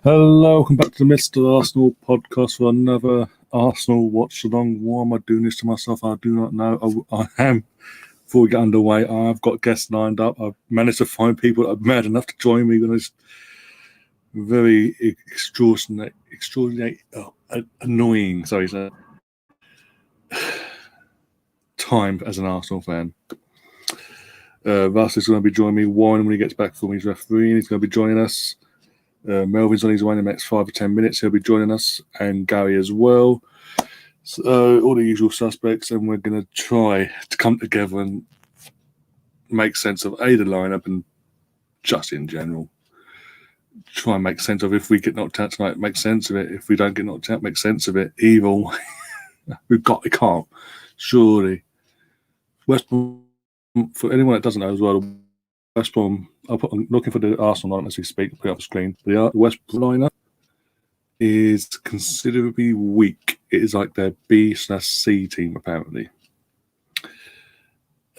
Hello, welcome back to the Mr. Arsenal podcast for another Arsenal watch-along. Why am I doing this to myself? I do not know. I am. Before we get underway, I've got guests lined up. I've managed to find people that are mad enough to join me on this very extraordinary, annoying, time as an Arsenal fan. Russ is going to be joining me. Warren, when he gets back from his refereeing, he's going to be joining us. Melvin's on his way in the next 5 or 10 minutes. He'll be joining us, and Gary as well. So all the usual suspects, and we're going to try to come together and make sense of the lineup and just in general. Try and make sense of if we get knocked out tonight, make sense of it. If we don't get knocked out, make sense of it. Evil. We can't. Surely. West Brom, for anyone that doesn't know as well, West Brom, I'm looking for the Arsenal lineup as we speak, put it up the screen. The West Brom lineup is considerably weak. It is like their B/C team, apparently.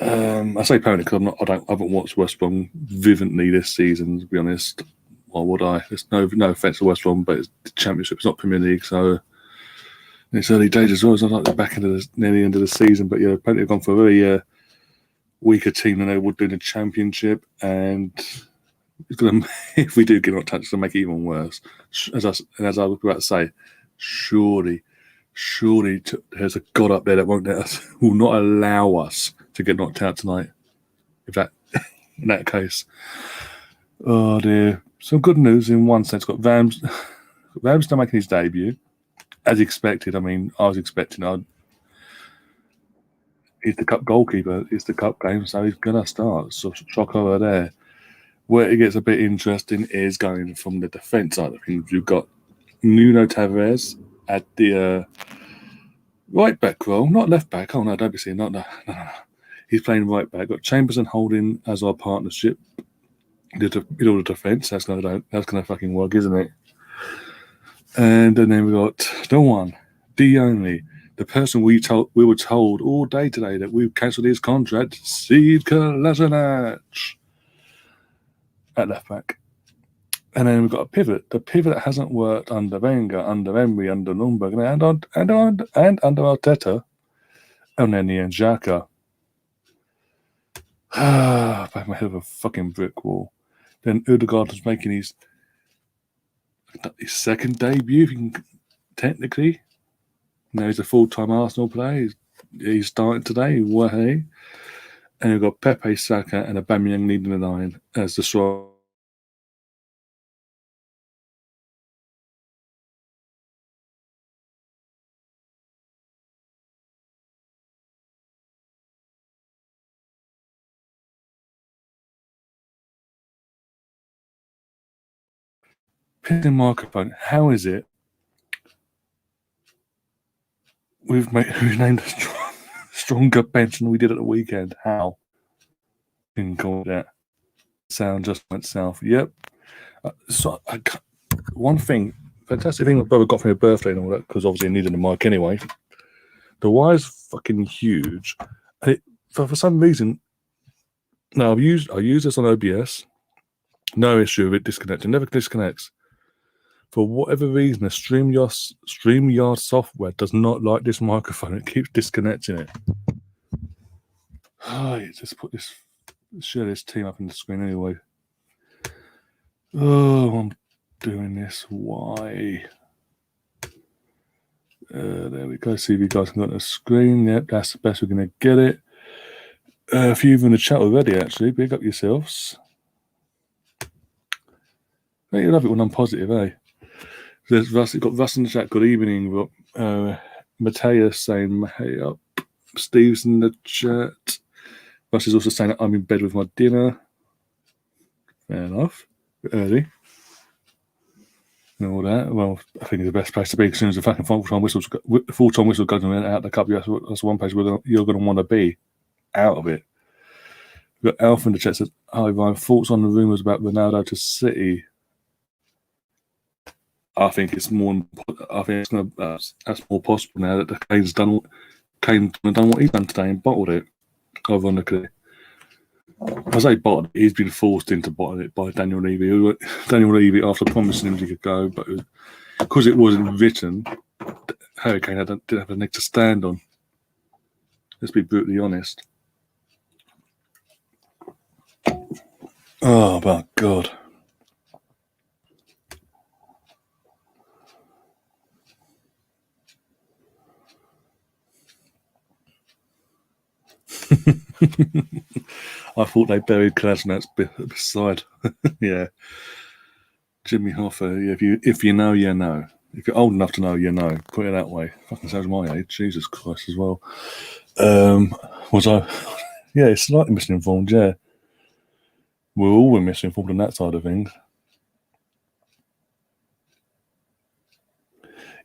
I say apparently because I haven't watched West Brom vividly this season, to be honest. Why would I? There's no offence to West Brom, but it's the Championship, it's not Premier League, so it's early days as well. It's not like the back end of near the end of the season, but yeah, apparently they've gone for a very weaker team than they would do in the Championship, and it's going to, if we do get knocked out, it's going to make it even worse. As I was about to say, surely there's a God up there that will not allow us to get knocked out tonight. If that, in that case, oh dear. Some good news in one sense. Got Vam's still making his debut, as expected. I mean, I was expecting. He's the cup goalkeeper. It's the cup game, so he's gonna start. So shock over there. Where it gets a bit interesting is going from the defence side of things. You've got Nuno Tavares at the right back role, not left back. Oh no, don't be silly. No. He's playing right back. Got Chambers and Holding as our partnership. Middle of the defence. That's gonna fucking work, isn't it? And then we got the only, the person we were told all day today that we've cancelled his contract, Sead Kolasinac at left back. And then we've got a pivot. The pivot that hasn't worked under Wenger, under Emery, under Nürnberg, and under Arteta. And then the Xhaka. Back my head of a fucking brick wall. Then Odegaard was making his second debut, technically. Now he's a full-time Arsenal player. He's starting today. Way. And we've got Pepe, Saka, and Aubameyang leading the line as the strong. Picking microphone. How is it? We've named a stronger bench than we did at the weekend. How? Didn't call that. Sound just went south. Yep. One thing, fantastic thing my brother got for my birthday and all that, because obviously I needed a mic anyway. The wire's fucking huge. For some reason, now I use this on OBS. No issue with it disconnecting. Never disconnects. For whatever reason, the StreamYard software does not like this microphone. It keeps disconnecting it. Just share this team up in the screen anyway. Oh, I'm doing this. Why? There we go. See if you guys can get on the screen. Yep, that's the best we're going to get it. A few of you in the chat already, actually. Big up yourselves. Hey, you love it when I'm positive, eh? There's Russ. Got Russ in the chat. Good evening. Matthias saying, hey up. Steve's in the chat. Russ is also saying that I'm in bed with my dinner. Fair enough. Bit early. And all that. Well, I think it's the best place to be as soon as the fucking full-time whistle goes out the cup. That's one place where you're going to want to be out of it. We've got Alpha in the chat says, hi Ryan, thoughts on the rumours about Ronaldo to City? I think it's more. I think that's more possible now that Kane's done what he's done today and bottled it. Ironically, I say bottled, he's been forced into bottling it by Daniel Levy. Daniel Levy, after promising him he could go, but because it wasn't written, Hurricane didn't have a leg to stand on. Let's be brutally honest. Oh my God. I thought they buried Klasnats beside. Yeah. Jimmy Hoffa, if you know, you know. If you're old enough to know, you know. Put it that way. Fucking sounds my age. Jesus Christ as well. Was I? Yeah, slightly misinformed, yeah. We're all misinformed on that side of things.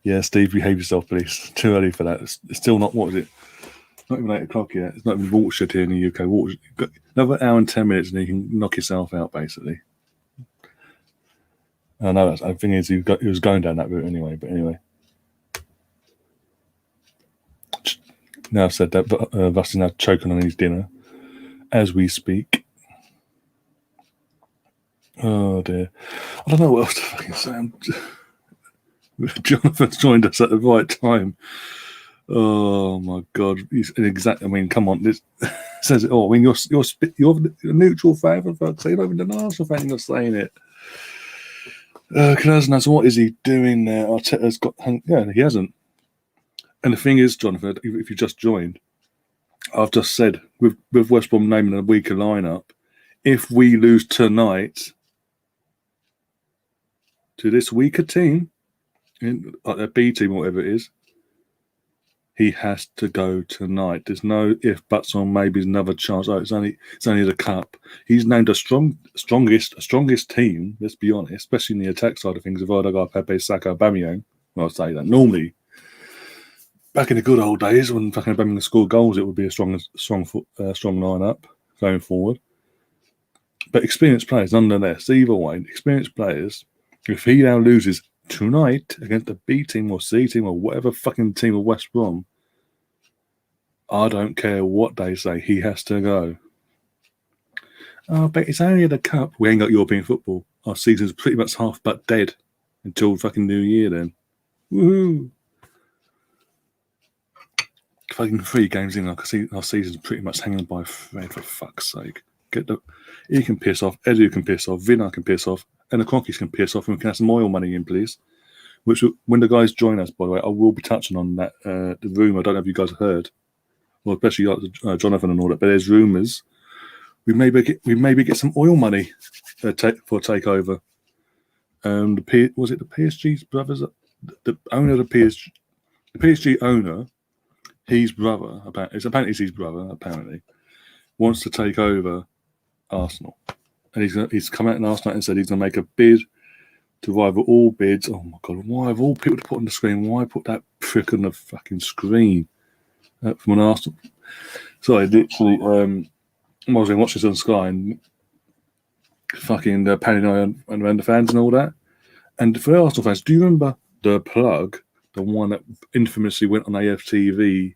Yeah, Steve, behave yourself, please. Too early for that. It's still not, what is it? Not even 8 o'clock yet. It's not even Watershed here in the UK. Got another hour and 10 minutes and you can knock yourself out, basically. I know that's, the thing is, he was going down that route anyway, but anyway. Now I've said that, but Rusty's now choking on his dinner as we speak. Oh dear. I don't know what else to fucking say. Jonathan's joined us at the right time. Oh my God. He's an exact, I mean, come on. This says it all. I mean, you're a neutral fan, for fuck's sake. You're not even an Arsenal fan, you're saying it. So what is he doing there? Arteta's got, yeah, he hasn't. And the thing is, Jonathan, if you just joined, I've just said with West Brom naming a weaker lineup, if we lose tonight to this weaker team, like their B team or whatever it is, he has to go tonight. There's no if, buts, or maybe another chance. Oh, it's only the cup. He's named a strongest team. Let's be honest, especially in the attack side of things. Of Odegaard, Pepe, Saka, Aubameyang. Well, I'll say that normally. Back in the good old days when fucking Aubameyang scored goals, it would be a strong lineup going forward. But experienced players, nonetheless, either way, experienced players. If he now loses tonight against a B team or C team or whatever fucking team of West Brom, I don't care what they say, he has to go. Oh, but it's only the cup. We ain't got European football. Our season's pretty much half but dead until fucking New Year then. Woohoo! Fucking 3 games in, our season's pretty much hanging by a thread, for fuck's sake. He can piss off, Edu can piss off, Vinna can piss off, and the Cronkies can piss off, and we can have some oil money in, please. Which, when the guys join us, by the way, I will be touching on that, the rumour. I don't know if you guys have heard. Well, especially Jonathan and all that, but there's rumours. We maybe get some oil money for takeover. Was it the PSG's brothers? The owner of the PSG owner, his brother, apparently it's his brother, apparently, wants to take over Arsenal. And he's come out last night and said he's going to make a bid to rival all bids. Oh my God, why have all people to put on the screen? Why put that prick on the fucking screen from an Arsenal? Sorry, literally, I was watching this on Sky and fucking panning around the fans and all that. And for Arsenal fans, do you remember the plug, the one that infamously went on AFTV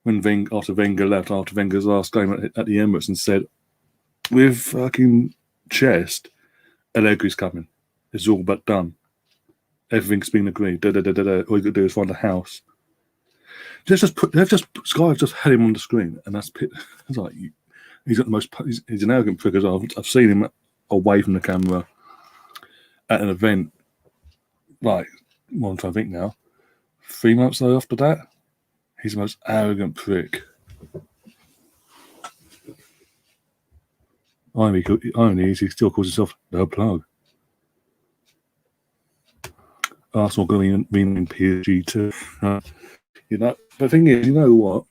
when after Wenger left, after Wenger's last game at the Emirates, and said, with fucking chest, Allegri's coming. It's all but done. Everything's been agreed. All you got to do is find a house. Sky have just had him on the screen, and that's it's like he's got the most. He's an arrogant prick as well. I've seen him away from the camera at an event. Like, well, I'm trying to think now. 3 months after that, he's the most arrogant prick. Only he still calls himself the plug. Arsenal going to be in PSG too. You know, the thing is, you know what?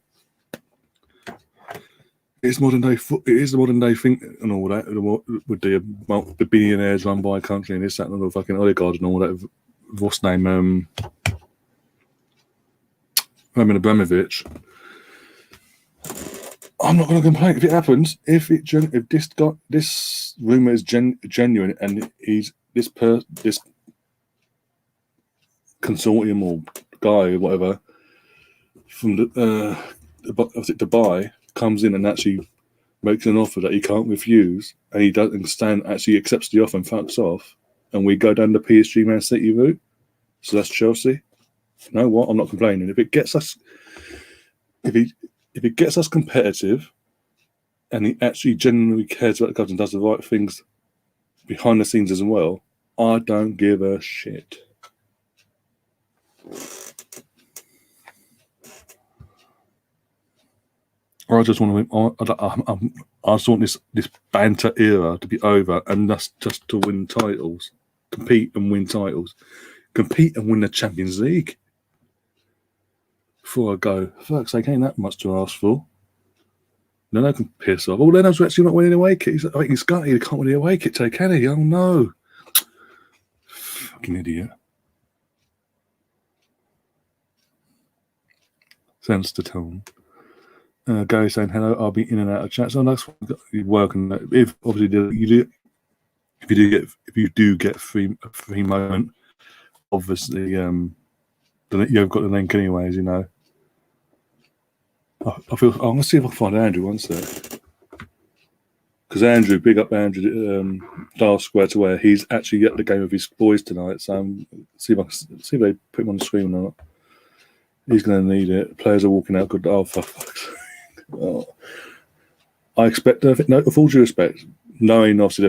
It's modern day. It is the modern day thing and all that. With the billionaires run by a country and this, that, and all the fucking Odegaard and all that. What's name? Roman Abramovich. I'm not going to complain if it happens. If this rumor is genuine and he's this consortium or guy or whatever from Dubai comes in and actually makes an offer that he can't refuse, and he doesn't stand, actually accepts the offer and fucks off, and we go down the PSG Man City route. So that's Chelsea. You know what? I'm not complaining. If it gets us, if it gets us competitive, and he actually genuinely cares about the clubs and does the right things behind the scenes as well, I don't give a shit. I just want to. I just want this banter era to be over, and that's just to win titles, compete and win titles, compete and win the Champions League. Before I go, fuck's sake, ain't that much to ask for? Leno can piss off. Oh, Leno's actually not winning the away kit. I think he's gutted. He can't win the away kit today, can he? Oh no, fucking idiot. Sense to tone. Gary saying hello. I'll be in and out of chat. So that's working. If obviously if you do get a free moment, obviously you've got the link anyways. You know. I'm gonna see if I can find Andrew one sec. Because Andrew, big up Andrew, Dial Square to where he's actually at the game with his boys tonight. So see if they put him on the screen or not. He's going to need it. Players are walking out. Good. Oh, for fuck's sake. Oh. I expect, with all due respect, knowing obviously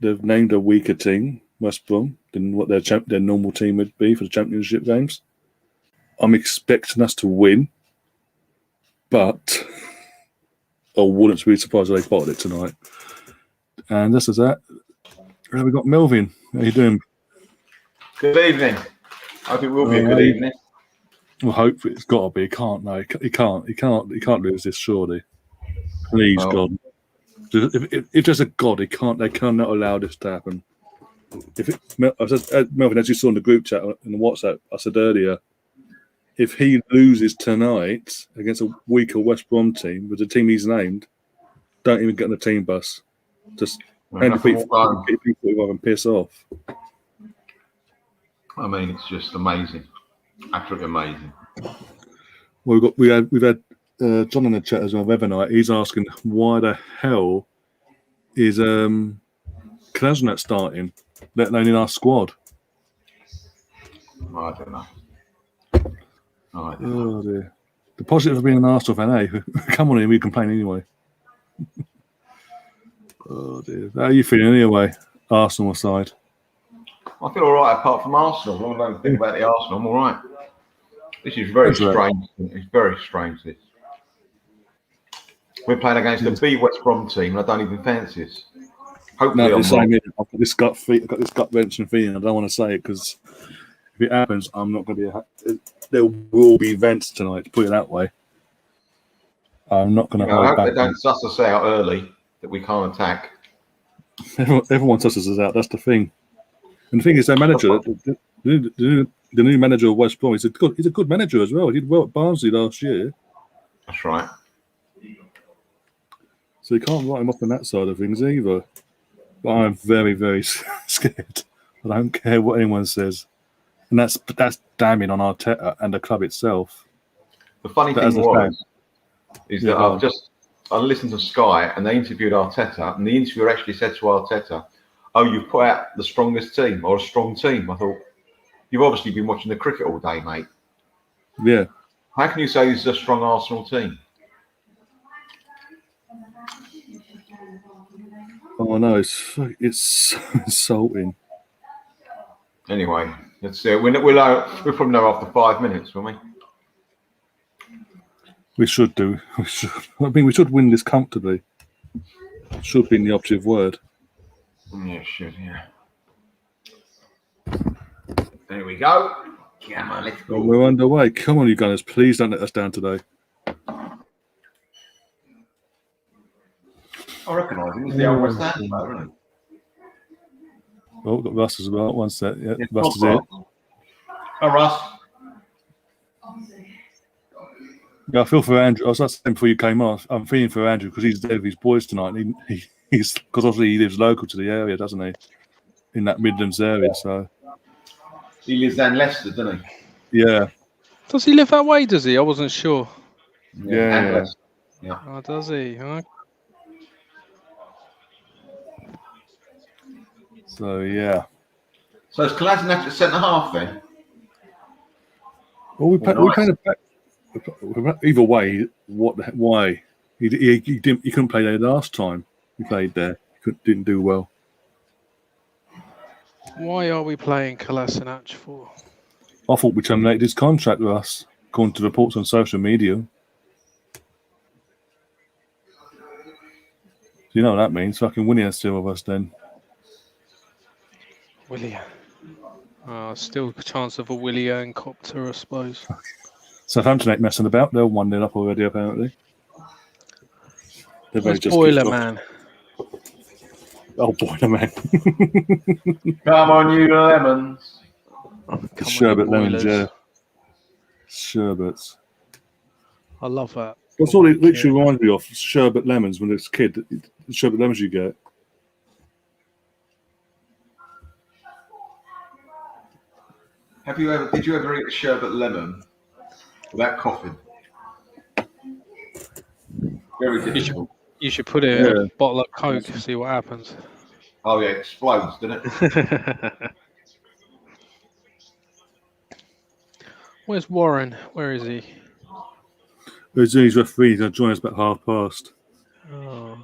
they've named a weaker team, West Brom, than what their normal team would be for the Championship games. I'm expecting us to win, but I wouldn't be surprised if they bottled it tonight. And this is that. We've got Melvin. How you doing? Good evening. I hope it will be a good evening. Well, hopefully it's got to be. He can't lose this, surely. Please, God. If there's a God, they cannot allow this to happen. Melvin, as you saw in the group chat in the WhatsApp, I said earlier, if he loses tonight against a weaker West Brom team with the team he's named, don't even get on the team bus. Just hand the people and piss off. I mean, it's just amazing, absolutely amazing. Well, we've had John in the chat as well. Evernight, he's asking why the hell is Krasnat starting, let alone in our squad. I don't know. Oh dear. The positive of being an Arsenal fan, eh? Come on in, we complain anyway. Oh dear. How are you feeling anyway, Arsenal aside? I feel all right apart from Arsenal. I don't think about the Arsenal. I'm all right. This is very strange. It's very strange, this. We're playing against the B West Brom team, and I don't even fancy this. Hopefully, I've got this gut wrenching feeling. I don't want to say it because if it happens, I'm not going to be. There will be events tonight. To put it that way, I'm not going to hold back. They don't suss us out early that we can't attack. Everyone susses us out. That's the thing. And the thing is, their manager, the new manager of West Brom, he's a good manager as well. He did well at Barnsley last year. That's right. So you can't write him off on that side of things either. But I'm very, very scared. I don't care what anyone says. And that's damning on Arteta and the club itself. The funny thing is that I listened to Sky and they interviewed Arteta, and the interviewer actually said to Arteta, "Oh, you've put out the strongest team or a strong team." I thought, you've obviously been watching the cricket all day, mate. Yeah. How can you say this is a strong Arsenal team? Oh no, it's so insulting. Anyway, let's see. We'll probably know after 5 minutes, won't we? We should do. We should. I mean, we should win this comfortably. Should be in the operative word. Yeah, it should. Yeah. There we go. Come on, let's go. We're underway. Come on, you Gunners. Please don't let us down today. I recognise him. He's the old West Ham player, isn't he? Oh, we've got Russ as well. One set. Yeah, Russ is it. Oh, Russ. Yeah, I feel for Andrew. I was saying before you came on, I'm feeling for Andrew because he's there with his boys tonight. He's because obviously he lives local to the area, doesn't he? In that Midlands area, so. He lives down Leicester, doesn't he? Yeah. Does he live that way, does he? I wasn't sure. Yeah. Yeah. Oh, does he? Huh? So yeah. So is Kolasinac at centre half then? Well, we played a back. Either way, why he didn't? He couldn't play there last time. He played there. Didn't do well. Why are we playing Kolasinac for? I thought we terminated his contract with us, according to reports on social media. You know what that means? Fucking winning us still with us then. Willian. Still a chance of a Willian copter, I suppose. Southampton ain't messing about. They're 1-0 up already, apparently. They've only Where's just Boiler kicked off. Man? Oh, Boiler Man. Come on, you lemons. Sherbet lemons, yeah. Sherbets. I love that. That's all it literally reminds me of. Sherbet lemons when it's a kid. The sherbet lemons you get. Did you ever eat a sherbet lemon without coughing? Very difficult. You should put it in a bottle of Coke, see what happens. Oh yeah, it explodes, doesn't it? Where's Warren? Where is he? He's referee. He's going to join us about past. Oh.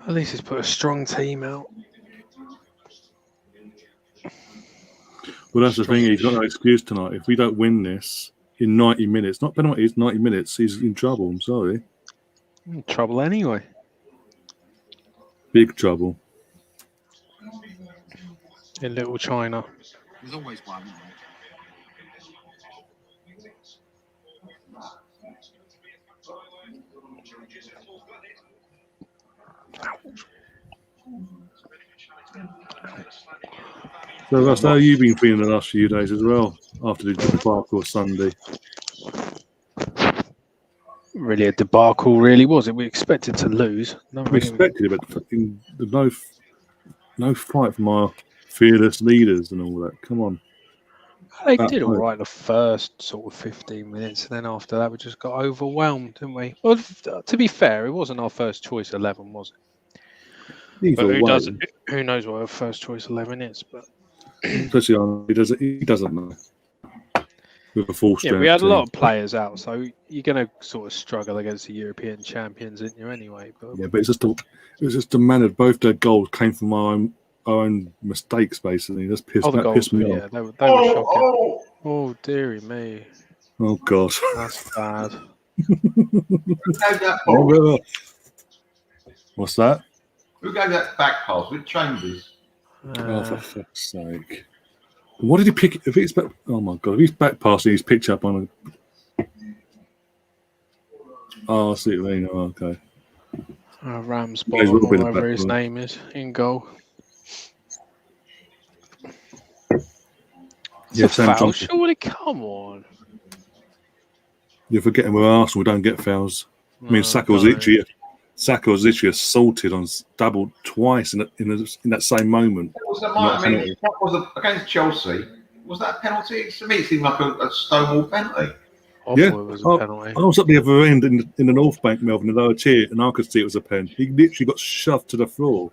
At least he's put a strong team out. Well, that's the thing. He's got no excuse tonight. If we don't win this in 90 minutes, not penalties, 90 minutes, he's in trouble. I'm sorry. In trouble anyway. Big trouble. In Little China. There's always one. So, Russ, how have you been feeling the last few days as well after the debacle Sunday? Really a debacle, really, was it? We expected to lose. We expected it, but fucking no fight from our fearless leaders and all that. Come on. They did all right the first sort of 15 minutes, and then after that we just got overwhelmed, didn't we? Well, to be fair, it wasn't our first choice 11, was it? But who knows what our first choice 11 is? But especially on he doesn't know. With a full strength. Yeah, we had a lot of players out, so you're going to sort of struggle against the European champions, aren't you? Anyway, but yeah, but it was just the manner. Both their goals came from our own mistakes, basically. That's pissed me off. Yeah, they were shocking. Oh, dearie me. Oh God, that's bad. What's that? Who gave that back pass with Chambers? Oh, for fuck's sake! What did he pick? If he's back, oh my God! If he's back passing, he's picked up on a. Oh, I see what you mean. Oh, okay. Rams ball, whatever his name is, in goal. Yeah, it's a foul, surely. Come on. You're forgetting with Arsenal, we don't get fouls. I mean, Saka was literally assaulted on double twice in that same moment. That was against Chelsea. Was that a penalty? To me, it seemed like a Stonewall penalty. It was a penalty. I was at the other end in the North Bank, Melbourne, the lower tier, and I could see it was a pen. He literally got shoved to the floor.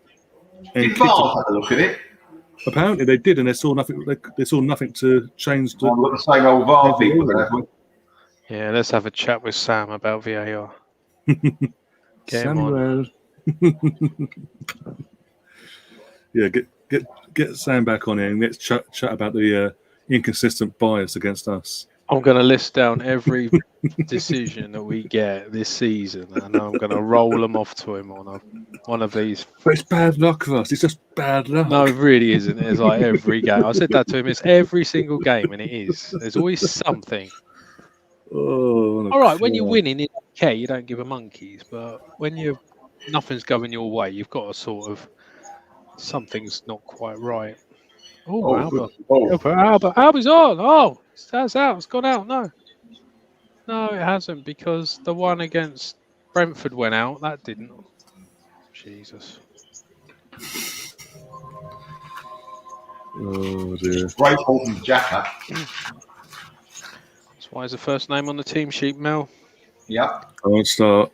Did VAR have a look at it? Apparently they did, and they saw nothing. They saw nothing to change. The same old VAR thing. Yeah, let's have a chat with Sam about VAR. Samuel. Yeah, get Sam back on here and let's chat about the inconsistent bias against us. I'm going to list down every decision that we get this season, and I'm going to roll them off to him on one of these. But it's bad luck for us. It's just bad luck. No, it really isn't. It's like every game. I said that to him. It's every single game, and it is. There's always something. Oh, all right, when you're winning in UK, you don't give a monkeys, but when nothing's going your way, you've got to sort of something's not quite right. Alba's on. Oh, that's out. It's gone out. No, it hasn't, because the one against Brentford went out. That didn't. Jesus. Oh dear. Great ball from Xhaka. That's why he's the first name on the team sheet, Mel. Yep. I won't start.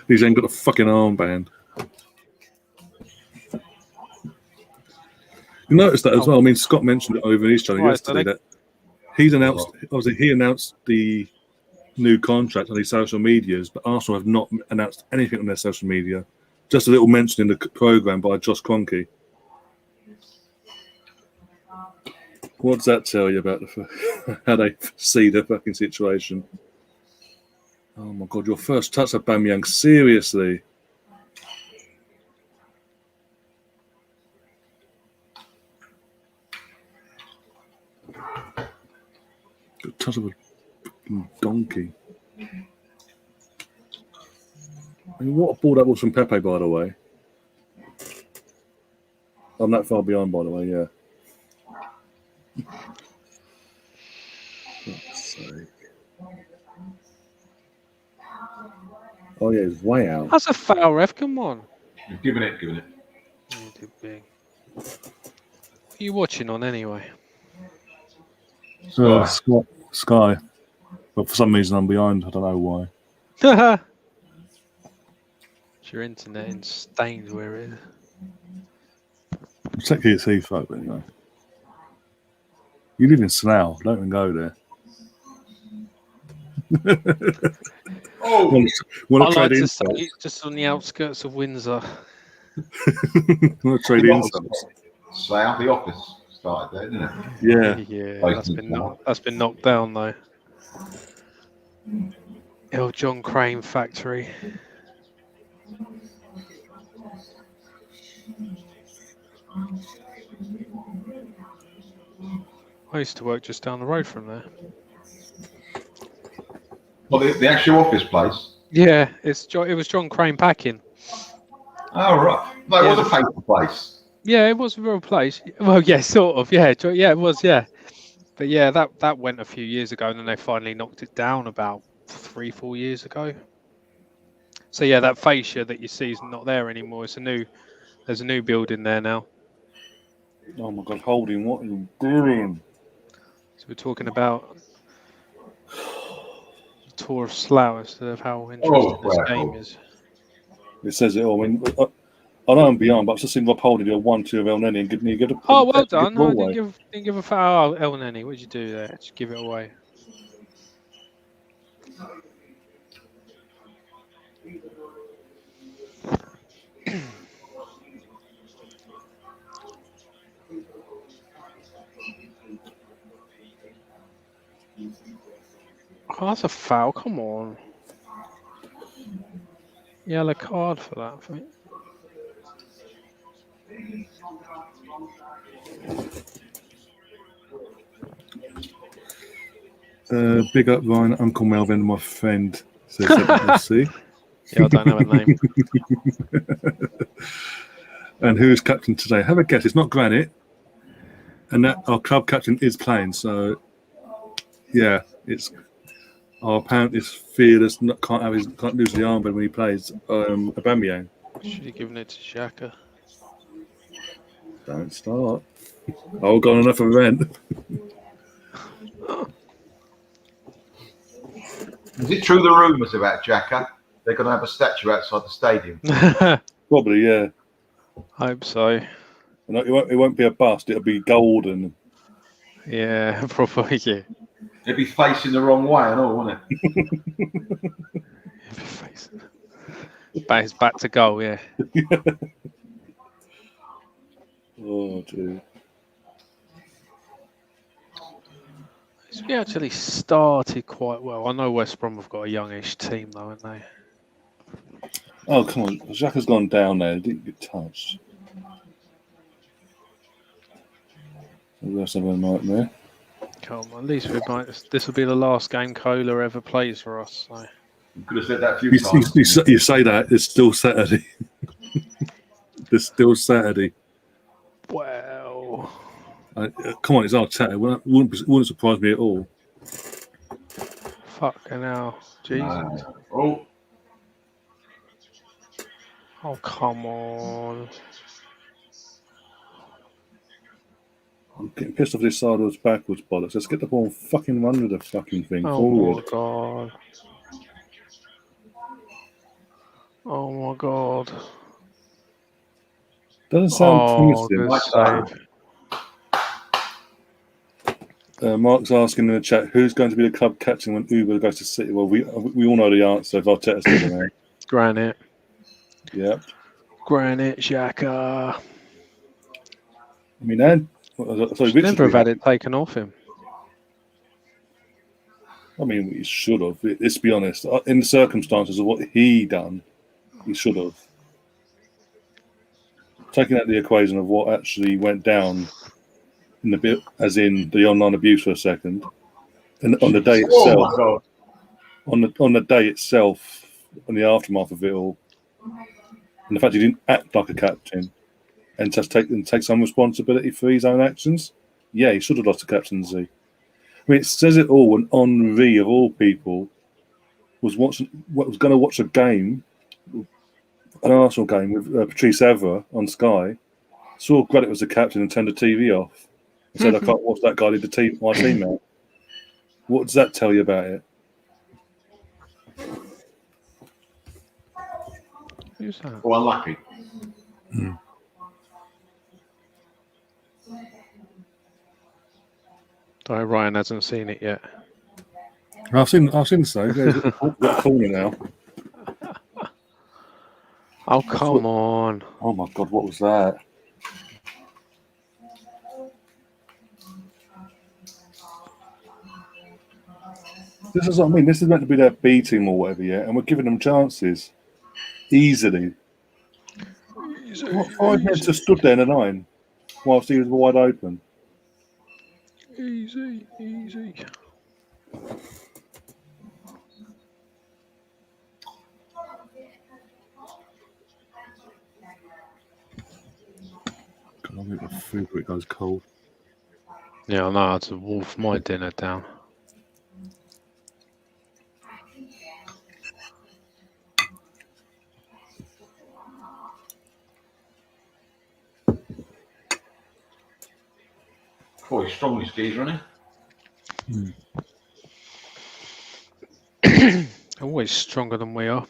He's ain't got a fucking armband. You noticed that as well. I mean, Scott mentioned it over in his channel yesterday that he's announced. Obviously, he announced the new contract on his social medias, but Arsenal have not announced anything on their social media. Just a little mention in the program by Josh Kroenke. What does that tell you about how they see the fucking situation? Oh my God, your first touch of Aubameyang, seriously? Good touch of a donkey. I mean, what a ball that was from Pepe, by the way. I'm that far behind, by the way, yeah. God's sake. Oh, yeah, it's way out. That's a foul, ref. Come on. Giving it. What are you watching on anyway? Sky. But for some reason, I'm behind. I don't know why. It's your internet in stains where it is. Check your Heathrow, but anyway. You live in Slough. Don't even go there. Oh, I like to say just on the outskirts of Windsor. Want to trade insults? Slough, the office started there, didn't it? Yeah, that's been knocked down though. El John Crane factory. I used to work just down the road from there. Well, the actual office place. Yeah, it was John Crane Packing. Oh right, no, it was a paper place. Yeah, it was a real place. Well, yeah, sort of. Yeah, it was. Yeah, but yeah, that went a few years ago, and then they finally knocked it down about 3-4 years ago. So yeah, that fascia that you see is not there anymore. There's a new building there now. Oh my God, Holding, what are you doing? So we're talking about the tour of Slough instead of how interesting this game is. It says it all. I mean, I know I'm beyond, but I've just seen Rob Holding do a 1-2 of El Neni and give a Oh, well done. No, didn't give a foul. El Neni, what did you do there? Just give it away. Oh, that's a foul. Come on. Yellow card for that, I think. Big up Ryan, Uncle Melvin, my friend. Says FC. Yeah, I don't have a name. And who's captain today? Have a guess. It's not Granite. And that our club captain is playing. So, yeah, it's our apparent is fearless. Can't lose the armband when he plays. Aubameyang. Should have given it to Xhaka. Don't start. I'll go on enough of a rent. Is it true the rumours about Xhaka? They're going to have a statue outside the stadium. Probably, yeah. Hope so. And it won't be a bust. It'll be golden. Yeah, probably. Yeah. It'd be facing the wrong way and all, wouldn't it? It's back to goal, yeah. Oh, dear. We actually started quite well. I know West Brom have got a youngish team, though, haven't they? Oh, come on. Xhaka's gone down there. He didn't get touched. Let's have a nightmare. Come on, at least we might. This will be the last game Kohler ever plays for us. So. You could have said that a few times. You say that, it's still Saturday. It's still Saturday. Well. Come on, it's Arteta. Wouldn't surprise me at all. Fucking hell. Jesus. Oh. Oh, come on. I'm getting pissed off this sideways backwards bollocks. Let's get the ball and fucking run with the fucking thing Oh, forward. my God. Oh, my God. Doesn't sound promising. Good save. Mark's asking in the chat, who's going to be the club captain when Uber goes to City? Well, we all know the answer. If Arteta's still around. Granite. Yeah. Granite Xhaka. I mean, and Should never have had it taken off him. I mean, he should have. Let's be honest. In the circumstances of what he done, he should have. Taking out the equation of what actually went down in the bit, as in the online abuse for a second, and on the day itself, on the day itself, on the aftermath of it all, and the fact he didn't act like a captain and just take some responsibility for his own actions. Yeah, he should have lost the captaincy. I mean, it says it all when Henri, of all people, was going to watch a game, an Arsenal game with Patrice Evra on Sky, saw Granit was the captain and turned the TV off and said, I can't watch that guy lead my team out. What does that tell you about it? Who's that? Well, unlucky. Sorry, Ryan hasn't seen it yet. I've seen the save. Yeah, got a corner now. Oh, come on. Oh, my God, what was that? This is what I mean. This is meant to be their B team or whatever, yeah, and we're giving them chances. Easily. What, 5 minutes just stood there in a 9 whilst he was wide open. Easy. I'll get the food before it goes cold. Yeah, I know how to wolf my dinner down. Oh, he's strong, this geezer, isn't he? Always stronger than we are.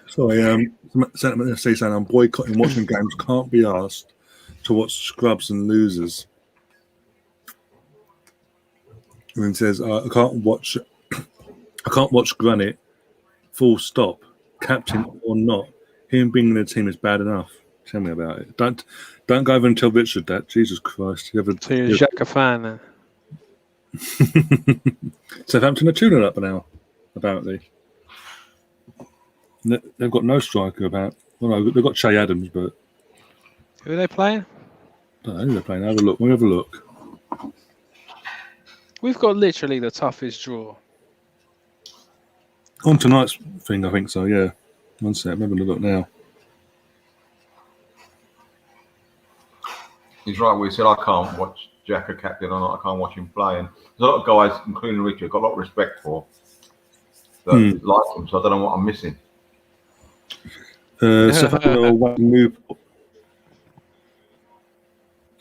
Sorry, sentiment saying I'm boycotting watching games. Can't be asked to watch scrubs and losers. And then says I can't watch Granit. Full stop. Captain or not, him being in the team is bad enough. Tell me about it. Don't go over and tell Richard that. Jesus Christ! So you're a Xhaka fan then? Southampton are tuning up now, apparently. They've got no striker about. Well, no, they've got Che Adams, but who are they playing? I don't know who they're playing. Have a look. We'll have a look. We've got literally the toughest draw. On tonight's thing, I think so. Yeah. One sec. I'm having a look now. He's right. We said I can't watch Xhaka captain or not. I can't watch him playing. There's a lot of guys, including Richard, got a lot of respect for that like him. So I don't know what I'm missing.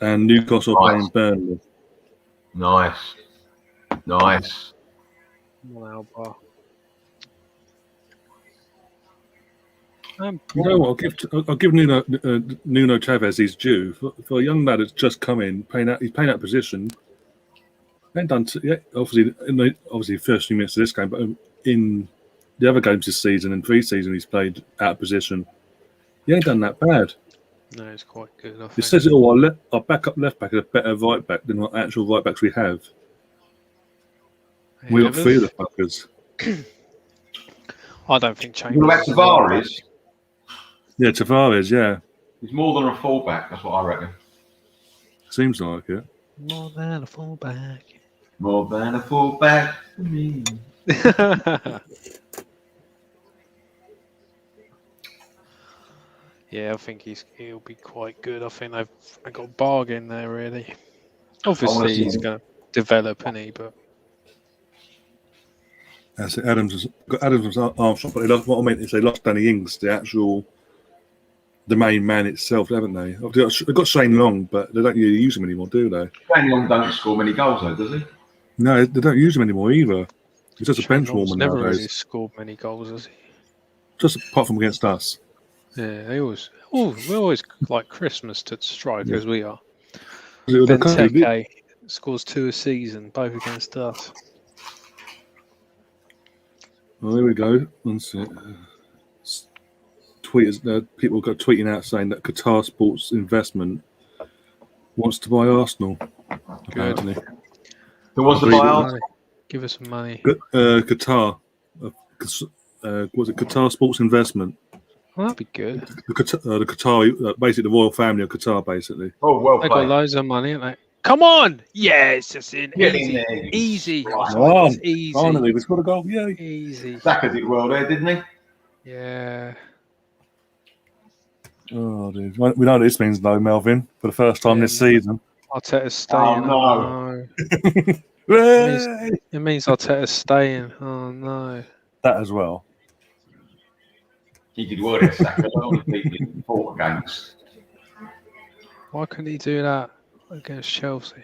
And Newcastle playing Burnley. Nice. Wow. You know what? I'll give Nuno Tavares his due for a young lad that's just come in. He's playing that position. Ain't done obviously first few minutes of this game, but in the other games this season and pre-season he's played out of position. He ain't done that bad. No, it's quite good. I think. It says it all. Our backup left back is a better right back than what actual right backs we have. We got 3 of the fuckers. I don't think Chambers. What about Tavares? Yeah, Tavares. Yeah, he's more than a fullback. That's what I reckon. Seems like it. More than a fullback. More than a fullback for me. Yeah, I think he'll be quite good. I think I got a bargain there, really. Obviously, he's going to develop, isn't he? But That's it. Adams was Armstrong, but they lost, what I meant is they lost Danny Ings, the main man itself, haven't they? They've got Shane Long, but they don't really use him anymore, do they? Shane Long don't score many goals, though, does he? No, they don't use him anymore either. He's just a bench warmer never nowadays. Really scored many goals, has he? Just apart from against us. Yeah, they always. Oh, we're always like Christmas to strikers. We are. Benteke scores 2 a season, both against us. Well, there we go. People got tweeting out saying that Qatar Sports Investment wants to buy Arsenal. Apparently, who wants to buy Arsenal? Give us some money. Qatar. Was it Qatar Sports Investment? Well, that'd be good. The Qatar, basically the royal family of Qatar, basically. Oh, well they played. got loads of money, haven't they? Come on! Yes, it's in. Get easy. in there. Easy. It's easy. Finally, we've got a goal. Yay. Easy. Saka did well there, didn't he? Yeah. Oh, dude. We know what this means, though, Melvin, for the first time this season. Arteta's staying. Oh, no. It means Arteta's staying. Oh, no. That as well. He did well there, Saka. All the people he fought against. Why couldn't he do that against Chelsea?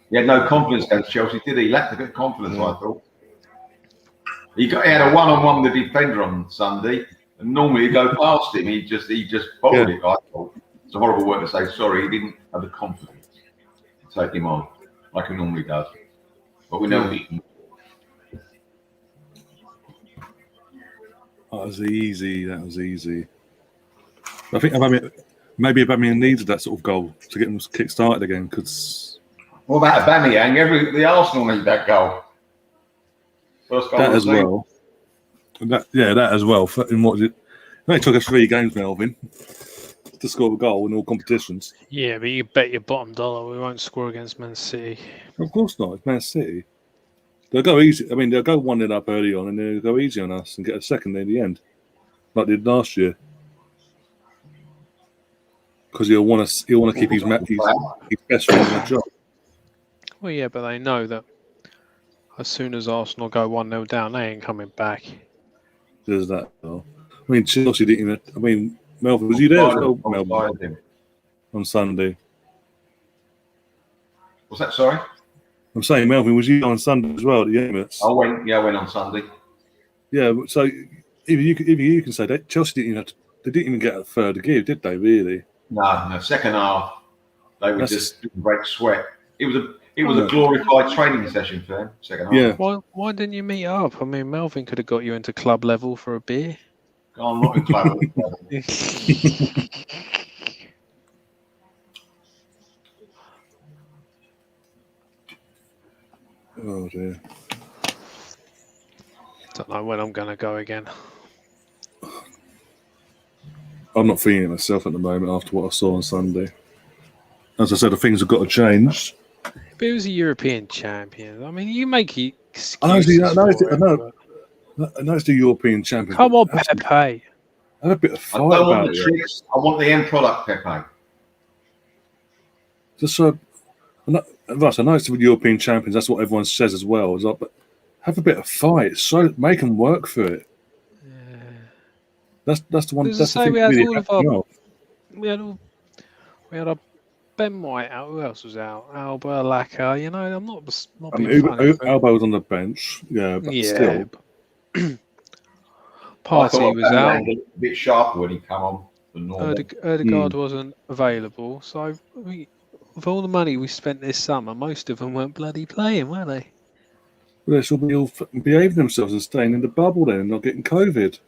He had no confidence against Chelsea, did he? He lacked a bit of confidence, I thought. He had a one-on-one with the defender on Sunday, and normally he'd go past him. He just bowled it, I thought. It's a horrible word to say sorry. He didn't have the confidence to take him on like he normally does. But we know he can. That was easy. I think maybe Aubameyang needed that sort of goal to get them kick-started again. Because what about Aubameyang? The Arsenal need that goal. First goal that as well. That as well. In what it only took us 3 games, Melvin, to score a goal in all competitions. Yeah, but you bet your bottom dollar we won't score against Man City. Of course not. It's Man City. They'll go easy. I mean, they'll go 1-0 up early on, and they'll go easy on us and get a second in the end, like they did last year. Because he'll want to keep his best friend in the job. Well, yeah, but they know that as soon as Arsenal go 1-0 down, they ain't coming back. There's that. Though. I mean, Chelsea didn't even. I mean, Melvin, was you there as well, Melvin, on Sunday? What's that? Sorry. I'm saying, Melvin, was you on Sunday as well at the Emirates? I went on Sunday. Yeah, so even you can say that Chelsea didn't even get a third to give, did they? Really? No. Second half, they were just break sweat. It was a glorified training session for them. Second half. Yeah. Why didn't you meet up? I mean, Melvin could have got you into club level for a beer. I'm not in club level. Oh dear. Don't know when I'm going to go again. I'm not feeling it myself at the moment after what I saw on Sunday. As I said, the things have got to change. But it was a European champion. I mean, you make excuses. I know it's the European champion. Come on, Pepe. Have a bit of fight I don't want about the it. tricks. I want the end product, Pepe. Just so, Russ, I know it's the European champions. That's what everyone says as well. It's like, but have a bit of fight. So make them work for it. Yeah. That's the one. That's the say thing we had really all of happens our. now. We had our Ben White out. Who else was out? Alba, Laka. You know, I'm not being funny. Alba was on the bench. Yeah, but still. Partey was out. A bit sharper when he came on than normal. Odegaard wasn't available. So, with all the money we spent this summer, most of them weren't bloody playing, were they? Well, they should be all behaving themselves and staying in the bubble then and not getting COVID.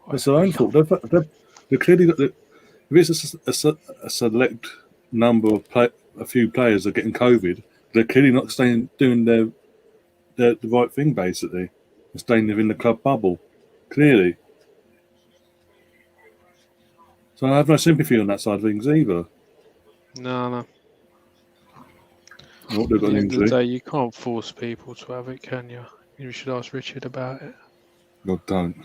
That's their own fault. They're clearly got if it's a select number of a few players are getting COVID, they're clearly not doing the right thing, basically. They're staying within the club bubble, clearly. So I have no sympathy on that side of things either. No. They've got At the an end of the injury. day, you can't force people to have it, can you? You should ask Richard about it. God, don't.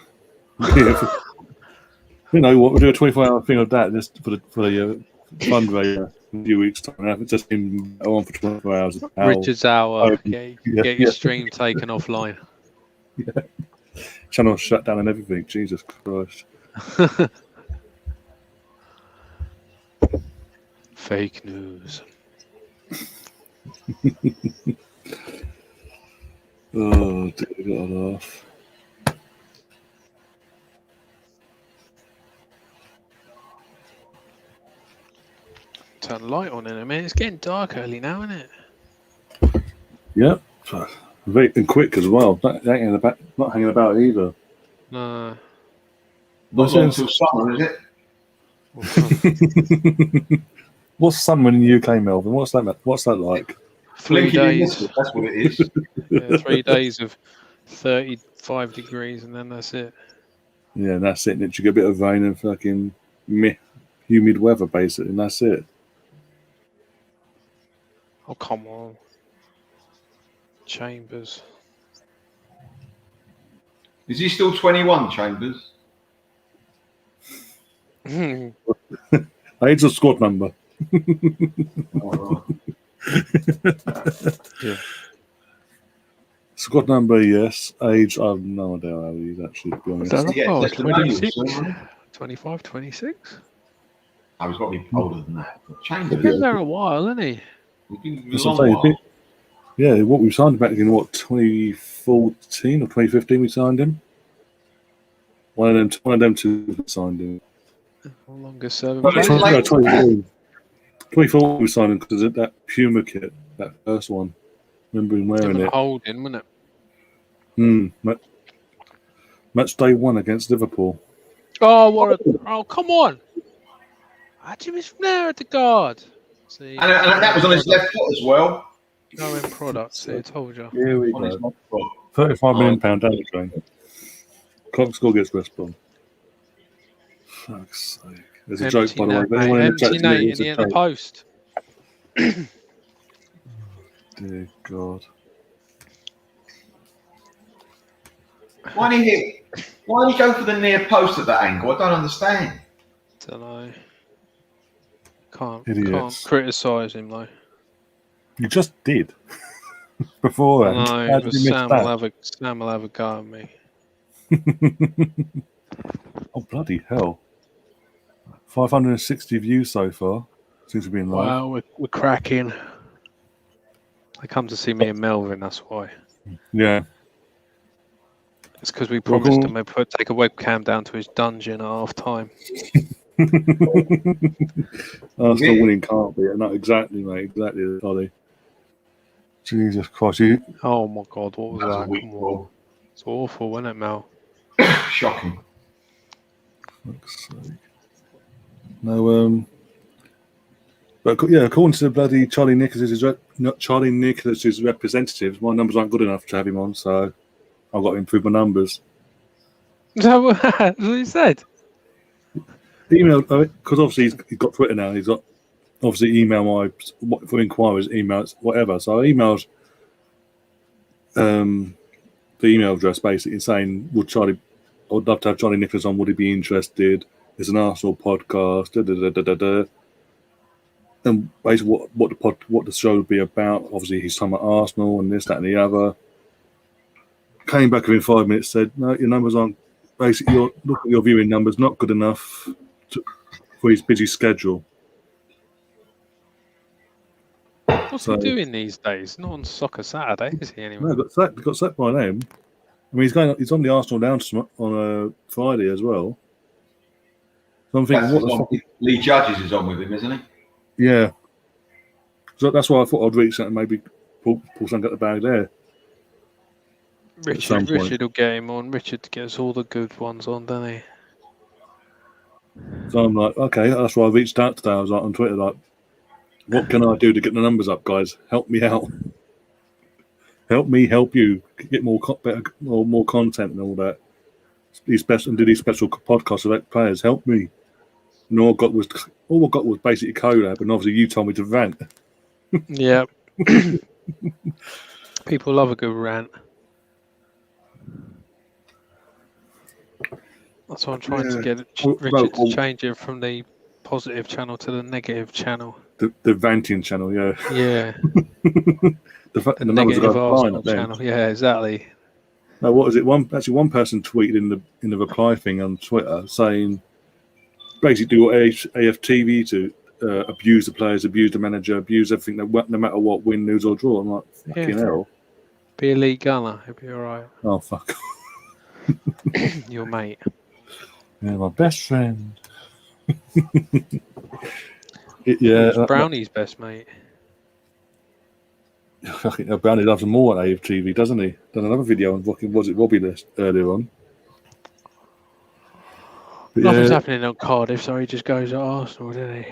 You know what? We'll do a 24-hour thing of that just for the fundraiser. a few weeks' time. I haven't just been on for 24 hours. Richard's hour. Get your stream taken offline. Yeah. Channel shut down and everything. Jesus Christ. Fake news. Oh, dear, I got to laugh. Turn the light on in a minute. It's getting dark early now, isn't it? Yeah. Very and quick as well. Not hanging about either. No. Not long till summer, is it? What's summer in the UK, Melvin? What's that like? 3 days. That's what it is. Yeah, 3 days of 35 degrees, and then that's it. Yeah, that's it. And you get a bit of rain and fucking humid weather, basically, and that's it. Oh, come on. Chambers. Is he still 21, Chambers? Age or squad number? Yeah. Squad number, yes. Age, I have no idea how he is actually, to be honest. Oh, 26, 25, 26? I was got to be older than that. He's been there a while, hasn't he? Yeah, what we signed back in 2014 or 2015 we signed him. One of them two signed him. Longest serving. 2014 we signed him because of that Puma kit, that first one. Remember him wearing it. Holding, wasn't it? Match day 1 against Liverpool. Oh, come on! How'd you miss from there at the guard? See, and that was on his left foot as well. No end product, see, I told you. Here we go. £35 million down the drain. Clock score gets West Brom. Fuck's sake. There's a joke, by the way. Empty Nate in the end of the post. Dear God. Why did he go for the near post at that angle? I don't understand. Don't know. Can't criticise him though. You just did. Beforehand. No, but Sam will have a go at me. Oh, bloody hell. 560 views so far. Seems to be in live. Wow, we're cracking. They come to see me and Melvin, that's why. Yeah. It's because we promised him we'd take a webcam down to his dungeon at half time. Still winning can't be. Not exactly, mate. Exactly, Ollie. Jesus Christ. Oh my God, what was that? It's awful, wasn't it, Mel? Shocking. Fuck's sake. No, but yeah, according to the bloody Charlie Nicholas's representatives, my numbers aren't good enough to have him on, so I've got to improve my numbers. Is that what he said? Email, because obviously he's got Twitter now. He's got obviously email for inquiries, emails, whatever. So I emailed the email address basically saying, "I'd love to have Charlie Nicholas on. Would he be interested? It's an Arsenal podcast." And basically, what the show would be about. Obviously, he's talking about Arsenal and this, that, and the other. Came back within 5 minutes. Said, "No, your numbers aren't. Basically, look at your viewing numbers. Not good enough for his busy schedule." What's he doing these days? Not on Soccer Saturday, is he anymore? No, got sacked by them. I mean, he's on the Arsenal Lounge on Friday as well. So I'm thinking, Lee Judges is on with him, isn't he? Yeah. So that's why I thought I'd reach out and maybe pull something out the bag there. Richard will get him on. Richard gets all the good ones on, doesn't he? So I'm like, okay, that's why I reached out today. I was like on Twitter, like, what can I do to get the numbers up, guys? Help me out. Help me help you get more content and all that. Do these special podcasts about players. Help me. And all I got was basically collab, and obviously you told me to rant. Yeah. People love a good rant. That's why I'm trying to get Richard to change it from the positive channel to the negative channel. The Vanting channel, yeah. Yeah. the numbers are going up there. Channel. Yeah, exactly. No, what is it? One person tweeted in the reply thing on Twitter saying, basically, do what AFTV to abuse the players, abuse the manager, abuse everything, no matter what, win, lose or draw. I'm like, fucking hell. Be a league gunner, it'll be all right. Oh fuck. Your mate. Yeah, my best friend. Brownie's best mate. Fucking hell, Brownie loves him more on AFTV, doesn't he? Done another video on was it Robbie list earlier on. But Nothing's happening on Cardiff, so he just goes at Arsenal, doesn't he?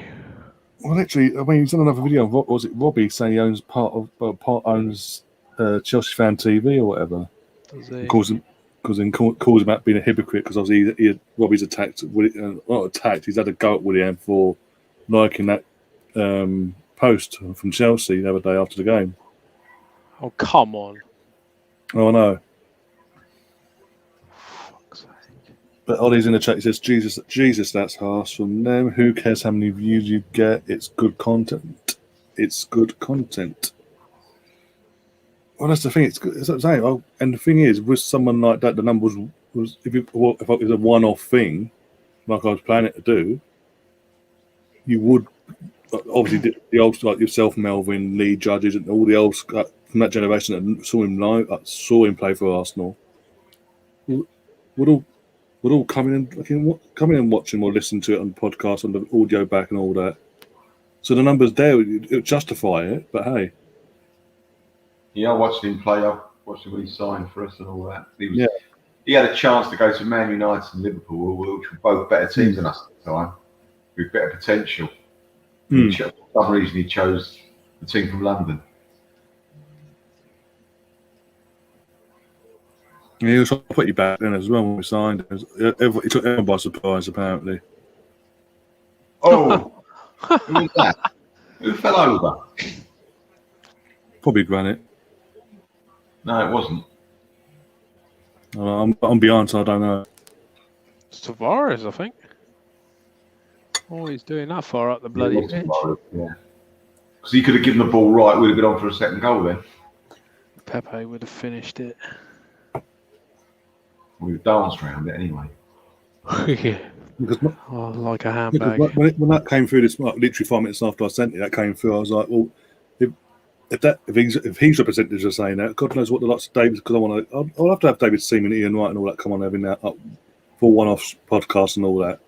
Well, literally, I mean, he's done another video. What was it? Robbie saying he owns owns Chelsea Fan TV or whatever. Does he? Calls him out being a hypocrite because obviously Robbie's attacked. Not attacked. He's had a go at Willian for liking that post from Chelsea the other day after the game. Oh, come on. Oh no. But Ollie's in the chat. He says, Jesus, that's harsh from them. Who cares how many views you get? It's good content. It's good content. Well, that's the thing. It's good. That's what I'm saying. Oh, and the thing is, with someone like that, the numbers was if it was a one-off thing, like I was planning to do, you would obviously the old like yourself, Melvin, Lee Judges, and all the old from that generation that saw him live, saw him play for Arsenal, would all come in and watch him or listen to it on the podcast, on the audio back and all that. So the numbers there, it would justify it, but hey. Yeah, I watched him play. I watched him when he signed for us and all that. He had a chance to go to Man United and Liverpool, which were both better teams than us at the time, with better potential. For some reason, he chose the team from London. Yeah, he was pretty back then as well when we signed. It took everyone by surprise, apparently. Oh, who was that? Who fell over? Probably Granite. No, it wasn't. I'm behind, so I don't know. Tavares, I think. Oh, he's doing that far up the bloody pitch. Yeah. Because he could have given the ball right, would have been on for a second goal then. Pepe would have finished it. We've danced around it anyway. Yeah. Like a handbag. When that came through literally 5 minutes after I sent it, that came through. I was like, well, if he's representatives are saying that, God knows what the lots of David. Because I'll have to have David Seaman, Ian Wright, and all that come on having that up for one-off podcasts and all that.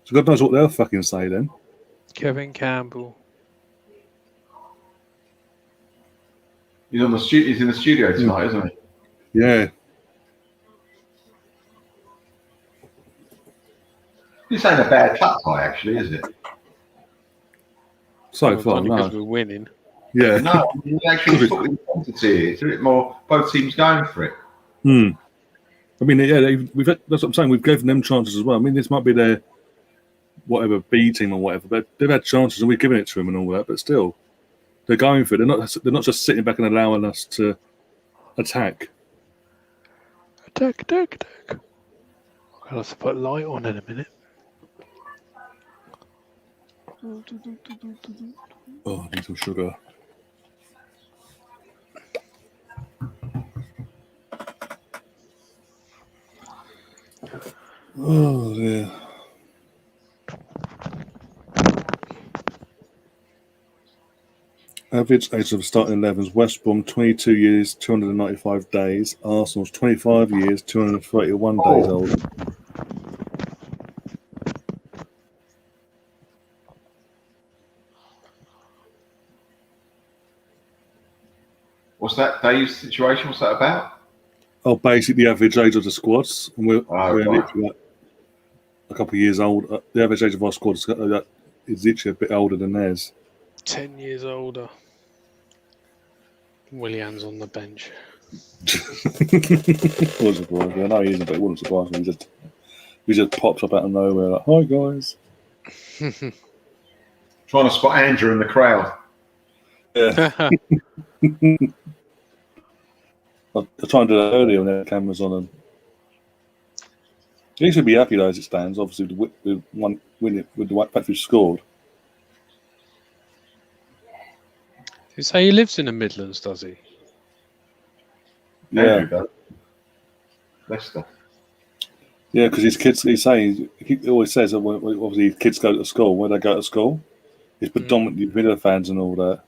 So God knows what they'll fucking say then. Kevin Campbell. He's in the studio tonight, isn't he? Yeah. This ain't a bad cut tie, actually, is it? So far, no. Because we're winning. Yeah. No, actually, it's a bit more. Both teams going for it. I mean, yeah, that's what I'm saying. We've given them chances as well. I mean, this might be their whatever B team or whatever, but they've had chances and we've given it to them and all that. But still, they're going for it. They're not just sitting back and allowing us to attack. Attack. I'll have to put light on in a minute. Oh, I need some sugar. Oh, yeah. Average age of starting 11s: West Brom 22 years, 295 days. Arsenal's 25 years, 231 days old. What's that Dave's situation? What's that about? Oh, basically the average age of the squads, and we're right. literally a couple of years old. The average age of our squad is literally a bit older than theirs. 10 years older. Willian's on the bench. Wouldn't surprise me. I know he isn't, but it wouldn't surprise me. He just pops up out of nowhere like, "Hi guys." Trying to spot Andrew in the crowd. Yeah. I tried to do that earlier when there were cameras on him. He should be happy though as it stands. Obviously, with one winning, with the fact we scored. You say he lives in the Midlands, does he? Yeah. Leicester. Yeah, because his kids, he always says that obviously his kids go to school. When they go to school, it's predominantly Villa fans and all that.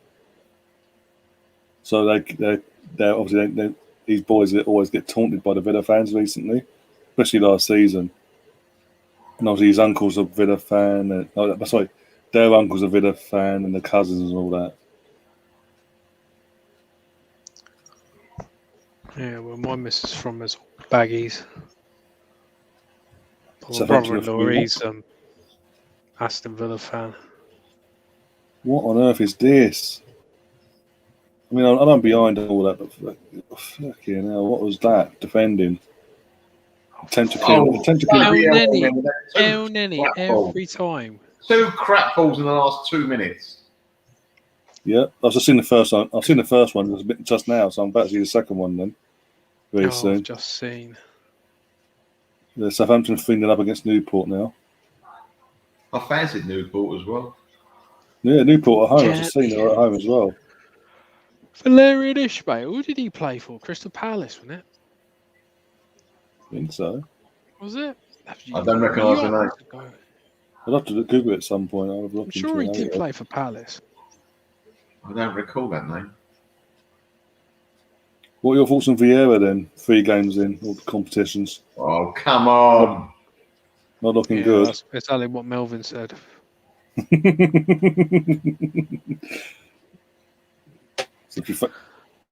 So they're obviously these boys always get taunted by the Villa fans recently, especially last season. And obviously his uncle's a Villa fan. Their uncle's a Villa fan, and the cousins and all that. Yeah, well, my missus from his baggies. My Southampton brother-in-law, he's Aston Villa fan. What on earth is this? I mean, I'm behind all that, but fucking hell, what was that? Defending. Attempt to kill. Every time. 2 crap balls in the last 2 minutes. Yeah, I've just seen the first one. I've seen the first one just now, so I'm about to see the second one then. Very soon. I've just seen. The Southampton 3-0 up against Newport now. I fancied Newport as well. Yeah, Newport at home. I've just seen it at home as well. Valerian Ishmael, who did he play for? Crystal Palace, wasn't it? I think so. Was it? I don't recognise the name. I'll have to Google it at some point. I'm sure he did play for Palace. I don't recall that name. What are your thoughts on Vieira then? 3 games in, all the competitions. Oh, come on. Not looking good. That's exactly what Melvin said.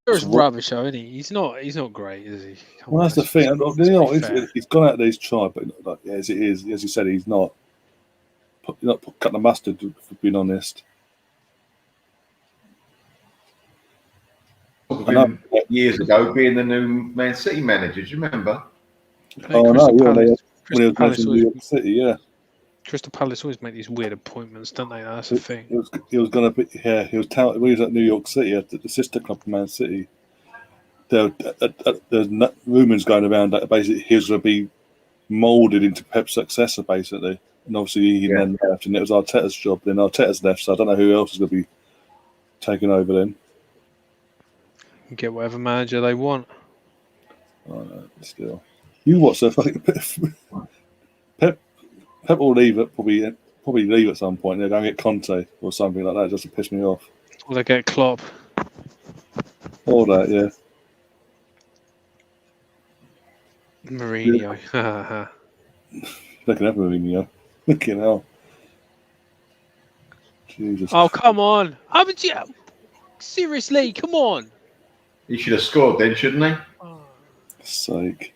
It's rubbish, though, isn't he? He's not great, is he? Well, that's the thing. He's gone out there, he's tried, but as it is, as you said, he's not cut the mustard, for being honest. Years ago, being the new Man City manager, do you remember? Oh, no, yeah, when he was going to New York City, yeah. Crystal Palace always make these weird appointments, don't they? That's the thing. He was going to be, yeah, he was touted when he was at New York City, at the sister club of Man City. There's rumours going around that basically he was going to be moulded into Pep's successor, basically. And obviously he then left, and it was Arteta's job. Then Arteta's left, so I don't know who else is going to be taking over then. Get whatever manager they want. Oh, no, still. You watch the fucking Pep will leave it, probably leave at some point. They're going to get Conte or something like that just to piss me off. Or they get Klopp. All that, yeah. Mourinho. They can have Mourinho. Fucking hell. Jesus. Oh, come on. Seriously, come on. He should have scored then, shouldn't he? Oh. Sake.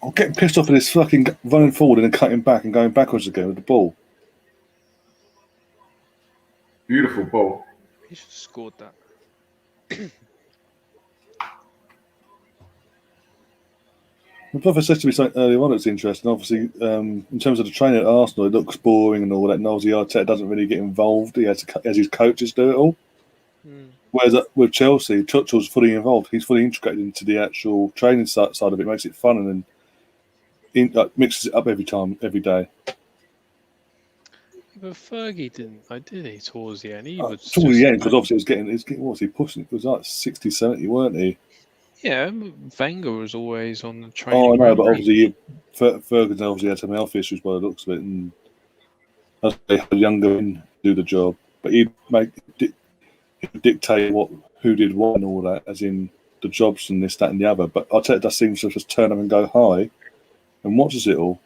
I'm getting pissed off at this fucking running forward and then cutting back and going backwards again with the ball. Beautiful ball. He should have scored that. My brother said to me something earlier on that's interesting. Obviously, in terms of the training at Arsenal, it looks boring and all that. And obviously, Arteta doesn't really get involved. He has his coaches do it all. Whereas with Chelsea, Tuchel's fully involved. He's fully integrated into the actual training side of it. Makes it fun and then mixes it up every day. But Fergie didn't, did he, towards the end? Towards the end, because obviously it was getting, what was he pushing? It was like 60, 70, weren't he? Yeah, Wenger was always on the training. Oh, I know, but obviously Ferguson obviously had some health issues by the looks of it, and they had younger men do the job. But he'd dictate who did what and all that, as in the jobs and this, that, and the other. But Arteta does seem to just turn up and go high and watches it all.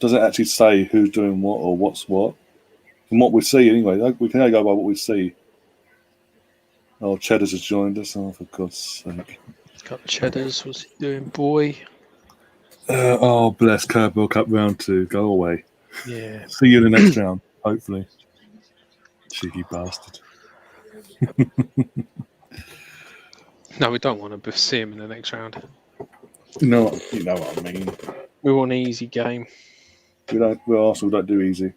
Doesn't actually say who's doing what or what's what. From what we see, anyway, we can only go by what we see. Oh, Cheddar's has joined us. Oh, for God's sake. Got Cheddar's. What's he doing, boy? Oh, bless. Carabao Cup round 2. Go away. Yeah. See you in the next round, hopefully. Cheeky bastard. No, we don't want to see him in the next round. You know what I mean. We want an easy game. Arsenal don't do easy.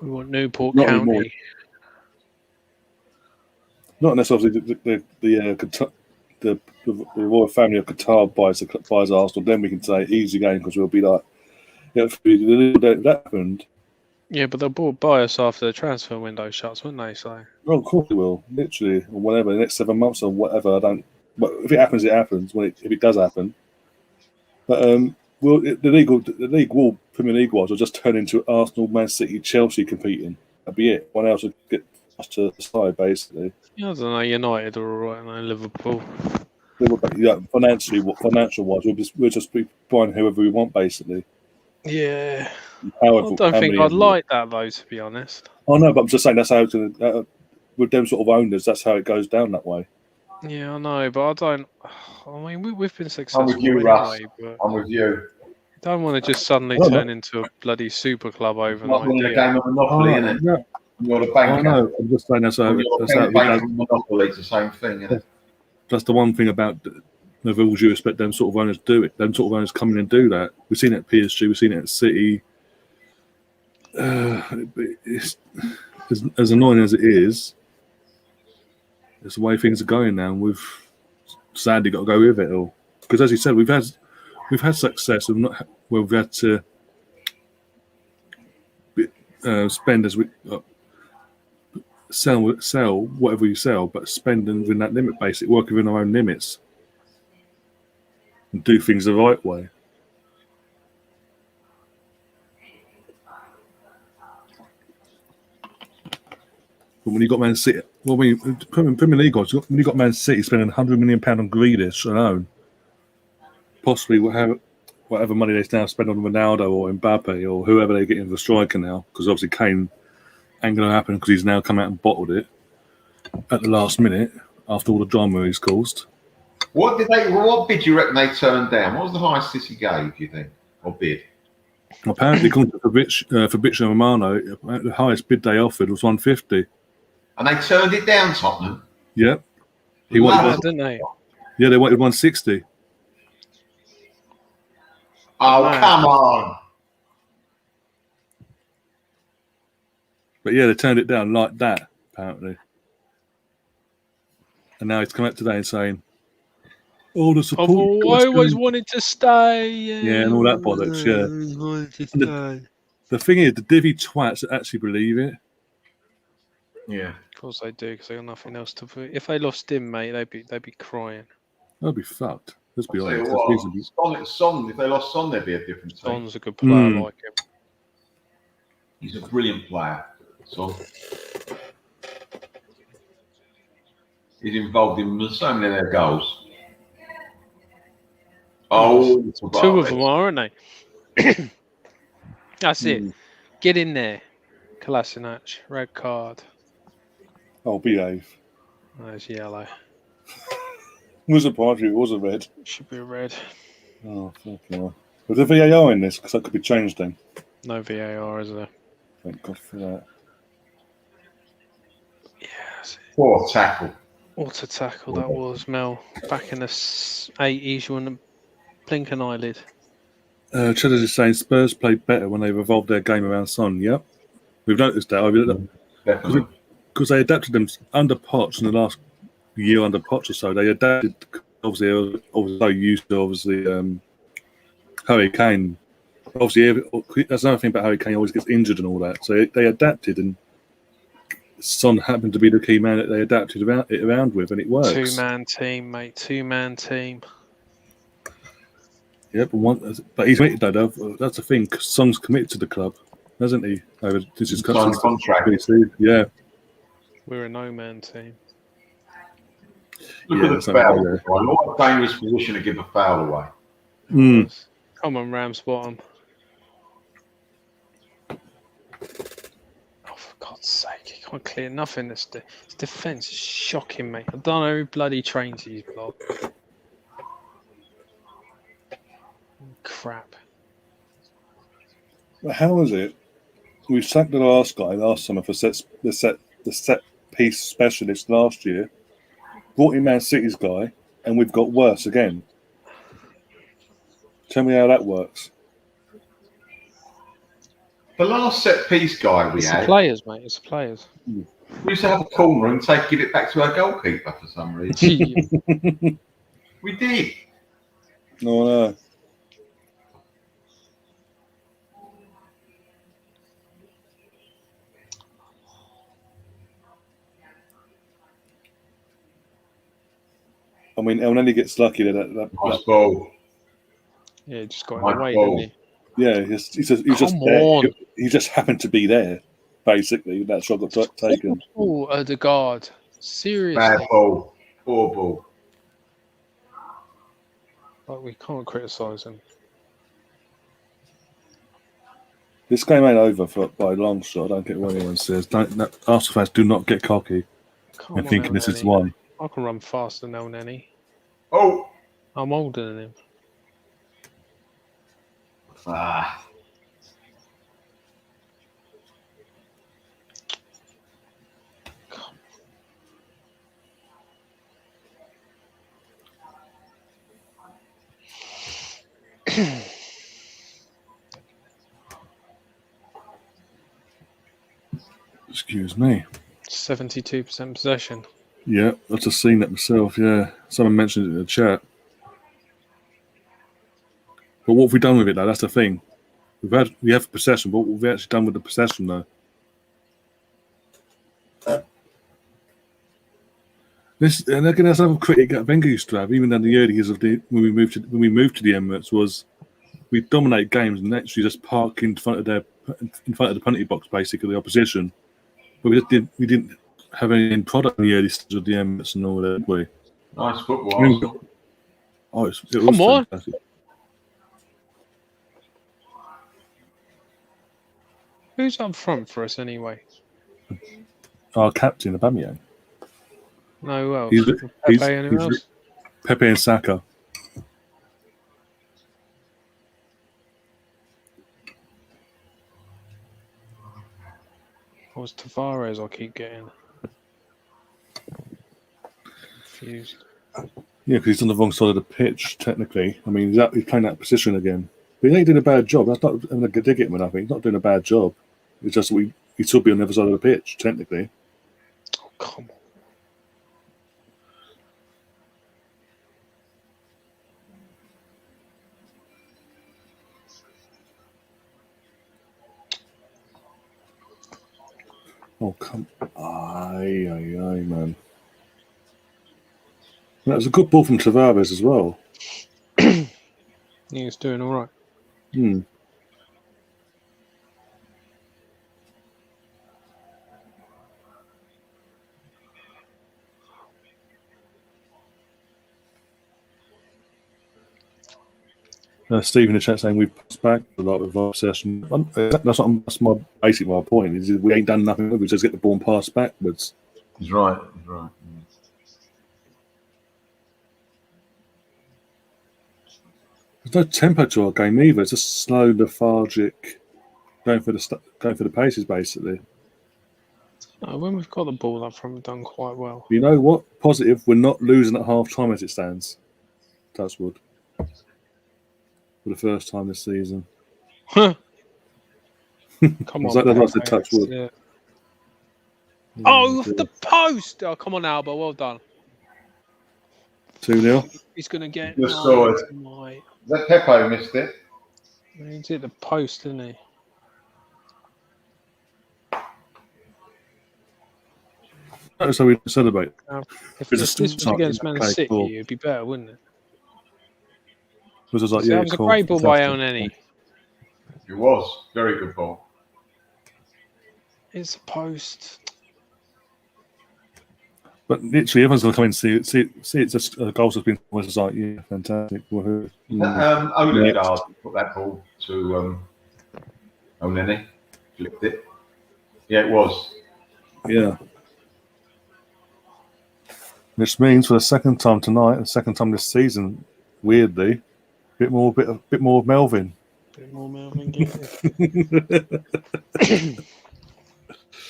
We want Newport Not County. anymore. Not unless obviously the royal family of Qatar buys Arsenal, then we can say easy game because we'll be like that happened. Yeah, but they'll bought by us after the transfer window shuts, wouldn't they? So. Well, of course it will. Literally, or whatever. The next 7 months or whatever. I don't. But if it happens, it happens. If it does happen. But the league will Premier League wise will just turn into Arsenal, Man City, Chelsea competing. That'd be it. One else would get pushed to the side basically. Yeah, I don't know. United are all right, and Liverpool. Yeah, financial wise, we'll just be buying whoever we want basically. Yeah. I don't think I'd like that though, to be honest. Oh no, but I'm just saying that's how it's with them sort of owners. That's how it goes down that way. Yeah, I know, but I don't. I mean, we've been successful. I'm with you, anyway, Russ. I'm with you. You don't want to just suddenly turn into a bloody super club overnight. Not winning a game of Monopoly, innit? Yeah. You're the banker. No, I'm just saying that's how Monopoly. It's the same thing, isn't it? That's the one thing about, with all due respect, them sort of owners do it. Them sort of owners come in and do that. We've seen it at PSG. We've seen it at City. It's as annoying as it is. It's the way things are going now. We've sadly got to go with it all because, as you said, we've had success. We've had to spend as we sell whatever you sell, but spend within that limit. Basically, work within our own limits and do things the right way. But when you got Man City, Premier League guys, when you got Man City spending £100 million on Grealish alone, possibly whatever money they now spend on Ronaldo or Mbappe or whoever they get in the striker now, because obviously Kane ain't going to happen because he's now come out and bottled it at the last minute after all the drama he's caused. What bid do you reckon they turned down? What was the highest City gave, do you think, or bid? Apparently, according to Fabrizio Romano, the highest bid they offered was 150. And they turned it down, Tottenham? Yeah. Didn't they? Yeah, they wanted 160. Oh, come on. But yeah, they turned it down like that, apparently. And now he's come out today and saying, "Oh, the support." I always wanted to stay. Yeah, and all that bollocks. Yeah. The thing is, the divvy twats that actually believe it. Yeah, of course they do because they got nothing else to put. If they lost him, mate, they'd be crying. They'd be fucked. Let's be honest. Son, if they lost Son, there'd be a different team. Son's a good player, like him. He's a brilliant player. So he's involved in so many of their goals. Oh, two of them are, aren't they? That's it. Get in there. Kolasinac, red card. Oh, behave. That's yellow. Was surprised it was a red. Should be a red. Oh, fuck yeah. Was there VAR in this? Because that could be changed then. No VAR, is there? Thank God for that. Yes. What a tackle. What a tackle that was, Mel. Back in the 80s, you wouldn't blink an eyelid. Cheddar is saying Spurs played better when they revolved their game around Son. Yep. We've noticed that. Because they adapted them under Poch in the last year under Poch or so. They adapted, obviously, so used to, Harry Kane. Obviously, that's another thing about Harry Kane, he always gets injured and all that. So they adapted, and Son happened to be the key man that they adapted around with, and it works. Two-man team, mate. Two-man team. Yeah, but he's committed, though. That's the thing. Son's committed to the club, hasn't he? This is contract. Yeah. We're a no-man team. Look at the foul. What a dangerous position to give a foul away. Come on, Ramsbottom. Oh, for God's sake. He can't clear nothing. His defence is shocking, mate. I don't know who bloody trains these blocks. Crap. Well, how is it? We sacked the last guy last summer for the set piece specialist last year. Brought in Man City's guy, and we've got worse again. Tell me how that works. The last set piece guy we had. It's the players, mate. It's the players. We used to have a corner and give it back to our goalkeeper for some reason. We did. No. I mean, El Neni gets lucky that Nice ball. Yeah, he just got in the way, didn't he? Yeah, he's just there. He just happened to be there, basically. That shot got taken. Oh, Odegaard. Seriously. Bad ball. Poor ball. But we can't criticise him. This game ain't over by a long shot. I don't care what anyone says. Arsenal fans do not get cocky and thinking this is one. I can run faster than El Neni. Oh! I'm older than him. Ah. Excuse me. 72% possession. Yeah, I've just seen that myself. Yeah, someone mentioned it in the chat. But what have we done with it, though? That's the thing. We have possession, but what have we actually done with the possession, though? And again, that's another critic that Wenger used to have, even in the early years of when we moved to the Emirates, was we dominate games and actually just park in front of the penalty box, basically the opposition. But we didn't have any product in the early stages of the Emirates and all that, did we? Nice football. Oh, it was Come on. fantastic. Who's up front for us anyway? Our captain, Aubameyang. No, who else? He's anyone else? Pepe and Saka. Or was Tavares I keep getting confused. Yeah, because he's on the wrong side of the pitch, technically. I mean, he's playing that position again. But he ain't doing a bad job. That's not having a dig at him, I think. He's not doing a bad job. It's just he should be on the other side of the pitch, technically. Oh, come on. Oh, come Aye, man. That was a good ball from Tavares as well. He's doing all right. Steve in the chat saying we've passed back a lot of our session. That's my point. Is we ain't done nothing. We just get the ball and pass backwards. He's right. There's no tempo to our game either. It's just slow, lethargic, going for the paces basically. When we've got the ball up front, we've done quite well. You know what? Positive. We're not losing at half time as it stands. Touchwood. For the first time this season. Come on. That's a touch wood. Yeah. Oh, the post! Oh, come on, Alba. Well done. 2-0. He's going to get... Just saw it. Is that Pepe who missed it? He hit the post, didn't he? That's how we celebrate. If this was against Man City, it'd be better, wouldn't it? It was like, that was a great ball by El Neni. It was. Very good ball. It's a post. But literally, everyone's going to come in and see it's just a goal that's been was like, yeah, fantastic. Odegaard put that ball to El Neni. Flipped it. Yeah, it was. Yeah. Which means for the second time tonight, the second time this season, weirdly, bit more of Melvin. Bit more Melvin.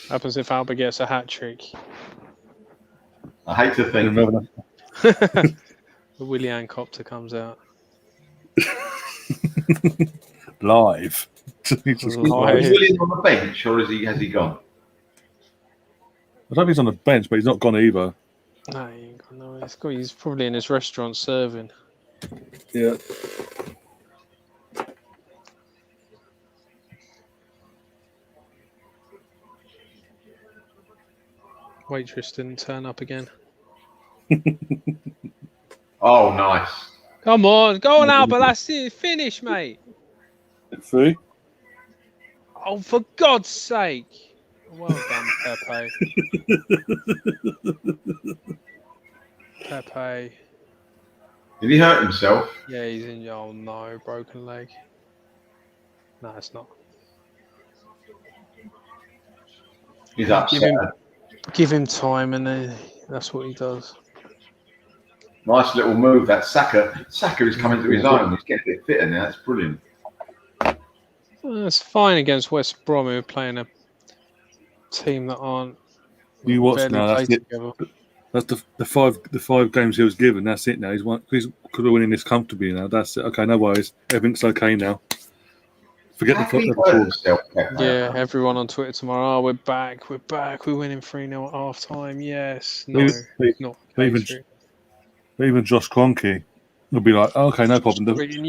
Happens if Alba gets a hat trick. I hate to think. The Willian Copter comes out. Live. Is Willian on the bench or has he gone? I don't think he's on the bench, but he's not gone either. No, he ain't gone nowhere. He's probably in his restaurant serving. Yeah. Waitress didn't turn up again. Oh, nice. Come on, go on, Albert. That's it. Finish, mate. 3. Oh, for God's sake! Well done, Pepe. Pepe. Did he hurt himself? Yeah, he's in. Oh no, broken leg. No, it's not. He's upset. Give him time, and then that's what he does. Nice little move, that Saka. Saka is coming to his own. He's getting a bit fitter now. That's brilliant. It's fine against West Brom, who are playing a team that aren't. You watch now. That's it. Together. That's the five games he was given. That's it now. He's could have winning this comfortably now. That's it. Okay, no worries. Everything's okay now. Forget the Yeah, everyone on Twitter tomorrow. Oh, we're back. We're winning 3-0 at half time. Yes. No, not. Even Josh Kroenke will be like, oh, okay, no problem. No problem.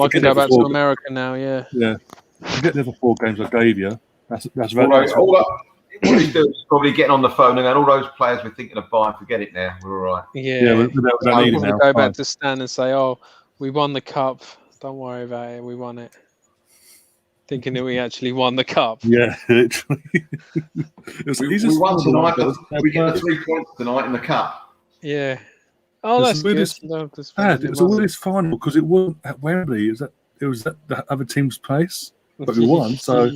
I can go back to America now. Yeah. Yeah. Forget the other 4 games I gave you. That's what he's doing is probably getting on the phone and then all those players we're thinking of buying, forget it now. We're all right. Yeah. We don't need it now. Go back to Stan and say, oh, we won the cup. Don't worry about it. We won it. Thinking that we actually won the cup. Yeah, literally. we won tonight. We get the 3 points tonight in the cup. Yeah. Oh, that's good. It was the weirdest final because it wasn't at Wembley. It was at the other team's place, but we won. So.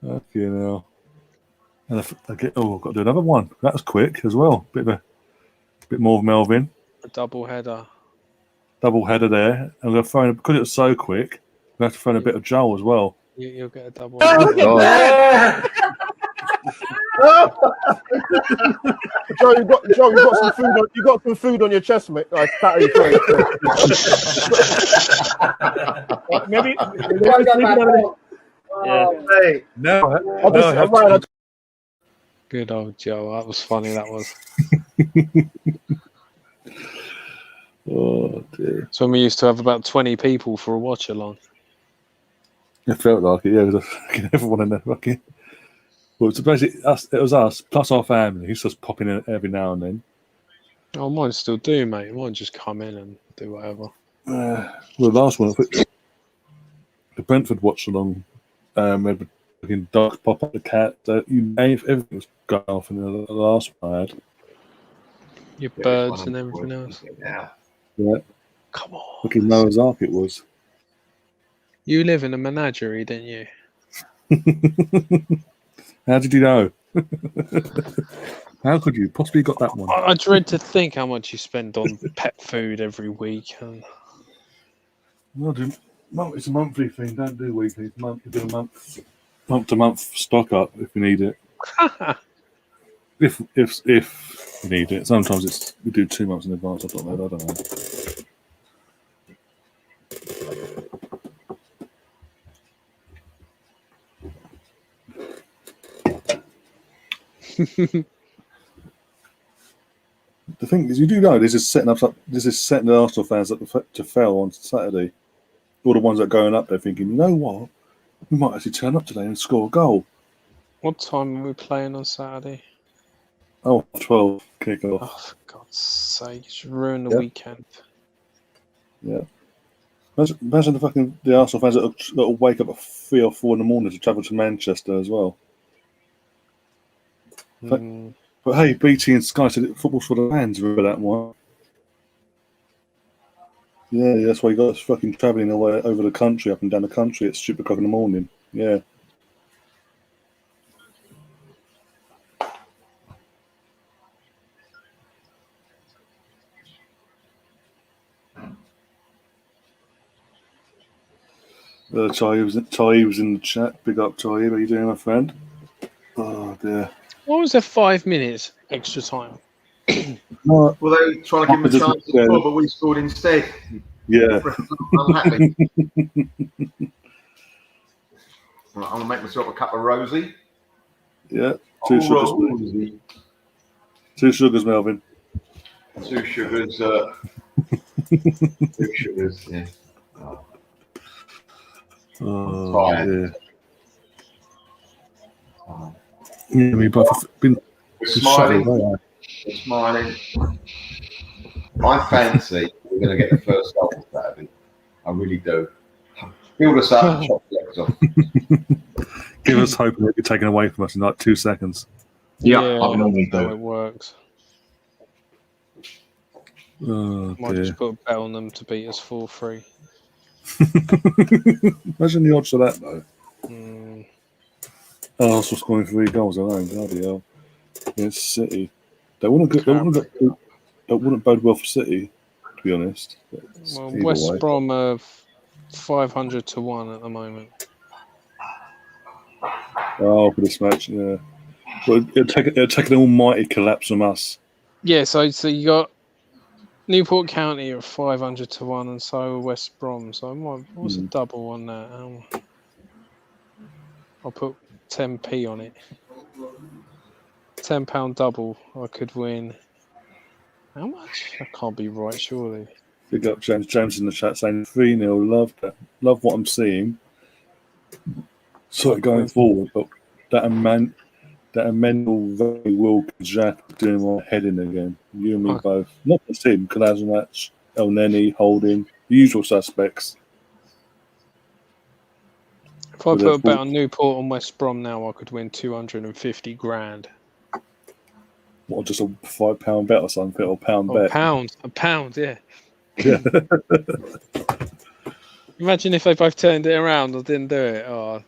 Okay, now. And I've got to do another one. That was quick as well. Bit more of Melvin. A double header there. I'm going to throw in, because it was so quick, we have to throw in a bit of Joel as well. You'll get a double. Joe, you got some food. You got some food on your chest, mate. Maybe. Hey. No. Good old Joe. That was funny. That was. Oh dear. So we used to have about 20 people for a watch along. It felt like it, yeah. It was everyone in there fucking. Well, it's basically us. It was us plus our family. He's just popping in every now and then. Oh, mine still do, mate. Mine just come in and do whatever. Well, the last one, the Brentford watch along. Had fucking dog pop up the cat. Everything was going off in the last one I had. Your birds and everything else. Yeah. Come on. Fucking Noah's Ark it was. You live in a menagerie, didn't you? How did you know? How could you possibly got that one? I dread to think how much you spend on pet food every week. Well, it's a monthly thing. Don't do weekly. You do a month to month stock up if you need it. if you need it. Sometimes we do 2 months in advance. I don't know. The thing is, you do know this is setting the Arsenal fans up to fail on Saturday. All the ones that are going up there thinking, you know what, we might actually turn up today and score a goal. What time are we playing on Saturday? 12 kick off. Oh, for God's sake, it's ruined the weekend. Yeah. Imagine the Arsenal fans that'll wake up at 3 or 4 in the morning to travel to Manchester as well. But hey, BT and Sky said football's for the fans. Remember that one? Yeah, that's why you got us fucking travelling away over the country, up and down the country at stupid o'clock in the morning. Yeah. Ty was in the chat. Big up, Ty. How are you doing, my friend? Oh dear. What was the 5 minutes extra time? Well, they were trying to give him a chance to score, but we scored instead. Yeah. I'm happy. I'm going to make myself a cup of rosy. Yeah. 2 sugars. Rosy. 2 sugars, Melvin. 2 sugars. 2 sugars, yeah. Oh, yeah. Yeah, we both been. We smiling. You're smiling. I fancy we're going to get the first goal Saturday. I really do. Build us up and chop the legs off. Give us hope that you're taken away from us in like 2 seconds. Yeah, I can normally how do. it works. Oh, Might just put a bet on them to beat us 4-3. Imagine the odds of that, though. Mm. Scoring 3 goals alone. Bloody hell. Against City. That wouldn't bode well for City, to be honest. Well, West Brom are 500 to 1 at the moment. Oh, for this match, yeah. Well, it'll take an almighty collapse from us. Yeah, so you got Newport County are 500 to 1, and so are West Brom. So what's a double on that? I'll put 10p on it. £10 double. I could win. How much? That can't be right, surely. Big up James in the chat saying 3-0. Love what I'm seeing. Sort of going forward, but that Emmanuel very will Jack doing my head in again. You and me both. Not just him, Kolasinac, El Neni, Holding, the usual suspects. If I put a bet on Newport and West Brom now, I could win 250 grand. What, just a £5 bet or something, or pound bet? A pound, yeah. Imagine if they both turned it around or didn't do it. Oh.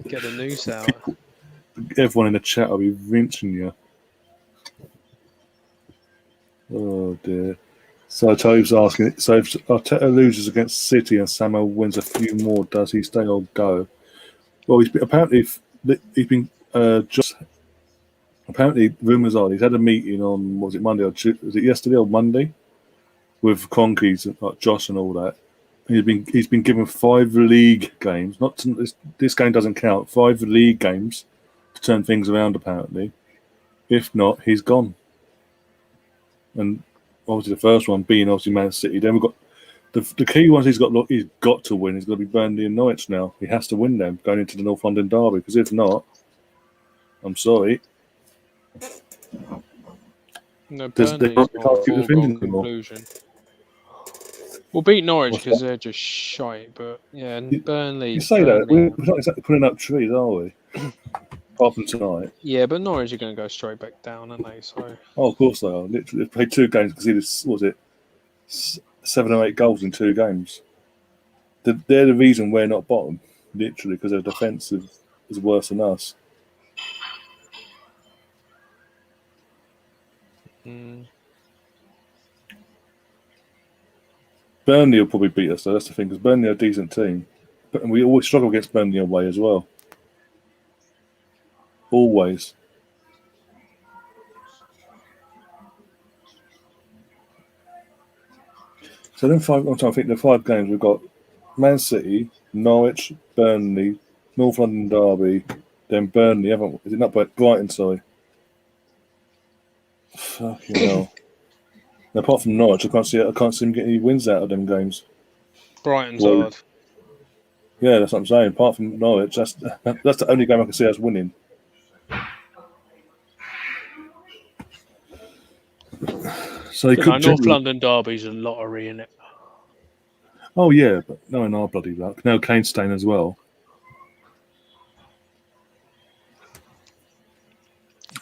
Get the noose out. Everyone in the chat will be rinsing you. Oh dear. So Tove's asking, so if Arteta loses against City and Samuel wins a few more, does he stay or go? Well, apparently rumours are he's had a meeting on, was it Monday or Tuesday? Was it yesterday or Monday? With Cronkies and like Josh and all that. He's been given 5 league games. This game doesn't count. 5 league games to turn things around. Apparently, if not, he's gone. And obviously, the first one being obviously Man City. Then we've got the key ones. He's got to win. He's got to be Burnley and Norwich now. He has to win them going into the North London derby. Because if not, I'm sorry. No, Burnley's not a foregone conclusion. We'll beat Norwich because they're just shite, but yeah, and Burnley. You say that we're not exactly putting up trees, are we? Apart from tonight. Yeah, but Norwich are going to go straight back down, aren't they? So. Oh, of course they are. Literally, they've played 2 games because was it 7 or 8 goals in 2 games. They're the reason we're not bottom, literally, because their defence is worse than us. Burnley will probably beat us, though. That's the thing, because Burnley are a decent team. And we always struggle against Burnley away as well. Always. So then I'm trying to think the 5 games we've got Man City, Norwich, Burnley, North London derby, then Burnley, haven't we? Is it not Brighton, sorry. Fucking hell. And apart from Norwich, I can't see him getting any wins out of them games. Brighton's hard. Yeah, that's what I'm saying. Apart from Norwich, that's the only game I can see us winning. So North London derby's a lottery, isn't it? Oh yeah, but no in our bloody luck. No Kane staying as well.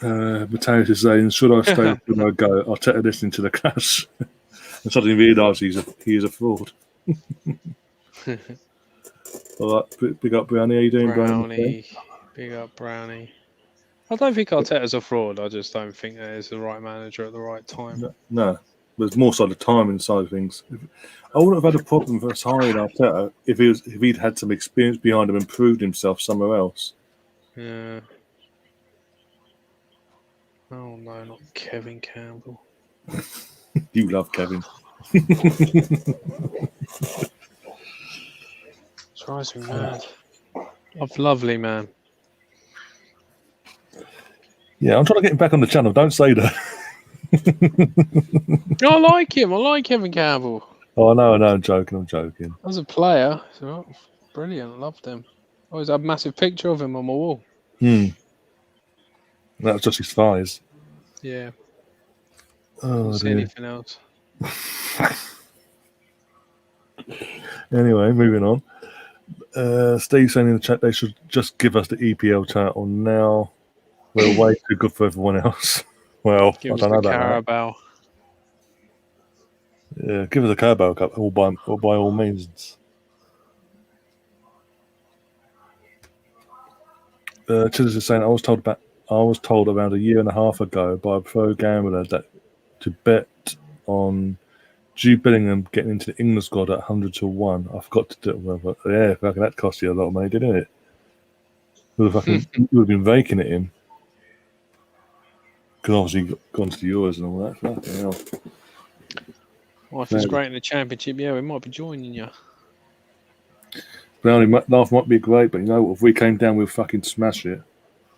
Matthias is saying, should I stay or should I go? Arteta listening to the clash and suddenly realise he is a fraud. All right, big up Brownie. How you doing, Brownie? Big up Brownie. I don't think Arteta's a fraud. I just don't think that he's the right manager at the right time. No. There's more side of timing side of things. I wouldn't have had a problem for us hiring Arteta if he'd had some experience behind him and proved himself somewhere else. Yeah. Oh no, not Kevin Campbell. You love Kevin. Drives me mad. Lovely man. Yeah, I'm trying to get him back on the channel. Don't say that. I like him. I like Kevin Campbell. Oh no, I'm joking. As a player, so brilliant. Loved him. I always had a massive picture of him on my wall. That was just his thighs. Yeah. Oh, See anything else? Anyway, moving on. Steve saying in the chat they should just give us the EPL title now. We're way too good for everyone else. Well, Give I us don't know the about Carabao. that. Yeah, give us a Carabao Cup, all by all means. Childers is saying I was told around a year and a half ago by a pro gambler that to bet on Jude Bellingham getting into the England squad at 100 to 1. I forgot to do it. But yeah, fucking that cost you a lot of money, didn't it? You would have been raking at him. Because obviously gone to the Euros and all that. Fucking hell. Well, if it's great in the Championship, yeah, we might be joining you. Brownie, life might be great, but you know, if we came down, we'd fucking smash it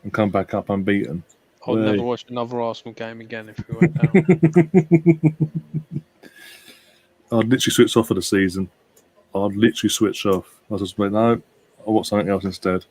and come back up unbeaten. I'd never watch another Arsenal game again if we went down. I'd literally switch off for the season. I'd literally switch off. I just went, no, I'll watch something else instead.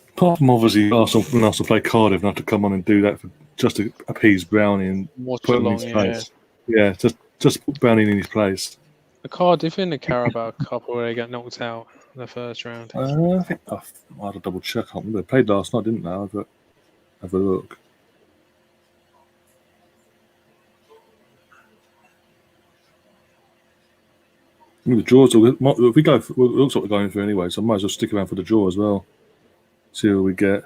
Apart from obviously Arsenal, when Arsenal play Cardiff, and I have to come on and do that just to appease Brownie and put him in his place. Yeah, just put Brownie in his place. The Cardiff in the Carabao Cup where they got knocked out in the first round. I think I had to double check. I can't remember. They played last night, didn't they? Have a look. I mean, the draws. If we go, it looks like we're going through anyway. So I might as well stick around for the draw as well. See what we get.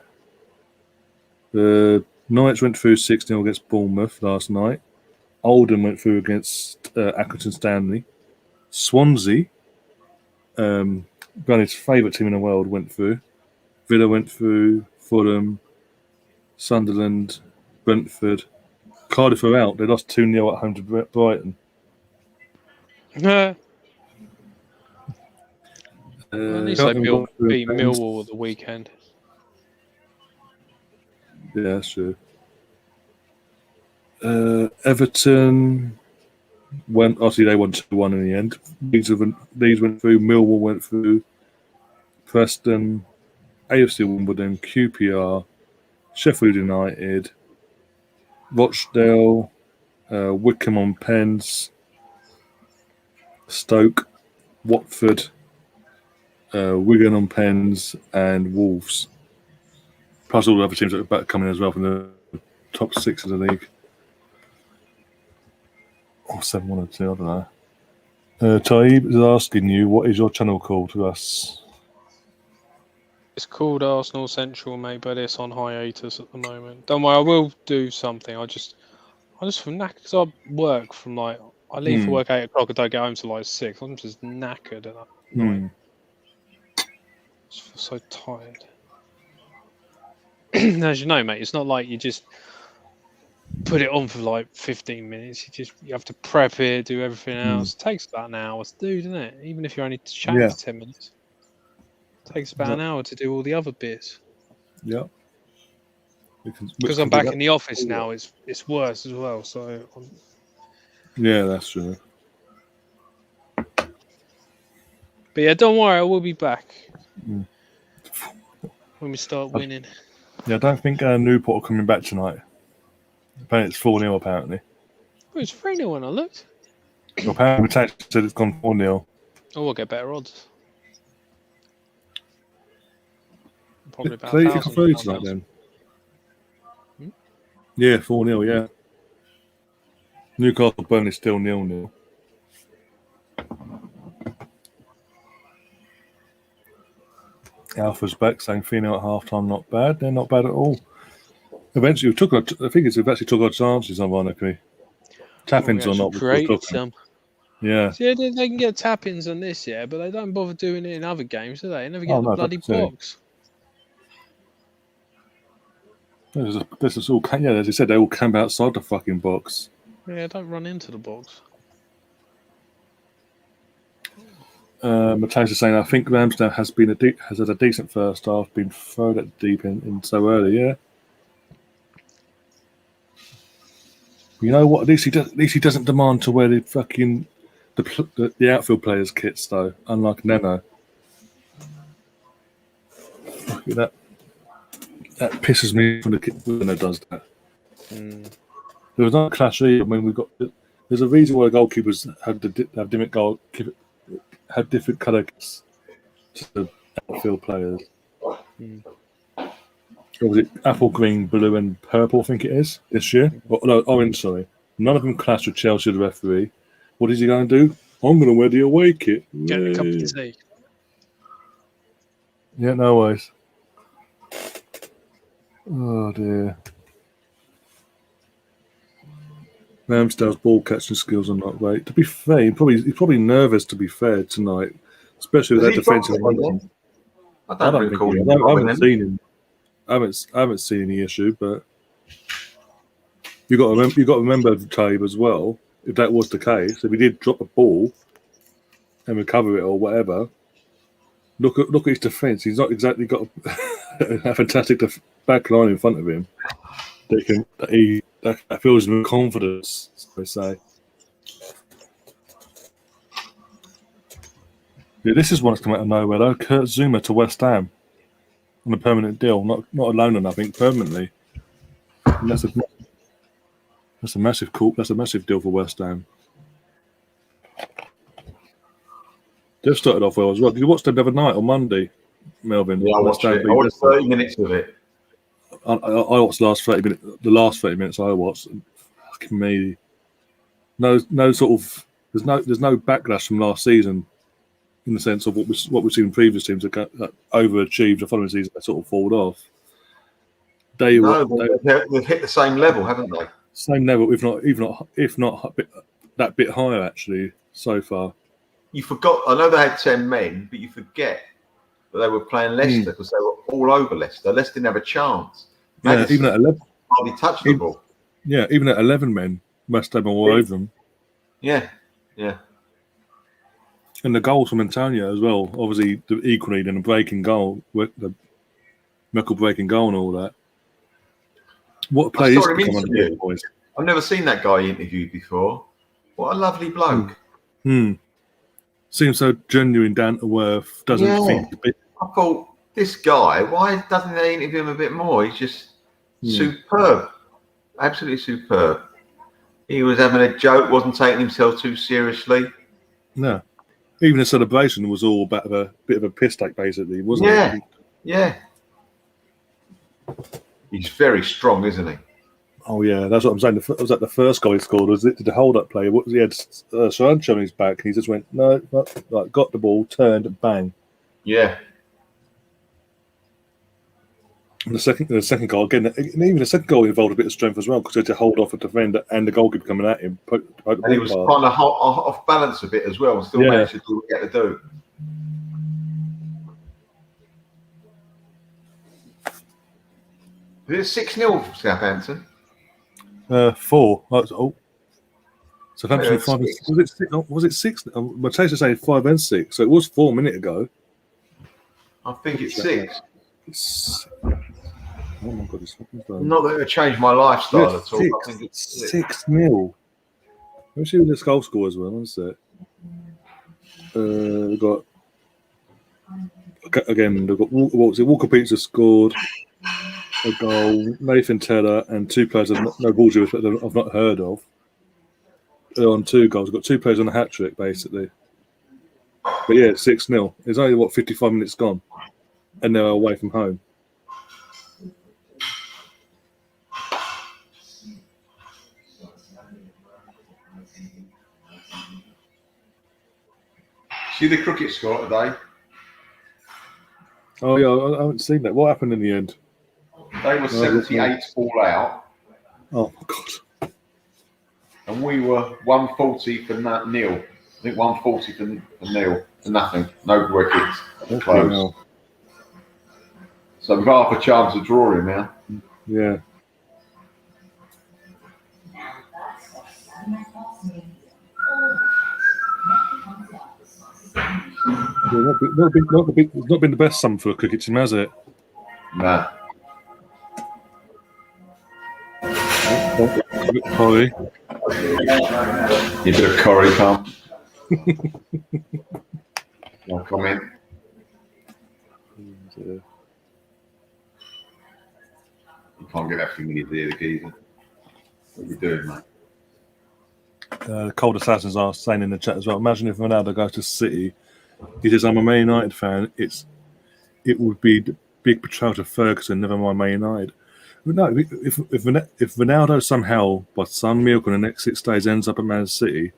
Knights went through 6-0 against Bournemouth last night. Oldham went through against Accrington Stanley. Swansea, Brownie's favourite team in the world, went through. Villa went through. Fulham, Sunderland, Brentford. Cardiff are out. They lost 2-0 at home to Brighton. At least they beat Millwall at the weekend. Yeah, that's true. Everton went. Obviously, they won 2-1 in the end. These went through. Millwall went through. Preston, AFC Wimbledon, QPR, Sheffield United, Rochdale, Wycombe on Pens, Stoke, Watford, Wigan on Pens, and Wolves. Plus all the other teams that are back coming as well from the top 6 of the league. Or 7, 1 or 2, I don't know. Taib is asking you, what is your channel called to us? It's called Arsenal Central, mate, but it's on hiatus at the moment. Don't worry, I will do something. I just from knackered because I work from I leave for work 8 o'clock. I don't get home till 6. I'm just knackered and I just feel so tired. As you know, mate, it's not like you just put it on for 15 minutes. You have to prep it, do everything else. It takes about an hour to do, doesn't it? Even if you're only chatting for 10 minutes. It takes about an hour to do all the other bits. Yeah. Because I'm back in the office now, it's worse as well. So. Yeah, that's true. But yeah, don't worry, I will be back when we start winning. Yeah, I don't think Newport are coming back tonight. Apparently it's 4-0 apparently. Oh, it's 3-0 when I looked. Well, apparently Tax said it's gone 4-0. Oh, we'll get better odds. Probably about £1,000 tonight then. Yeah, 4-0, yeah. Newcastle Burnley still 0-0. Alpha's back saying 3-0 at half time, not bad. They're not bad at all. Eventually, we've actually took our chances, ironically. Tap-ins or not. Create some. Yeah. So, yeah, they can get tap-ins on this, yeah, but they don't bother doing it in other games, do they? They never get the bloody box. This is all, yeah, as you said, they all camp outside the fucking box. Yeah, don't run into the box. Matthias is saying, I think Ramsdale has had a decent first half, been thrown at the deep end in so early, yeah. You know what? At least he doesn't demand to wear the fucking the outfield players' kits though. Unlike Neno. That pisses me when the winner does that. Mm. There was no clash either. I mean, there's a reason why goalkeepers have different colours to the outfield players. Mm. Or was it apple, green, blue, and purple? I think it is this year. Or, no, orange. Sorry, none of them clashed with Chelsea. The referee. What is he going to do? I'm going to wear the away kit. Get a cup of tea. Yeah, no worries. Oh dear. Ramsdale's ball catching skills are not great. To be fair, he's probably nervous. To be fair tonight, especially with that defensive. I don't recall him. I haven't seen him. I haven't seen any issue, but you got to remember, Tabe, as well. If that was the case, if he did drop a ball and recover it or whatever, look at his defence. He's not exactly got a fantastic back line in front of him. That fills him with confidence, as they say. Yeah, this is one that's come out of nowhere though. Kurt Zuma to West Ham on a permanent deal, not a loan or nothing, permanently. And that's a massive deal for West Ham. They've started off well as well. Did you watch them the other night on Monday, Melvin? Yeah, I watched it. I watched 30 minutes of it. I watched the last 30 minutes. The last 30 minutes I watched. Fucking me. No sort of. There's no backlash from last season, in the sense of what we've seen in previous teams that overachieved the following season. They sort of fall off. They've hit the same level, haven't they? Same level, if not that bit higher actually so far. You forgot. I know they had 10 men, but you forget that they were playing Leicester because they were all over Leicester. Leicester didn't have a chance. Yeah, even at 11, hardly touched the ball. Yeah, even at 11 men, West Ham all over them. Yeah. And the goals from Antonio as well, obviously equally than a breaking goal, the Merkel breaking goal and all that. What a play is to come on the boys. I've never seen that guy interviewed before. What a lovely bloke. Seems so genuine, down to earth. Doesn't think a bit. I thought, this guy, why doesn't they interview him a bit more? He's just superb. Absolutely superb. He was having a joke, wasn't taking himself too seriously. No. Even the celebration was all about a bit of a piss take, basically, wasn't it? Yeah. He's very strong, isn't he? Oh, yeah, that's what I'm saying. Was that the first goal he scored? Was it the hold-up play? He had Sancho on his back, and he just went, no, got the ball, turned, bang. Yeah. And the second goal, again, and even the second goal involved a bit of strength as well, because he had to hold off a defender and the goalkeeper coming at him. And he was kind of off balance a bit as well, and still managed to do what he had to do. Is it 6-0 for Southampton? 4. Southampton 5 and 6. Was it 6? My taste is saying 5 and 6, so it was 4 minutes ago. I think it's 6. Oh my God, it's not that it changed my lifestyle at all. I think it's 6-0. Let me see who this goal score as well. One sec. We've got Walker Peters scored a goal, Nathan Tedder, and 2 players no bullshit that I've not heard of. On 2 goals. We've got 2 players on a hat trick, basically. But yeah, 6-0. It's only 55 minutes gone, and they're away from home. See the cricket score today? Oh yeah, I haven't seen that. What happened in the end? They were 78 all out. Oh my God! And we were 140 for nil. I think 140 for nil for nothing. No wickets. Close. No. So we've got half a chance of drawing now. Yeah. It's not been the best summer for a cricket team, has it? Nah. Corey. You bit of Corey, Tom. No comment. Can't get that thing in his ear, the geezer. What are you doing, mate? The Cold Assassins are saying in the chat as well. Imagine if Ronaldo goes to City. He says, "I'm a Man United fan. It would be the big betrayal to Ferguson. Never mind Man United." But no, if Ronaldo somehow, by some miracle, in the next 6 days ends up at Man City,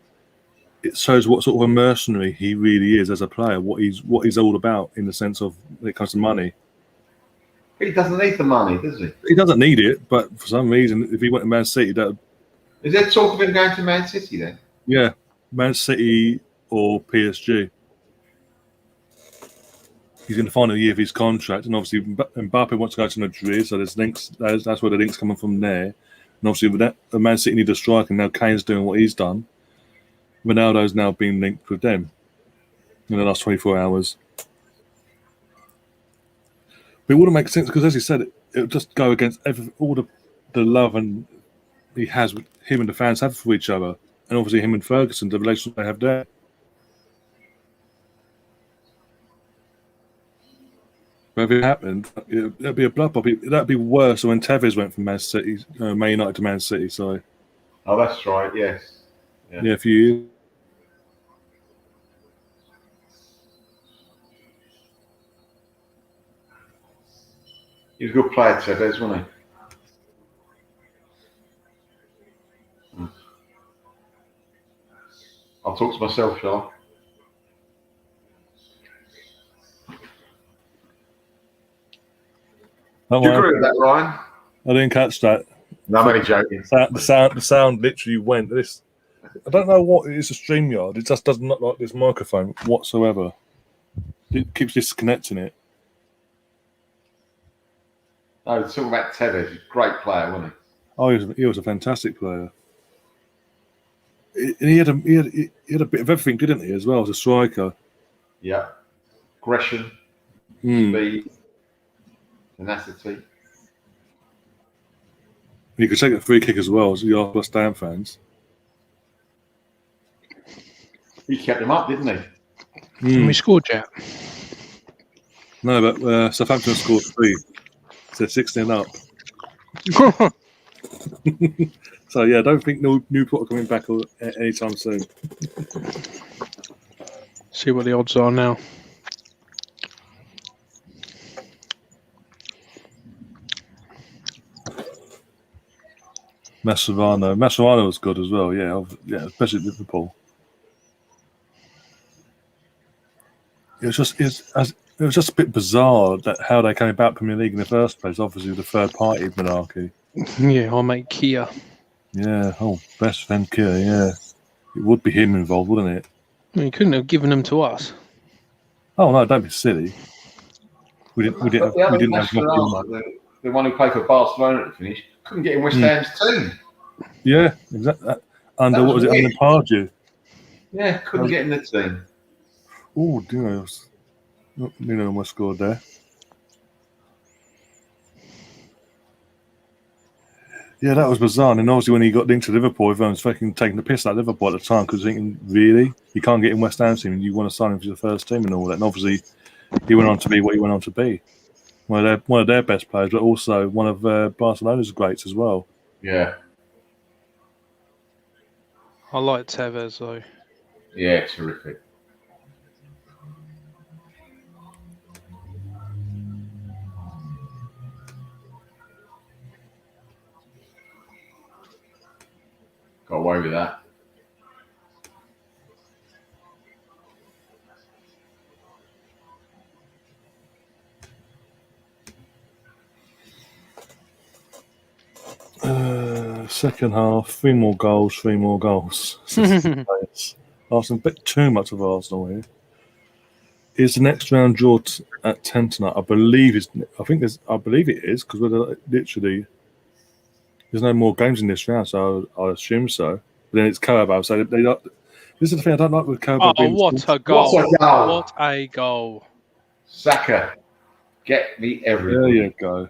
it shows what sort of a mercenary he really is as a player. What he's all about in the sense of when it comes to money. He doesn't need the money, does he? He doesn't need it, but for some reason, if he went to Man City, is there talk of him going to Man City then? Yeah, Man City or PSG. He's in the final year of his contract, and obviously Mbappe wants to go to Madrid, so there's links. That's where the links coming from there. And obviously, with that, Man City need a striker, and now Kane's doing what he's done. Ronaldo's now been linked with them in the last 24 hours. But it wouldn't make sense because, as you said, it would just go against all the love and he has with him and the fans have for each other, and obviously him and Ferguson, the relationship they have there. But if it happened, it'd be a bloodbath. That'd be worse than when Tevez went from Man City, Man United to Man City. So, oh, that's right. Yes. Yeah, a few years. He was a good player, Tevez, wasn't he? I'll talk to myself, shall I? Do you agree with that, Ryan? I didn't catch that. No, I'm only joking. The sound literally went. I don't know what it is. A StreamYard. It just does not like this microphone whatsoever. It keeps disconnecting it. No, talking about Tevez, he's a great player, wasn't he? Oh, he was a fantastic player. And he had a bit of everything, didn't he, as well as a striker? Yeah. Aggression, speed, tenacity. He could take a free kick as well, as the West Ham fans. He kept them up, didn't he? And we scored yet? No, but Southampton scored 3. So 16 up. So, yeah, I don't think Newport are coming back anytime soon. See what the odds are now. Mascherano was good as well, yeah, especially Liverpool. It was just a bit bizarre that how they came about Premier League in the first place. Obviously, with the third party monarchy. Yeah, I'll make Kia. Yeah, best friend Kia. Yeah, it would be him involved, wouldn't it? Well, you couldn't have given them to us. Oh no, don't be silly. We didn't have the one who played for Barcelona at the finish couldn't get in West Ham's team. Yeah, exactly. Under Pardew? Yeah, couldn't get in the team. Oh, my scored there. Yeah, that was bizarre. And obviously, when he got linked to Liverpool, everyone was fucking taking the piss out of Liverpool at the time because thinking, really, you can't get in West Ham's team and you want to sign him for the first team and all that. And obviously, he went on to be what he went on to be. One of their best players, but also one of Barcelona's greats as well. Yeah. I like Tevez though. Yeah, terrific. Got away with that. Second half, 3 more goals. Arsenal a bit too much of Arsenal here. Is the next round draw at 10 tonight? I believe it is because we're literally there's no more games in this round, so I assume so. But then it's Carabao, so they don't. This is the thing I don't like with Carabao. Oh, what a goal! What a goal! Saka, get me everything. There you go.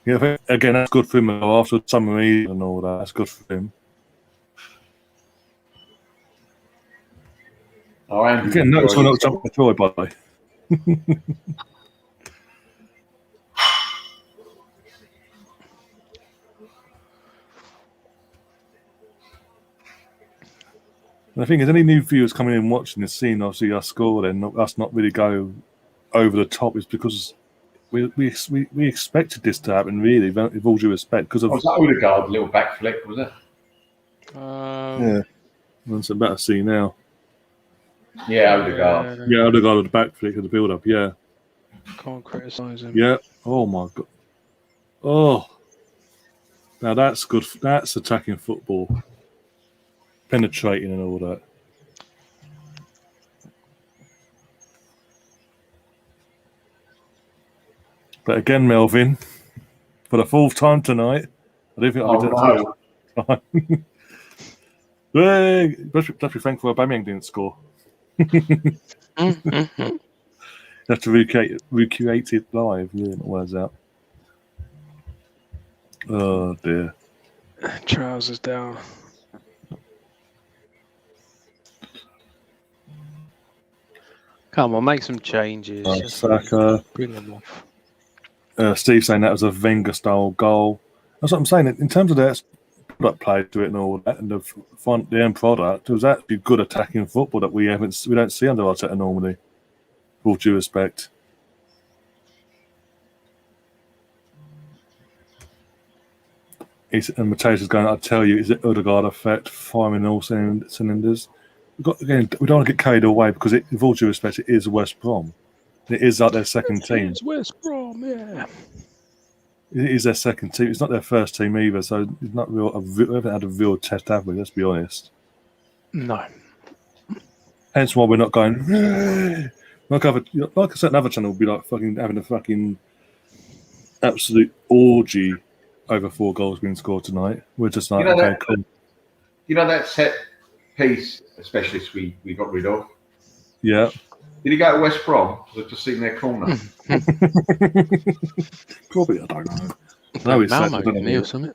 Yeah, again, that's good for him after summer and all that. That's good for him. Oh, again, notice we're not jumping the toy, by the way. And I think, as any new viewers coming in watching this, seeing obviously us score, then us not really go over the top, is because we expected this to happen, really, with all due respect, because of. Was that Odegaard little back flick? Was it? Yeah, that's a better see now. Yeah, Odegaard. Yeah, Odegaard with the back flick of the build up. Yeah, can't criticise him. yeah. Oh my god. Oh, now that's good. That's attacking football, penetrating and all that. But again, Melvin, for the fourth time tonight, I don't think I'll be doing it. Hey, let's be thankful Aubameyang didn't score. You have to recreate it live. Yeah, it wears out. Oh dear. Trousers down. Come on, make some changes. Saka. Bring them off. Steve saying that was a Wenger-style goal. That's what I'm saying. In terms of that product play to it and all that, and the end product, it was actually good attacking football that we don't see under Arteta normally. With all due respect. And Mateus is going, I tell you, is it Odegaard effect, firing all cylinders? We don't want to get carried away because, with all due respect, it is West Brom. It is like their second team. It's West Brom, yeah. It is their second team. It's not their first team either, so it's not real. We haven't had a real test, have we? Let's be honest. No. Hence why we're not going. Like a certain other channel will be like fucking having a fucking absolute orgy over 4 goals being scored tonight. We're just like, okay, cool. You know that set piece specialist we got rid of? Yeah. Did he go to West Brom? Because I've just seen their corner. Probably, I don't know. No, he's Malmo, didn't he, or something?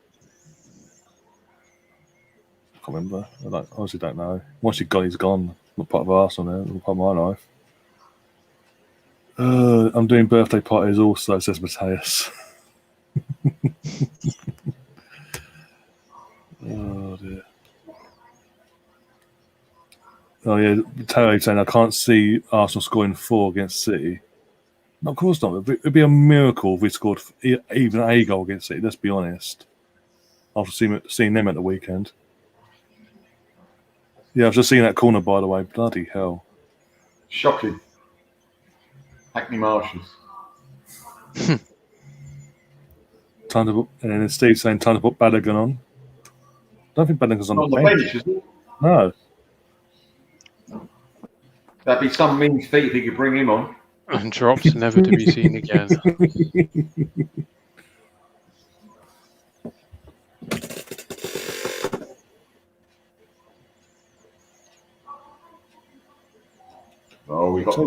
I can't remember. I honestly don't know. Once he's gone. Not part of Arsenal now. Not part of my life. I'm doing birthday parties also, says Mateus. Oh dear. Oh yeah, Terry saying I can't see Arsenal scoring 4 against City. No, of course not. It'd be a miracle if we scored even a goal against City. Let's be honest. After seeing them at the weekend. Yeah, I've just seen that corner, by the way. Bloody hell! Shocking. Hackney Marshes. Time to put, and then Steve saying time to put Balogun on. I don't think Balogun's on the bench. Is it? No. That'd be some mean feat if he could bring him on. And drops never to be seen again. Oh, we got.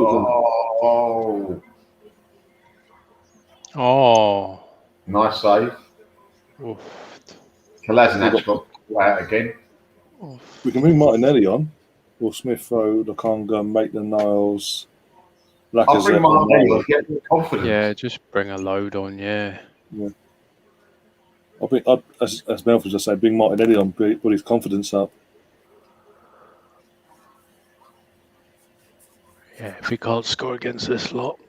Oh. Nice save. Oof. Kolasinac got out again. Oof. We can bring Martinelli on. Or Smith Rowe, Lokonga, Maitland-Niles. I'll bring Martinelli on, get more confidence. Yeah, just bring a load on, yeah. As Melvin just said, bring Martinelli on, put his confidence up. Yeah, if we can't score against this lot.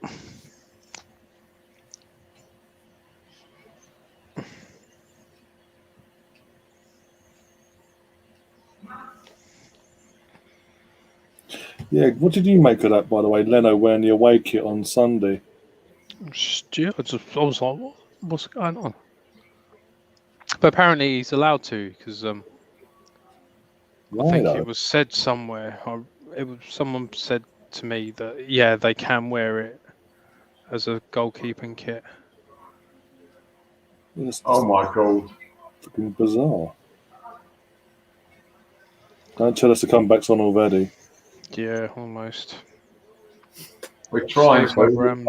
Yeah, what did you make of that, by the way? Leno wearing the away kit on Sunday. Yeah, I was like, what's going on? But apparently he's allowed to because I think it was said somewhere. Someone said to me that yeah, they can wear it as a goalkeeping kit. Oh my god! Fucking bizarre. Don't tell us the comeback's on already. Yeah, almost. We're trying to. Rams.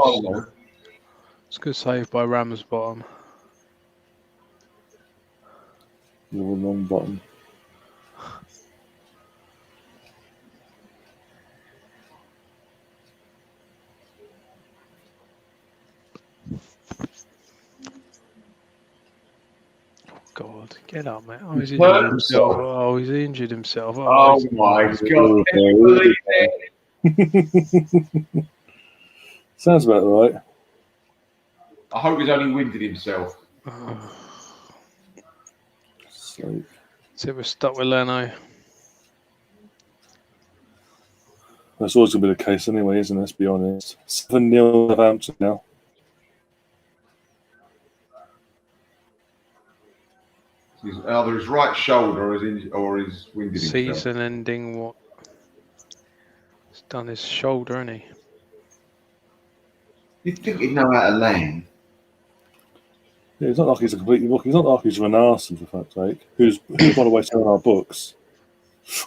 It's a good save by Rams bottom. Little long bottom. God. God, get up, mate. Oh, he's injured himself. Oh, he's injured himself. Oh, my God. Can you believe it? Sounds about right. I hope he's only winded himself. So we're stuck with Leno. that's always going to be the case anyway, isn't it? Let's be honest. 7-0 Southampton now. He's either his right shoulder or he's winded himself. Season ending what? He's done his shoulder, hasn't he? You'd think he'd know how to land. Yeah, it's not like he's a completely book. He's not like he's Van Arsene, for fuck's sake. Who's by the way, selling our books.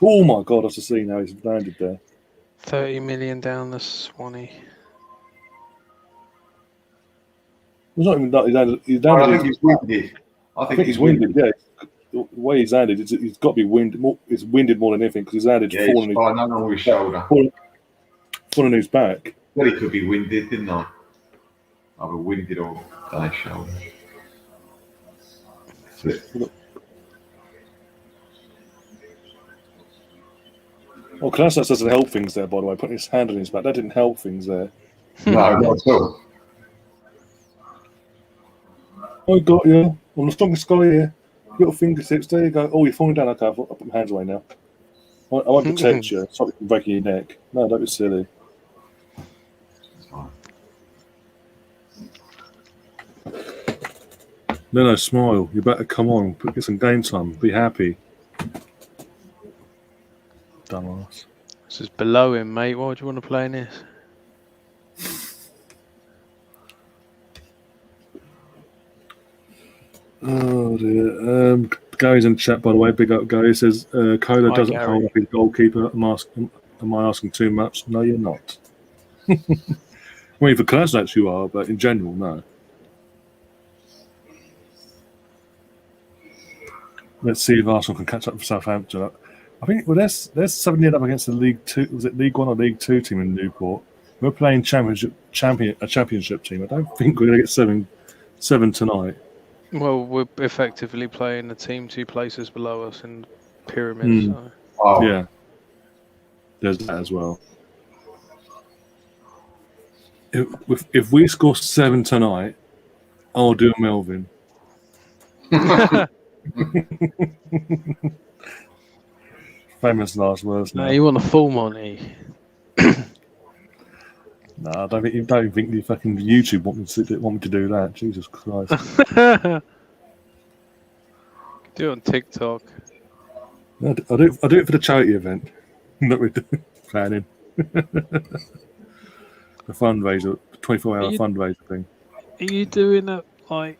Oh my God, I've just seen how he's landed there. 30 million down the Swanee. It's not even that he's landed. I think he's winded. I think he's winded, yeah. The way he's landed, he's got to be winded. It's winded more than anything because he's landed falling on his shoulder. Falling on his back. Well, he could be winded, didn't I? Either winded or on his shoulder. Oh, Klaus doesn't help things there, by the way. Putting his hand on his back, that didn't help things there. No, not at all. I got you. I'm the strongest guy here. Little fingertips, there you go. Oh, you're falling down. Okay, I'll put my hands away now. I won't protect you. It's not like breaking your neck. No, don't be silly. No, smile. You better come on. Get some game time. Be happy. Dumbass. This is below him, mate. Why would you want to play in this? Oh dear. Gary's in chat, by the way. Big up, Gary. He says Kohler doesn't hold up his goalkeeper. Am I asking too much? No, you're not. I mean, for Kolasinac you are, but in general, no. Let's see if Arsenal can catch up with Southampton. I think there's 7-0 up against the League Two. Was it League One or League Two team in Newport? We're playing a championship team. I don't think we're going to get seven tonight. Well, we're effectively playing the team 2 places below us in the pyramid. So. Oh. Yeah, there's that as well. If we score 7 tonight, I'll do a Melvin. Famous last words. No, you want a full Monty. No, I don't think the fucking YouTube want me to do that. Jesus Christ. Do it on TikTok. I'll do it for the charity event that we're planning. The fundraiser, 24-hour fundraiser thing. Are you doing it like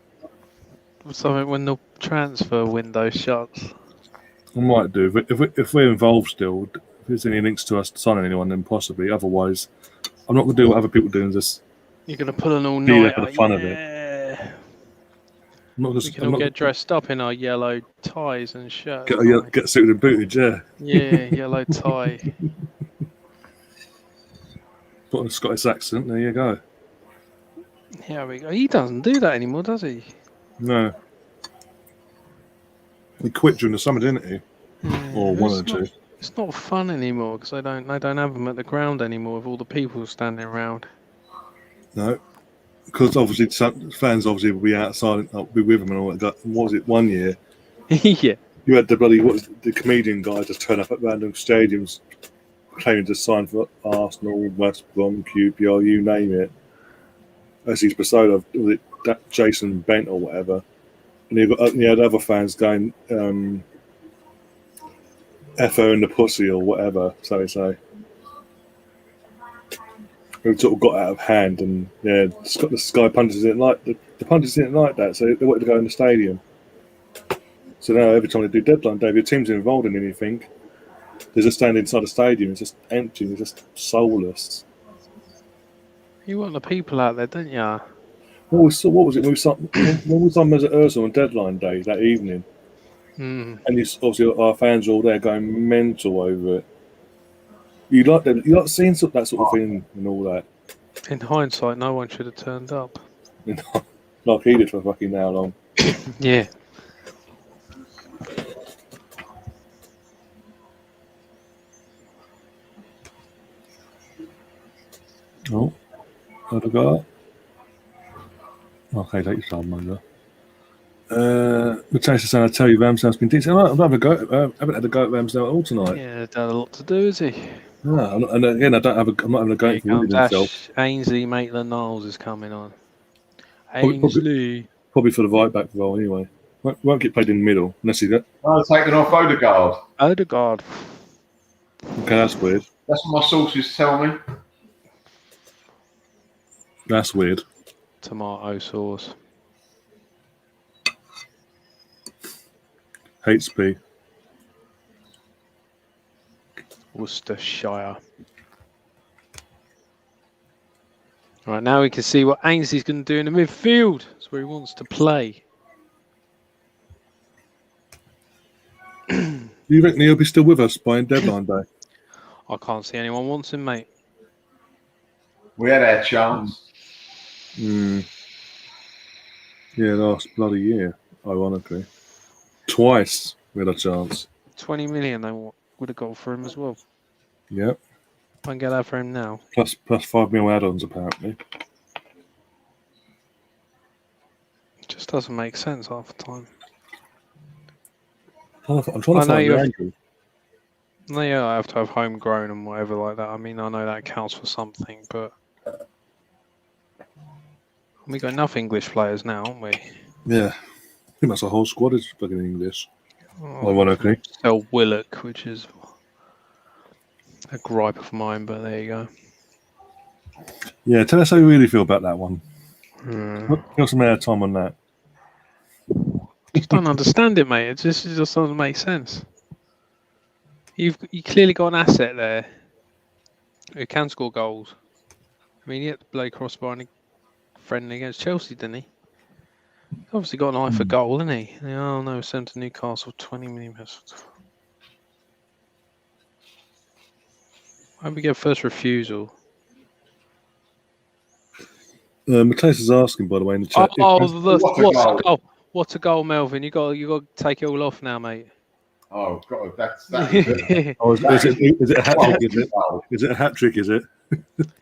something when the transfer window shuts? I might do. But if we're involved still, if there's any links to us signing anyone, then possibly. Otherwise, I'm not going to do what other people do and just. You're going to put an all night for the fun of it. We can all get dressed up in our yellow ties and shirts. Get suited and booted, yeah. Yeah, yellow tie. Put on a Scottish accent, there you go. Here we go. He doesn't do that anymore, does he? No. He quit during the summer, didn't he? Yeah, or one or two. It's not fun anymore because they don't have them at the ground anymore with all the people standing around. No, because obviously fans will be outside, be with them and all that. What was it? 1 year. Yeah. You had the comedian guy just turn up at random stadiums, claiming to sign for Arsenal, West Brom, QPR, you name it. As his persona, was it that Jason Bent or whatever? And you had other fans going, "F-O in the pussy" or whatever, so they say. It sort of got out of hand, and yeah, the Sky punters didn't like the punters didn't like that, so they wanted to go in the stadium. So now every time they do deadline day, if your team's involved in anything, they just stand inside the stadium. It's just empty. It's just soulless. You want the people out there, don't you? What was it? When we saw at Ursula on deadline day that evening, and obviously our fans are all there going mental over it. You like seeing that sort of thing and all that. In hindsight, no one should have turned up. Like he did for fucking how long? Yeah. Oh, Odegaard. Okay, take your time, Manga. Matthias is saying, I tell you, Ramsdale's been decent. I'm not having a go. I haven't had a go at Ramsdale at all tonight. Yeah, done a lot to do, is he? No, and again, I'm not having a go for winning himself. Ainsley Maitland-Niles is coming on. Probably for the right back role anyway. Won't get played in the middle unless he that. I'm taking off Odegaard. Odegaard. Okay, that's weird. That's what my sources tell me. That's weird. Tomato sauce. HP. Worcestershire. Right, now we can see what Ainsley's going to do in the midfield. That's where he wants to play. Do you reckon he'll be still with us by deadline day? I can't see anyone wants him, mate. We had our chance. Yeah, last bloody year, ironically. Twice we had a chance. 20 million they would have got for him as well. Yep. I can get that for him now. Plus 5 mil add-ons, apparently. It just doesn't make sense half the time. I'm trying to find the angle. No, yeah, I have to have homegrown and whatever like that. I mean, I know that counts for something, but we got enough English players now, haven't we? Yeah. I think that's the whole squad is fucking English. Oh, Ironically. Sell Willock, which is a gripe of mine, but there you go. Yeah, tell us how you really feel about that one. Got some air time on that. I just don't understand it, mate. It just doesn't make sense. You clearly got an asset there who can score goals. I mean, he had to play crossbar in a friendly against Chelsea, didn't he? He's obviously got an eye for goal, isn't he? Oh no, sent to Newcastle, 20 million. Why don't we get first refusal? Matthias is asking, by the way, in the chat. What a goal, Melvin! You got to take it all off now, mate. Oh God, that's is it a hat trick? Is it a hat trick? Is it?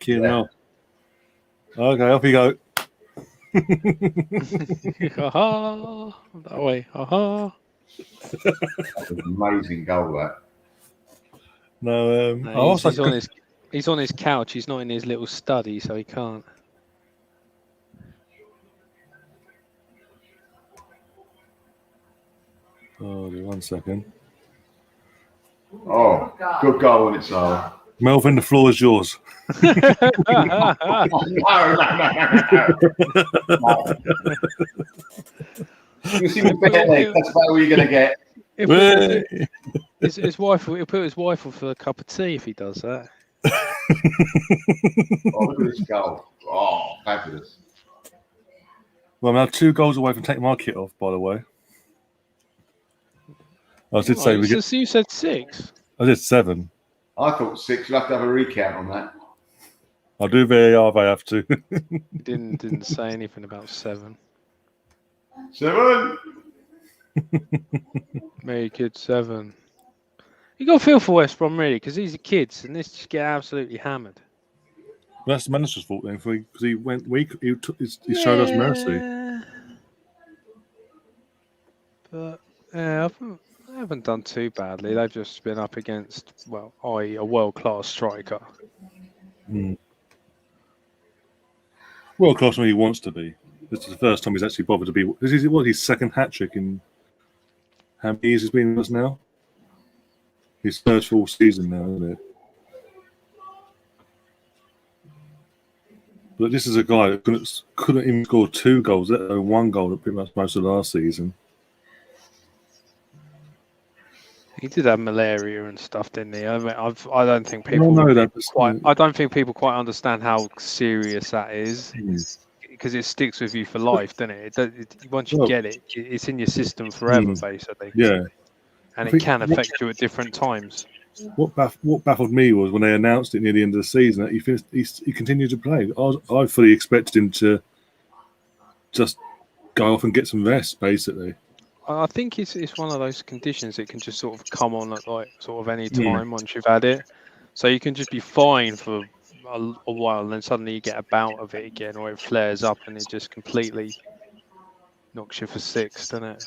Yeah. Okay, off you go. That way. That was an amazing goal, that. No, he's on his couch. He's not in his little study, so he can't. Oh, 1 second. Oh, good goal in itself. Melvin, the floor is yours. No. You see me bare leg, that's about what you're going to get. His wife will put his wife off for a cup of tea if he does that. Oh, look at this goal. Oh, fabulous. Well, I'm now 2 goals away from taking my kit off, by the way. I did say we get. You said 6. I did 7. I thought 6. You'll have to have a recount on that. I'll do VAR if I have to. Didn't say anything about 7. 7. Make it 7. You got to feel for West Brom really, because these are kids and this just get absolutely hammered. Well, that's the manager's fault then, because he went weak. He showed us mercy. But yeah, I haven't done too badly. They've just been up against, a world-class striker. World-class when he wants to be. This is the first time he's actually bothered to be. This is his second hat-trick in how many years he's been with us now? His first full season now, isn't it? But this is a guy that couldn't even score 2 goals, let alone 1 goal at pretty much most of last season. He did have malaria and stuff, didn't he? I mean, I don't think people I don't think people quite understand how serious that is, because it sticks with you for life, doesn't it? Once you get it, it's in your system forever, basically. Yeah, and it can affect you at different times. What baffled me was when they announced it near the end of the season that he continued to play. I fully expected him to just go off and get some rest, basically. I think it's one of those conditions that can just sort of come on at any time once you've had it. So you can just be fine for a while, and then suddenly you get a bout of it again, or it flares up and it just completely knocks you for six, doesn't it?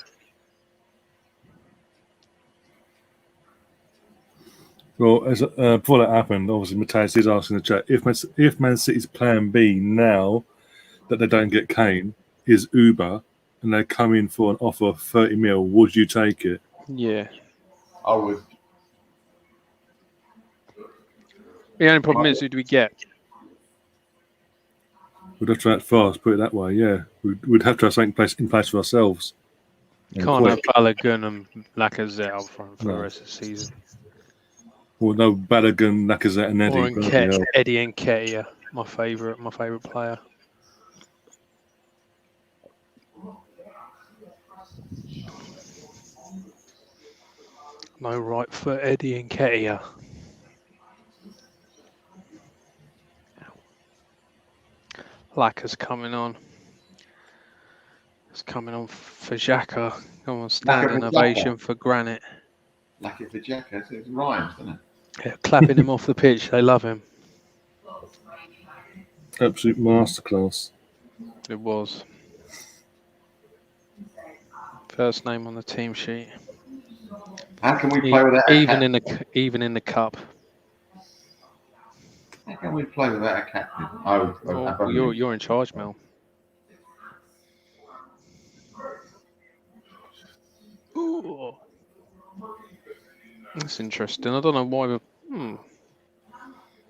Well, before that happened, obviously Matthias is asking in the chat if Man City's plan B now that they don't get Kane is Uber and they come in for an offer of 30 mil, would you take it? Yeah. I would. The only problem is, who do we get? We'd have to act fast, put it that way, yeah. We'd have to have something in place for ourselves. You can't have Balogun and Lacazette up front for the rest of the season. Well, no, Balogun, Lacazette and Eddie. Or Eddie and Nketiah, my favourite player. No right for Eddie and Nketiah. Lacaz's coming on. It's coming on for Xhaka. Come on, standing ovation for Granit. Lucky for Xhaka. It rhymes, doesn't it? Yeah, clapping him off the pitch. They love him. Absolute masterclass. It was. First name on the team sheet. How can we play without even in the cup? How can we play without a captain? You're in charge, Mel. Ooh. That's interesting. I don't know why.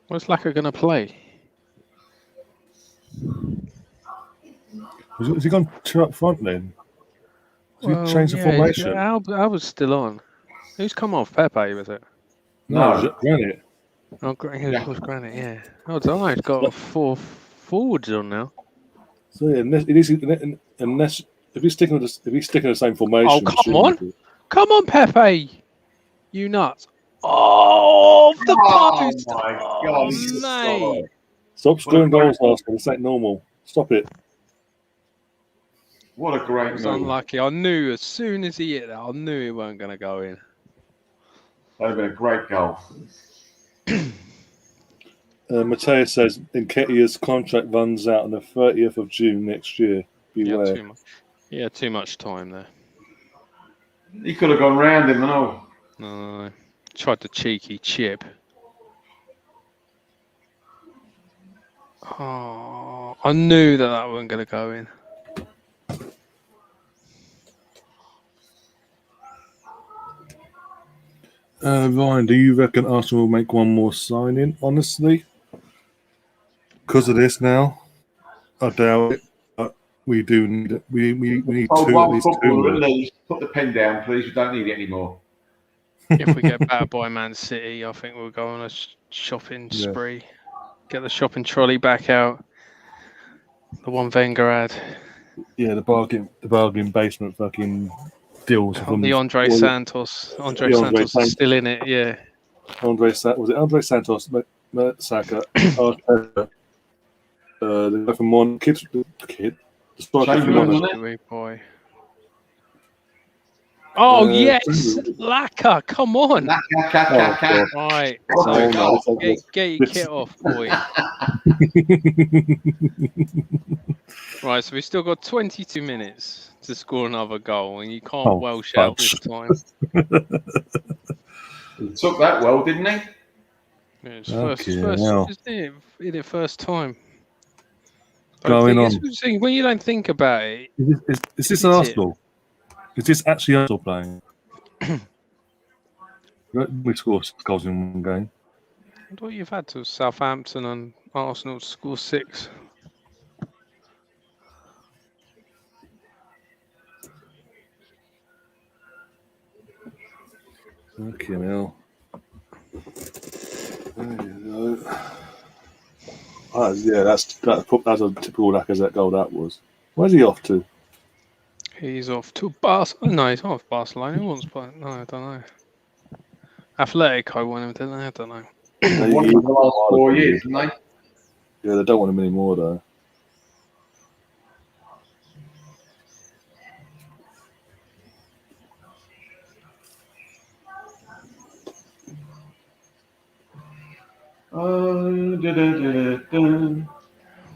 Where's Lacazette going to play? Has he gone two up front then? Has he changed the formation? Alba's still on. Who's come off? Pepe, was it? No. Granit. Oh, it was Granit, yeah. Oh, I don't know. He's got 4 forwards on now. So yeah, unless if he's sticking with the same formation. Oh, come on, Pepe! You nuts! Oh, the post! Oh my God! Mate! Stop scoring goals, Arsenal. This ain't normal. Stop it. What a great move. Unlucky. I knew as soon as he hit that, I knew he weren't going to go in. That would have been a great goal. Matthias says Nketiah's contract runs out on the 30th of June next year. Beware. Too much time there. He could have gone round him and all. No, tried the cheeky chip. Oh, I knew that wasn't going to go in. Ryan, do you reckon Arsenal will make one more signing? Honestly, because of this now, I doubt it. But we do need it. We need two at least. Put the pen down, please. You don't need it anymore. If we get battered by Man City, I think we'll go on a shopping spree. Get the shopping trolley back out. The one Wenger had. Yeah, the bargain basement fucking deals from the Andre Santos. Andre Santos is still in it, yeah. Was it Andre Santos, Saka, Arteta, the guy from Mon kid, the striker from Monaco. Boy. Oh yes, Laka, come on. Laka. Right, so get your kit off, boy. Right, so we've still got 22 minutes to score another goal, and you can't Welsh out this time. He took that well, didn't he? Yeah, it's first time. Going on. When you don't think about it, is this Arsenal? Is this actually Arsenal playing? We score 6 goals in one game. I thought you've had to Southampton and Arsenal score 6. Okay, now. There you go. That's a typical Lacazette goal. That was. Where's he off to? He's off to Barcelona. No, he's not off Barcelona. Who wants to play? No, I don't know. Atletico won him, didn't they? I don't know. They won him the last 4 years, didn't they? Yeah, they don't want him anymore, though. You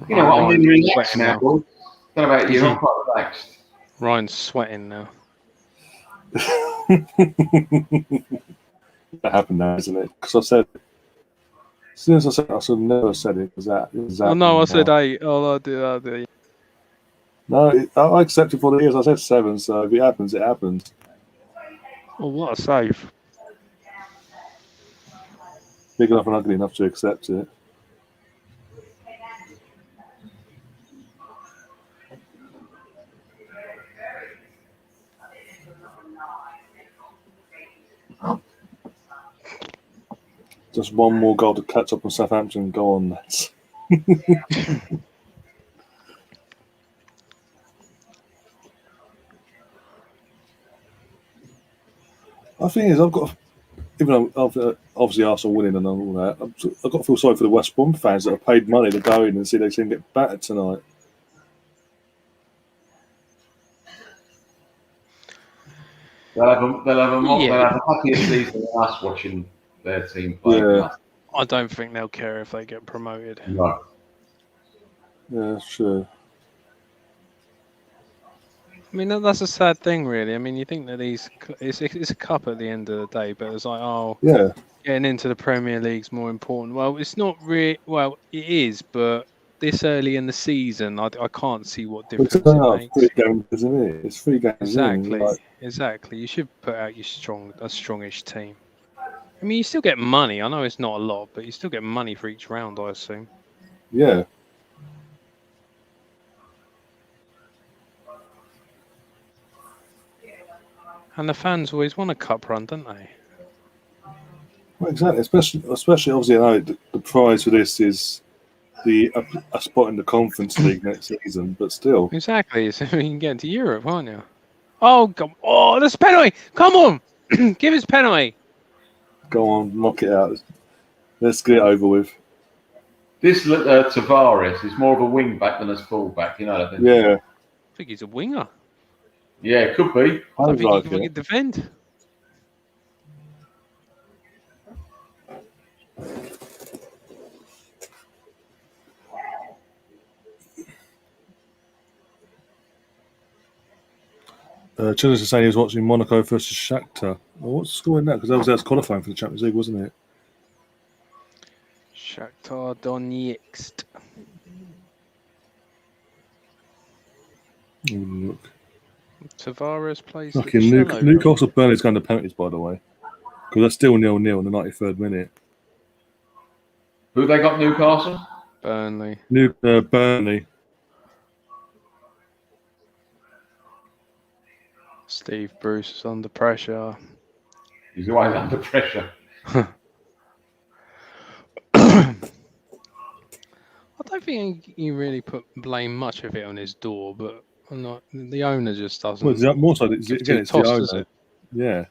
know what? I'm really relaxed now. Don't know about you. I'm quite relaxed. Ryan's sweating now. That happened now, isn't it? Because I said, as soon as I said it, I should have never said it. Oh no, I said 8. Oh, I did. No, I accept it for the years. I said 7, so if it happens, it happens. Oh, what a save. Big enough and ugly enough to accept it. Just one more goal to catch up on Southampton. Go on, lads. The thing is, I've got, even though obviously Arsenal winning and all that, I've got to feel sorry for the West Brom fans that have paid money to go in and see their team get battered tonight. They'll have a happier season than us watching their team play. Yeah. I don't think they'll care if they get promoted. No. Yeah, sure. I mean, that's a sad thing, really. I mean, you think that it's a cup at the end of the day, but it's like, oh, yeah, getting into the Premier League's more important. Well, it's not really. Well, it is, but this early in the season, I can't see what difference it makes. 3 games, isn't it? It's 3 games. Exactly, exactly. You should put out a strongish team. I mean, you still get money. I know it's not a lot, but you still get money for each round, I assume. Yeah. And the fans always want a cup run, don't they? Well, exactly. Especially obviously, I know the prize for this is a spot in the Conference League next season, but still. Exactly. So you can get into Europe, aren't you? Oh, God. Oh, there's a penalty. Come on. Give us penalty. Go on, knock it out. Let's get it over with. This Tavares is more of a wing back than a full back, you know that? Yeah. I think he's a winger. Yeah, it could be. I don't think he can defend. Children's saying he was watching Monaco versus Shakhtar. Well, what's the score in that? Because that was qualifying for the Champions League, wasn't it? Shakhtar Donetsk. Look. Tavares plays. Okay, Newcastle Burnley's going to penalties, by the way, because that's still 0-0 in the 93rd minute. Who they got? Newcastle. Burnley. Burnley. Steve Bruce is under pressure. He's always under pressure. I don't think he really blame much of it on his door, but not the owner just doesn't. Well, more so, it's the owner. Yeah.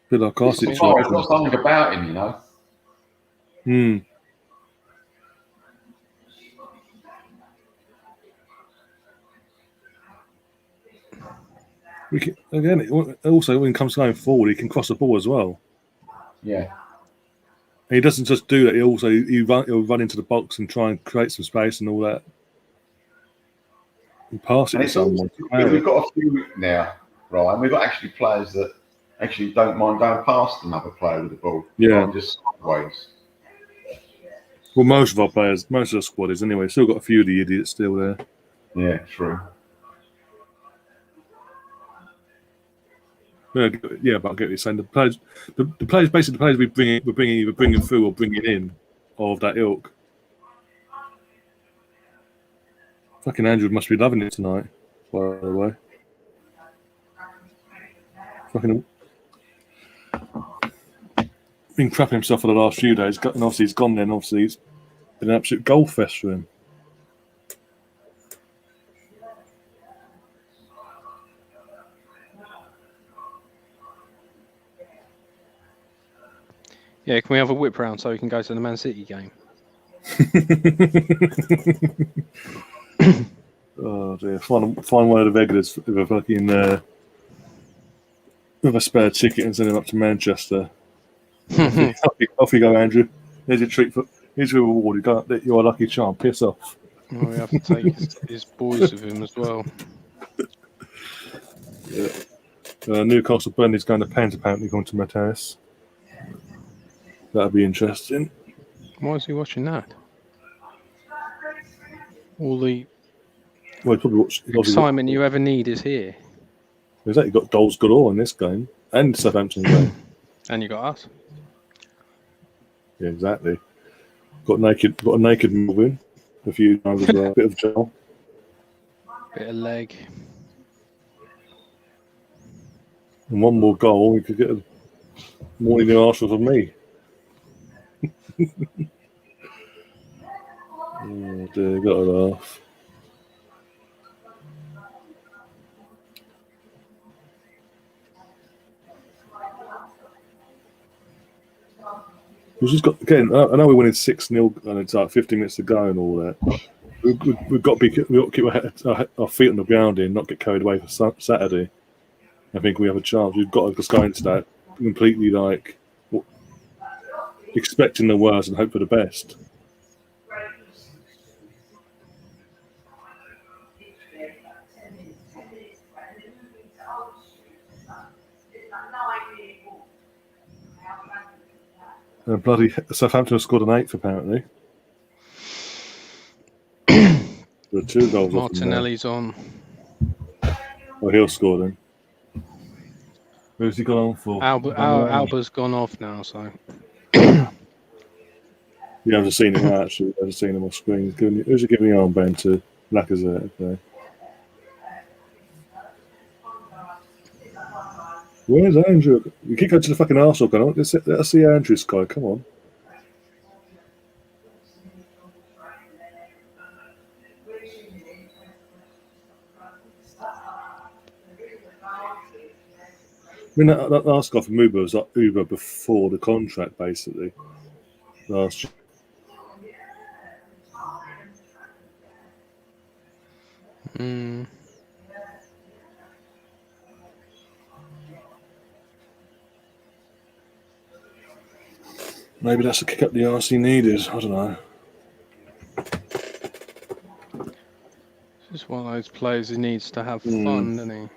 Bit like our situation. There's not something about him, you know. Also when it comes going forward, he can cross the ball as well. Yeah. And he doesn't just do that. He'll run into the box and try and create some space and all that. And pass it to someone. We've got a few now, right? We've got actually players that actually don't mind going past another player with the ball. Yeah. Just sideways. Well, most of our players, most of the squad is anyway. Still got a few of the idiots still there. Yeah, true. Yeah, but I get what you're saying. The players we're bringing through or bringing in of that ilk. Fucking Andrew must be loving it tonight, by the way. Fucking been crapping himself for the last few days, and obviously he's gone then. Obviously, it's been an absolute goal fest for him. Yeah, can we have a whip round so we can go to the Man City game? Oh dear! Find one of the regulars with a fucking with a spare ticket and send him up to Manchester. Off you go, Andrew. Here's your treat. Here's your reward. You're a lucky charm. Piss off. Well, we have to take his boys with him as well. Yeah. Newcastle Burnley's going to Pens, apparently, going to Matthias. That'll be interesting. Why is he watching that? All the excitement you ever need is here. Exactly. Got goals galore in this game and Southampton game. And you got us. Yeah, exactly. Got a naked Melvin a few times as well. A bit of gel. Bit of leg. And one more goal, we could get a morning in Arsenal from me. Oh dear, got to laugh. We've just got, again, I know we went in 6-0 and it's like 15 minutes to go and all that. We've got to keep our feet on the ground here and not get carried away for Saturday. I think we have a chance. We've got to just go into that completely like expecting the worst and hope for the best. Bloody Southampton scored an 8th apparently. There are 2 goals. Martinelli's on. Oh, he'll score then. Who's he gone on for? Alba's gone off now, so. You haven't seen him actually. You haven't seen him on screen. Who's he giving the armband to? Lacazette. Okay. Where's Andrew? You keep going to the fucking Arsenal gun. Let's see Andrew's guy. Come on. I mean, that last guy from Uber was like Uber before the contract, basically. Last year. Maybe that's a kick up the arse he needed. I don't know. Just one of those players who needs to have fun, doesn't he?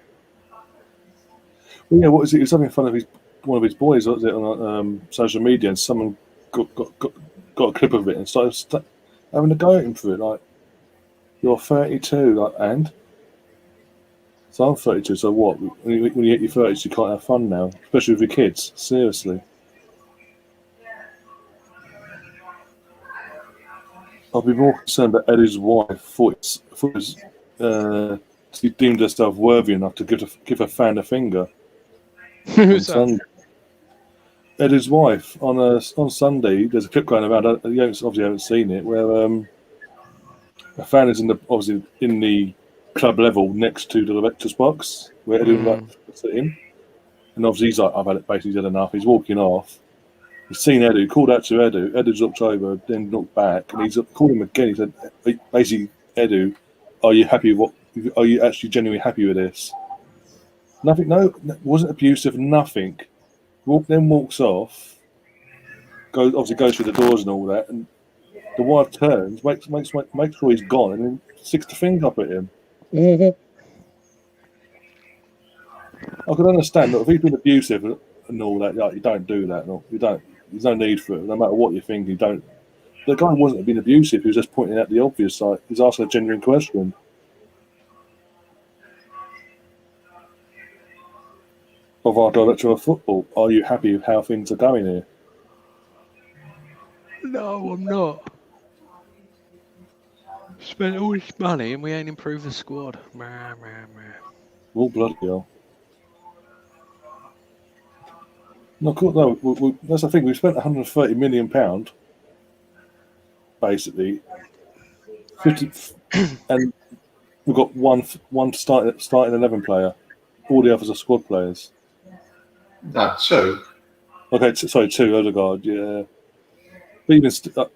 Well, yeah, what is it? He was having fun of one of his boys, was it, on social media, and someone got a clip of it and started having a go at him for it. Like, you're 32, like, and? So I'm 32, so what? When you hit your 30s, you can't have fun now, especially with your kids. Seriously. I'll be more concerned that Eddie's wife she deemed herself worthy enough to give her fan a finger. Who's that? Eddie's wife on Sunday. There's a clip going around. You obviously haven't seen it, where a fan is obviously in the club level next to the director's box where Eddie was sitting, and obviously he's like, I've had it, basically had enough. He's walking off. He's seen Edu, called out to Edu. Edu's looked over, then looked back, and he's called him again. He said, basically, Edu, are you happy? Are you actually genuinely happy with this? Nothing. No, wasn't abusive. Nothing. Then walks off. Goes through the doors and all that, and the wife turns, makes sure he's gone, and then sticks the finger up at him. I could understand that if he's been abusive and all that, like, you don't do that. No, you don't. There's no need for it. No matter what you think, you don't. The guy wasn't being abusive. He was just pointing out the obvious. Like, he's asking a genuine question. Of our director of football, are you happy with how things are going here? No, I'm not. Spent all this money and we ain't improved the squad. Well, bloody hell. No, cool. No, that's the thing. We spent £130 million, basically. 50, and we've got one starting 11 player. All the others are squad players. No, 2. Okay, sorry, 2. Odegaard, yeah. But even still,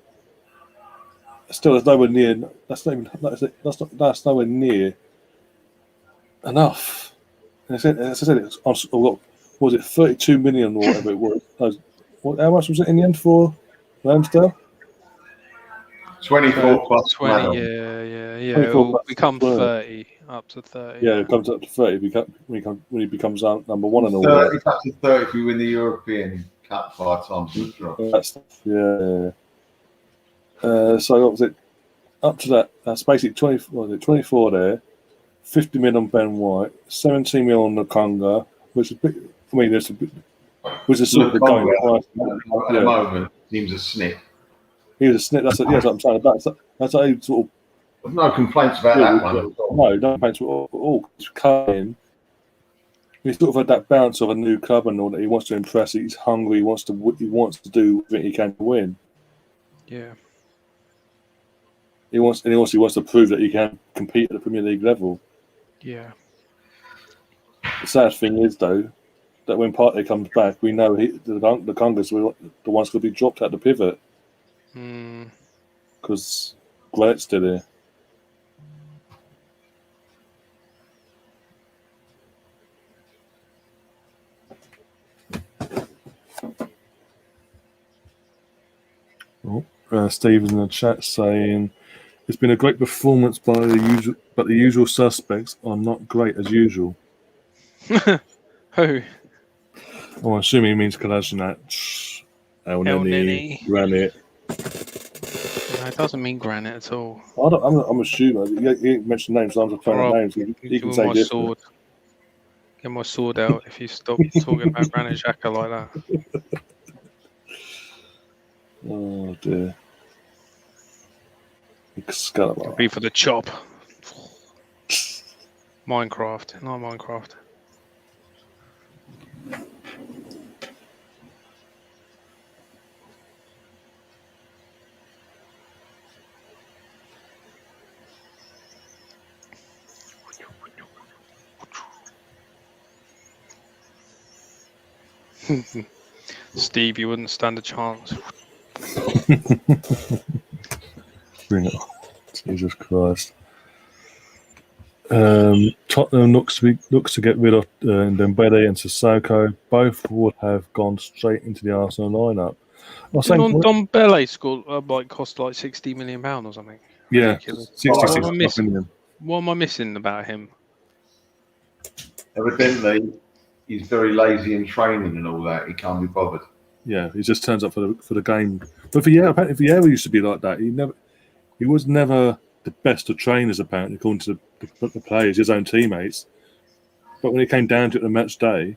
there's nowhere near. That's nowhere near enough. And as I said, was it 32 million or whatever it was? How much was it in the end for Ramsdale? 24 plus 20. Yeah. 24 It'll plus become 12. 30, up to 30. Yeah, it comes up to 30 when he becomes number one and all 30, that. it's up to 30 if you win the European Cup 5 times in the draw. That stuff, yeah. So what was it? Up to that, that's basically 24 there, 50 million on Ben White, 17 million on the Conga, which is a bit, I mean, there's a bit, which is sort of the going price. At the moment, he was a snip. He was a snip. That's what I'm saying. That's how he sort of. There's no complaints about that one at all. No complaints at all. He's coming. He's sort of had that bounce of a new club and all that. He wants to impress. He's hungry. He wants to do what he can to win. Yeah. He wants to prove that he can compete at the Premier League level. Yeah. The sad thing is, though, that when Partey comes back, we know the Congress will the ones going to be dropped at the pivot because Granit's still there. Stephen in the chat saying it's been a great performance by the usual, but the usual suspects are not great as usual. Who? I'm assuming he means Kolasinac, El Neni, Granit. No, it doesn't mean Granite at all. I'm assuming. He mentioned names, so I'm just throwing names. He can say this. Get my sword out if you stop talking about Granit Xhaka like that. Oh dear. Excalibur. Be for the chop. Minecraft, not Minecraft. Steve, you wouldn't stand a chance. Bring it on. Jesus Christ. Tottenham looks to get rid of Dembele and Sissoko. Both would have gone straight into the Arsenal lineup. Dembele scored cost like £60 million or something. Yeah, ridiculous. 66 million. What am I missing about him? Evidently, he's very lazy in training and all that. He can't be bothered. Yeah, he just turns up for the game. But apparently Vieira used to be like that. He was never the best of trainers, apparently, according to the players, his own teammates. But when it came down to it the match day,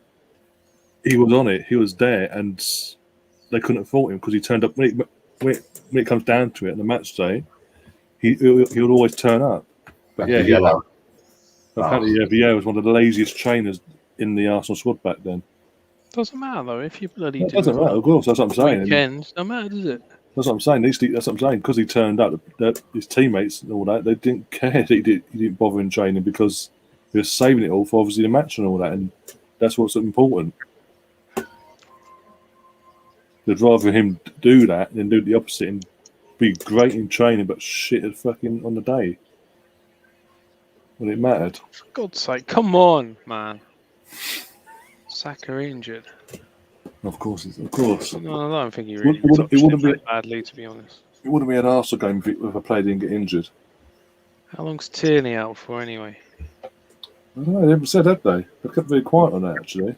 he was on it. He was there, and they couldn't fault him because he turned up. When it comes down to it on the match day, he would always turn up. But yeah, apparently Vieira was one of the laziest trainers in the Arsenal squad back then. Doesn't matter though. If you bloody It doesn't matter, of course. That's what I'm saying. Weekends, no matter, does it? That's what I'm saying. That's what I'm saying. Because he turned up, his teammates and all that, they didn't care that he didn't bother in training because he was saving it all for obviously the match and all that, and that's what's important. They'd rather him do that than do the opposite and be great in training but shit at fucking on the day when it mattered. For God's sake, come on, man. Saka injured. Of course. No, I don't think he really wouldn't be badly, to be honest. It wouldn't be an Arsenal game if a player didn't get injured. How long's Tierney out for anyway? I don't know. They haven't said, have they? They kept very quiet on that, actually.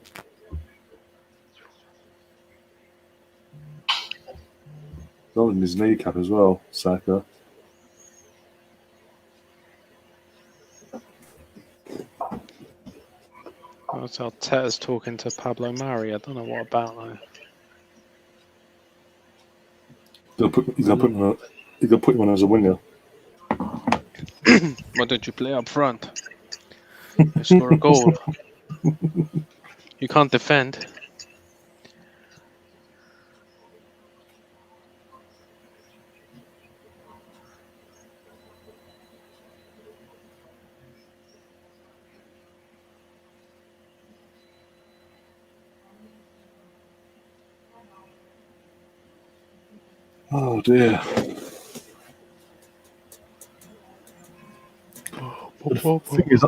Holding his kneecap as well, Saka. That's how Teta's talking to Pablo Mari. I don't know what about though. He's gonna put him on as a winger. Why don't you play up front? You score a goal. You can't defend. Oh dear. The thing is,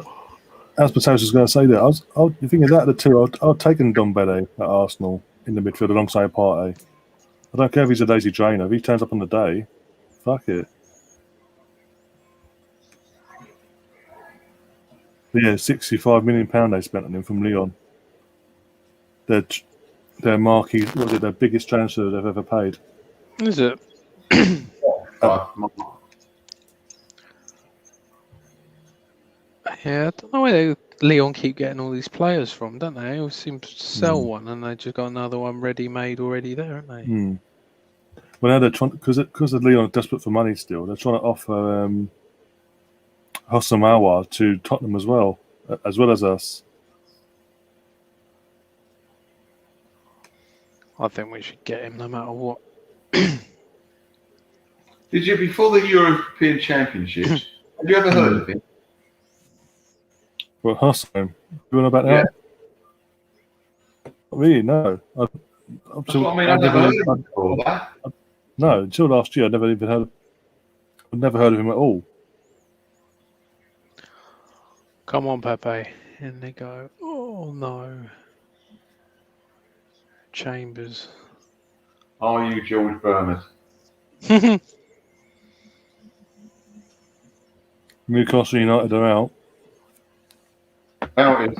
as Potatoes was going to say that, the thing is, out of the two, I'd taken Dombele at Arsenal. in the midfield alongside Partey. I don't care if he's a lazy trainer. If he turns up on the day, fuck it. But yeah, £65 million they spent on him from Lyon. Their marquee, was it their biggest transfer they've ever paid? Is it? Yeah, I don't know where Leon keep getting all these players from, don't they? They always seem to sell one and they just got another one ready-made already there, haven't they? Well, now they're trying, because Leon are desperate for money still, they're trying to offer Hossam Aouar to Tottenham as well as us. I think we should get him no matter what. Did you, before the European Championships, have you ever heard of him? Well, Hossam, you know about that? Really? No. That's what I mean. I've never heard of him before that. No, until last year, I'd never heard of him at all. Come on, Pepe. In they go. Oh, no. Chambers. Are you George Bernard? Newcastle United are out. Out is.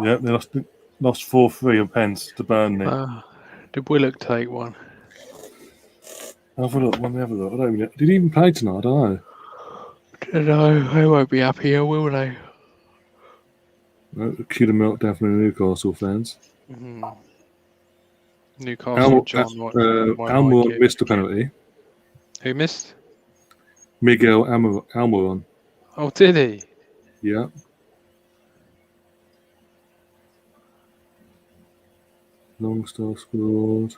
Yeah, they lost 4-3 at Pence to Burnley. Did Willock take one? Have a look. Let me have a look. I don't even, did he even play tonight? I don't know. Don't know. They won't be happy here, will they? Cue the meltdown from the Newcastle fans. Newcastle, John. Almiron missed a penalty. Who missed? Miguel Almiron. Oh, did he? Yeah. Longstar scored.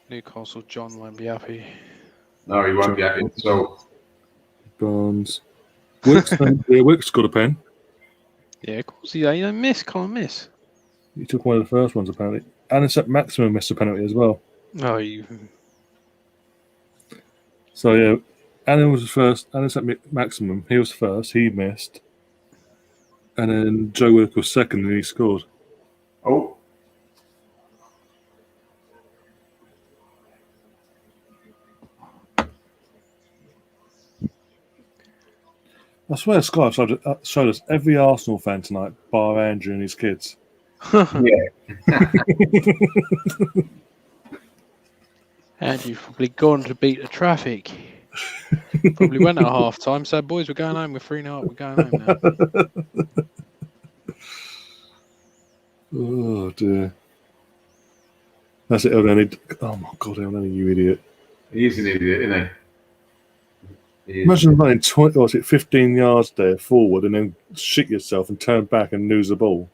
Newcastle, John won't be happy. No, he won't be happy. So Barnes. Wicks got a pen. Yeah, of course he don't miss. Can't miss. He took one of the first ones apparently. Anisette Maximum missed a penalty as well. Oh, you. So yeah, Anna was first. Anisette Maximum. He was first. He missed. And then Joe Willock was second, and he scored. Oh. I swear Sky showed us every Arsenal fan tonight, bar Andrew and his kids. Yeah. Andrew's probably gone to beat the traffic. Probably went at half time. So, boys, we're going home. We're 3-0 up. We're going home now. Oh, dear. That's it, Elneny. Oh, my God, Elneny, you idiot. He is an idiot, isn't he? Imagine running 15 yards there forward and then shit yourself and turn back and lose the ball.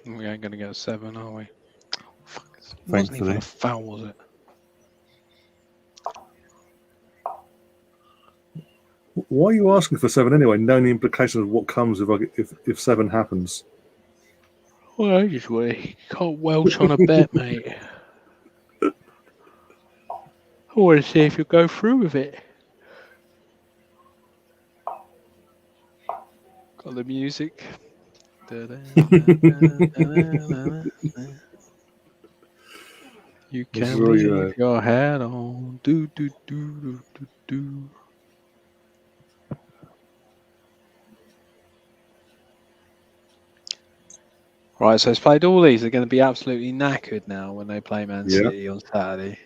We ain't going to get a 7, are we? Fuck, it wasn't Thankfully. even a foul, was it? Why are you asking for 7 anyway, knowing the implications of what comes if 7 happens? Well, I just can't welch on a bet, mate. I want to see if you'll go through with it. Got the music. You can leave your hat on. Do do do do do do. Right, so it's played all these. They're going to be absolutely knackered now when they play Man City on Saturday.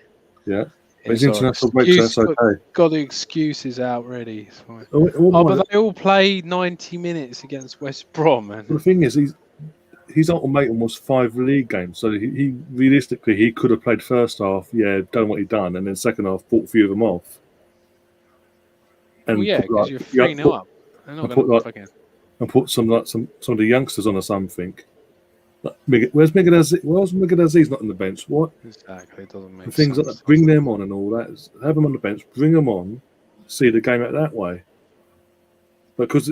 Yeah. It's international break, so that's okay. Got the excuses out ready. But they all play 90 minutes against West Brom. And the thing is, his ultimatum was 5 league games, so he realistically he could have played first half, done what he done, and then second half bought a few of them off. And because you're 3-0 up. They're not going to fucking. And put some of the youngsters on or something. Where's Megadaz? Where's Megadaz's not on the bench? What? Exactly, it doesn't make Things sense. like that. Bring them on and all that. Have them on the bench. Bring them on. See the game out that way. Because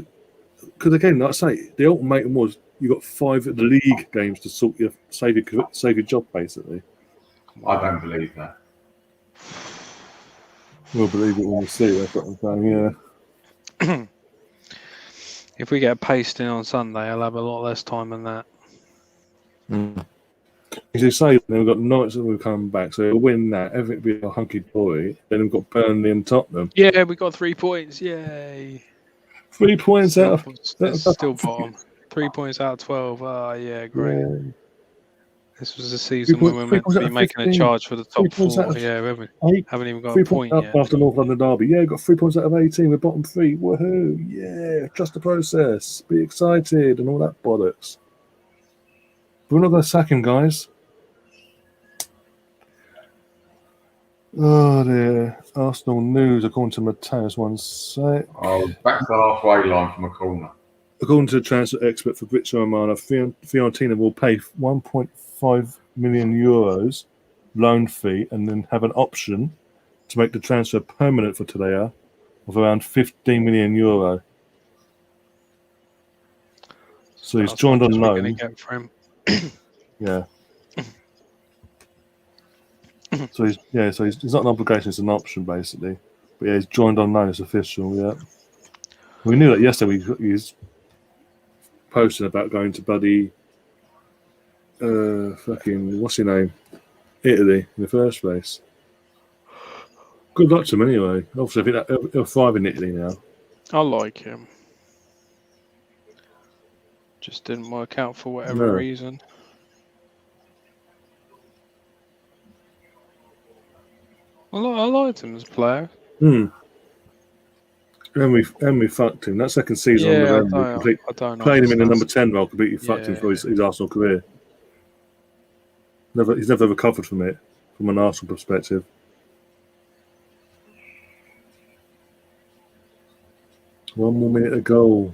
again, like I say, the ultimatum was you got 5 of the league games to save your job basically. I don't believe that. We'll believe it when we see it. That's what I'm saying. Yeah. If we get pasting on Sunday, I'll have a lot less time than that. As you say, then we've got Knights that will come back, so we'll win that. Everything will be a hunky dory. Then we've got Burnley and Tottenham. Yeah, we got 3 points. Yay! 3 points Still, out of still bottom. 3 points out of 12. Oh, yeah, great. Yeah. This was a season when we're meant to be making a charge for the top 4. Yeah, we haven't even got a point yet. After North London Derby. Yeah, got 3 points out of 18. We're bottom 3. Woohoo! Yeah, trust the process. Be excited and all that bollocks. But we're not going to sack him, guys. Oh dear. Arsenal news, according to Mateus, one sec. Back to the halfway line from a corner. According to the transfer expert Fabrizio Romano, Fiorentina will pay 1.5 million euros loan fee and then have an option to make the transfer permanent for Tadea of around 15 million euro. So he's joined on loan. Yeah. So he's not an obligation; it's an option basically. But yeah, he's joined on loan. It's official. Yeah. We knew that yesterday. He's posting about going to bloody what's your name? Italy in the first place. Good luck to him anyway. Obviously, I think he'll thrive in Italy now. I like him. Just didn't work out for whatever reason. I liked him as a player. And we fucked him. That second season on the played him in the number 10 role, completely fucked him for his Arsenal career. He's never recovered from it, from an Arsenal perspective. One more minute to go.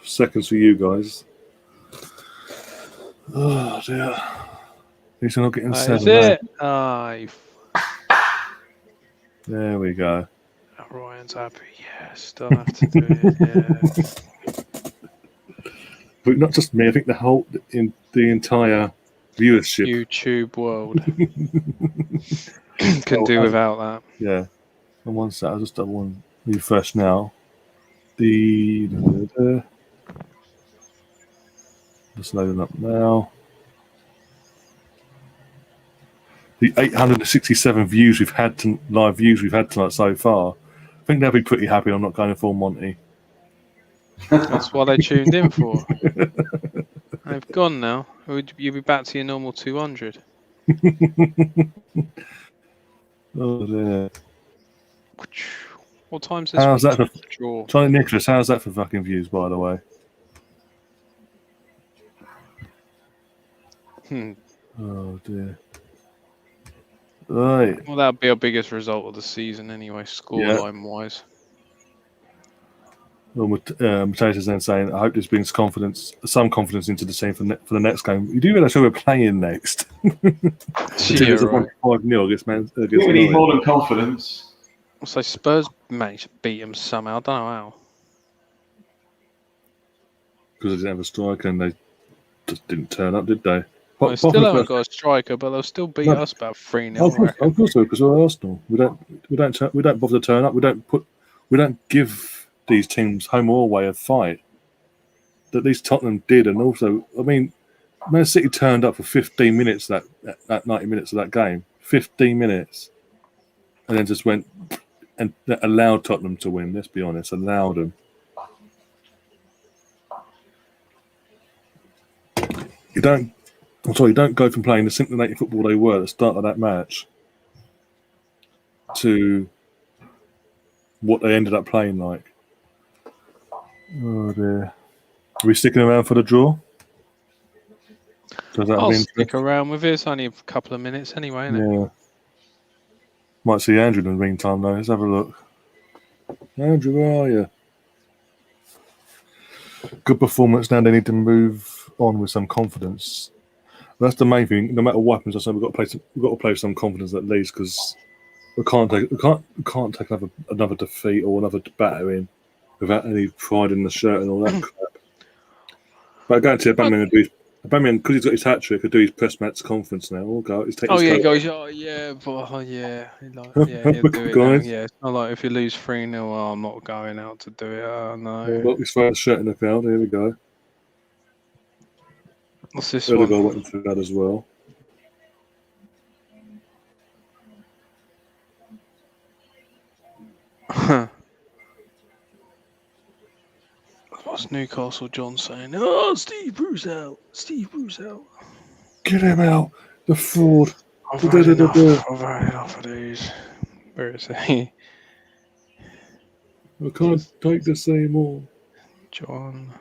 Seconds for you guys. Oh dear. At least we're not getting 7. That's it. There we go. Ryan's happy. Yes, don't have to do it. Yeah. But not just me. I think the entire viewership, YouTube world, can do without that. Yeah. And one sec, I'll just have one refresh now. Just loading up now. The 867 live views we've had tonight so far. I think they'll be pretty happy I'm not going full Monty. That's what they tuned in for. They've gone now. You'll be back to your normal 200. Oh dear. What time's this? How's that for draw? Johnny Nicholas? How's that for fucking views, by the way? Oh dear. Right. Well, that'll be our biggest result of the season anyway, scoreline wise. Well, Mateus is then saying, I hope this brings some confidence into the team for the next game. You do realise who we're playing next. Yeah, right. 5-0 against Man. We need more than confidence. So Spurs managed to beat them somehow. I don't know how. Because they didn't have a striker and they just didn't turn up, did they? Well, they still haven't got a striker, but they'll still beat us about 3-0. Of course, because we're Arsenal. We don't bother to turn up. We don't give these teams home or away a fight. That these Tottenham did, and also, I mean, Man City turned up for 15 minutes that 90 minutes of that game, 15 minutes, and then just went and allowed Tottenham to win. Let's be honest, allowed them. You don't go from playing the scintillating football they were at the start of that match to what they ended up playing like. Oh dear. Are we sticking around for the draw? I'll stick around with it. It's only a couple of minutes anyway, isn't it? Yeah. Might see Andrew in the meantime though. Let's have a look. Andrew, where are you? good performance. Now they need to move on with some confidence. That's the main thing. No matter what happens, I say we've got to play with some confidence at least, because we can't take another defeat or another battering without any pride in the shirt and all that crap. But I guarantee Aubameyang because he's got his hat trick, could do his press match conference now. We'll go. He's he goes, he'll do it now. Yeah, it's not like if you lose 3-0, I'm not going out to do it. Oh no. Well, he's throwing the shirt in the crowd. Here we go. What's this one? one? Went through that as well. What's Newcastle John saying? Oh, Steve Bruce out. Get him out. The fraud. I've had enough of these. Where is he? I can't take this anymore. John.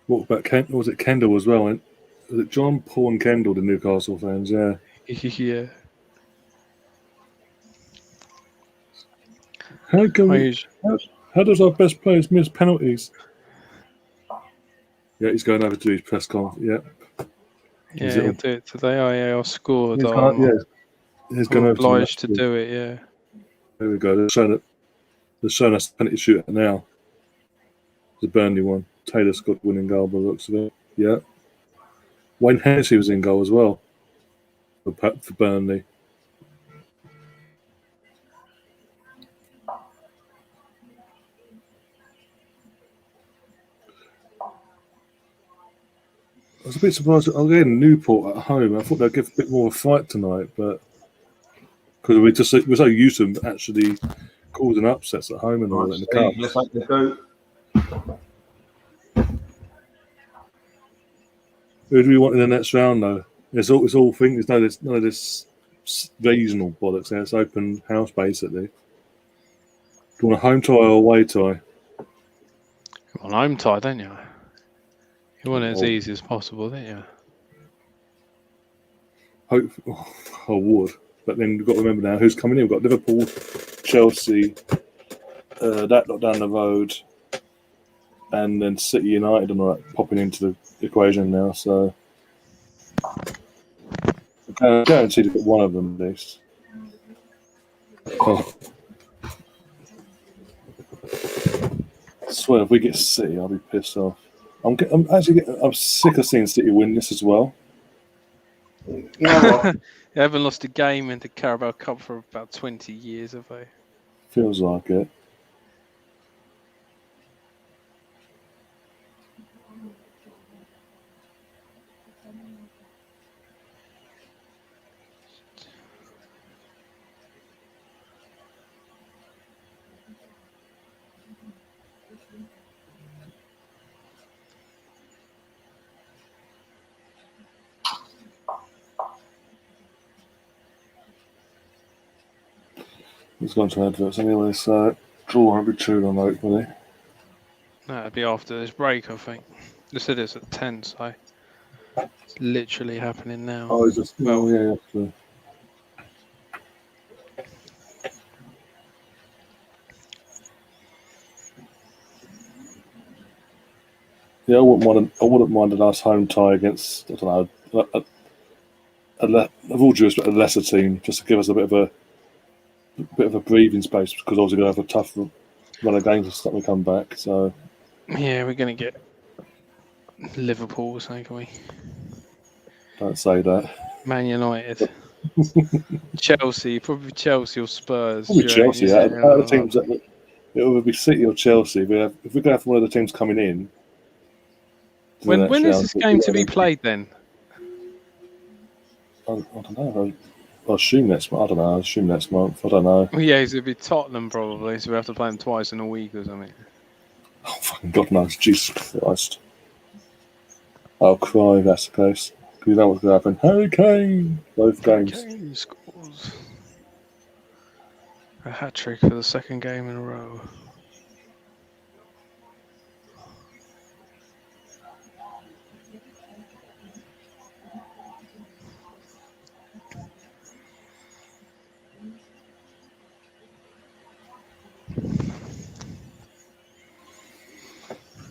What about was it Kendall as well? Was it John, Paul, and Kendall, the Newcastle fans? Yeah. Yeah. How does our best players miss penalties? Yeah, he's going over to his press conference. Yeah. Yeah, he'll do it today. Oh, yeah, I scored. He's going obliged to do it, yeah. There we go. They're showing us penalty shooter now. The Burnley one. Taylor Scott winning goal by the looks of it. Yeah. Wayne Hennessy was in goal as well for Burnley. I was a bit surprised. Again, Newport at home. I thought they'd give a bit more of a fight tonight, but because we're so used to them actually causing upsets at home and all that in the cup. Let's hope they do. Who do we want in the next round, though? It's all things. There's none of this regional bollocks. It's open house basically. Do you want a home tie or away tie? You want a home tie, don't you? You want it as easy as possible, don't you? I would, but then we've got to remember now who's coming in. We've got Liverpool, Chelsea, that lot down the road, and then City United and all that popping into the equation now. So I guarantee to get one of them at least. I swear, if we get City, I'll be pissed off. I'm sick of seeing City win this as well. You know what? They haven't lost a game in the Carabao Cup for about 20 years, have they? Feels like it. He's gone to adverts anyway, so draw won't be chewed on hopefully. No, it'll be after this break, I think. They said it's at 10, so it's literally happening now. Oh, is it? Well, yeah. Yeah, I wouldn't mind a nice home tie against, I don't know, of all due respect, a lesser team, just to give us a bit of a breathing space, because obviously we're going to have a tough run of games to start we come back. So yeah, we're going to get Liverpool or something, can we? Don't say that. Man United. Chelsea, probably Chelsea or Spurs. Probably Chelsea. Out of the teams, it would be City or Chelsea. But if we're going to have one of the teams coming in. When is this game to be played then? I don't know. I assume next month. I don't know. I assume next month. I don't know. Well, yeah, it'll be Tottenham probably, so we have to play them twice in a week or something. Oh, fucking God knows. Jesus Christ. I'll cry if that's the case. Because you know what's going to happen. Harry Kane! Both games. Kane scores a hat-trick for the second game in a row.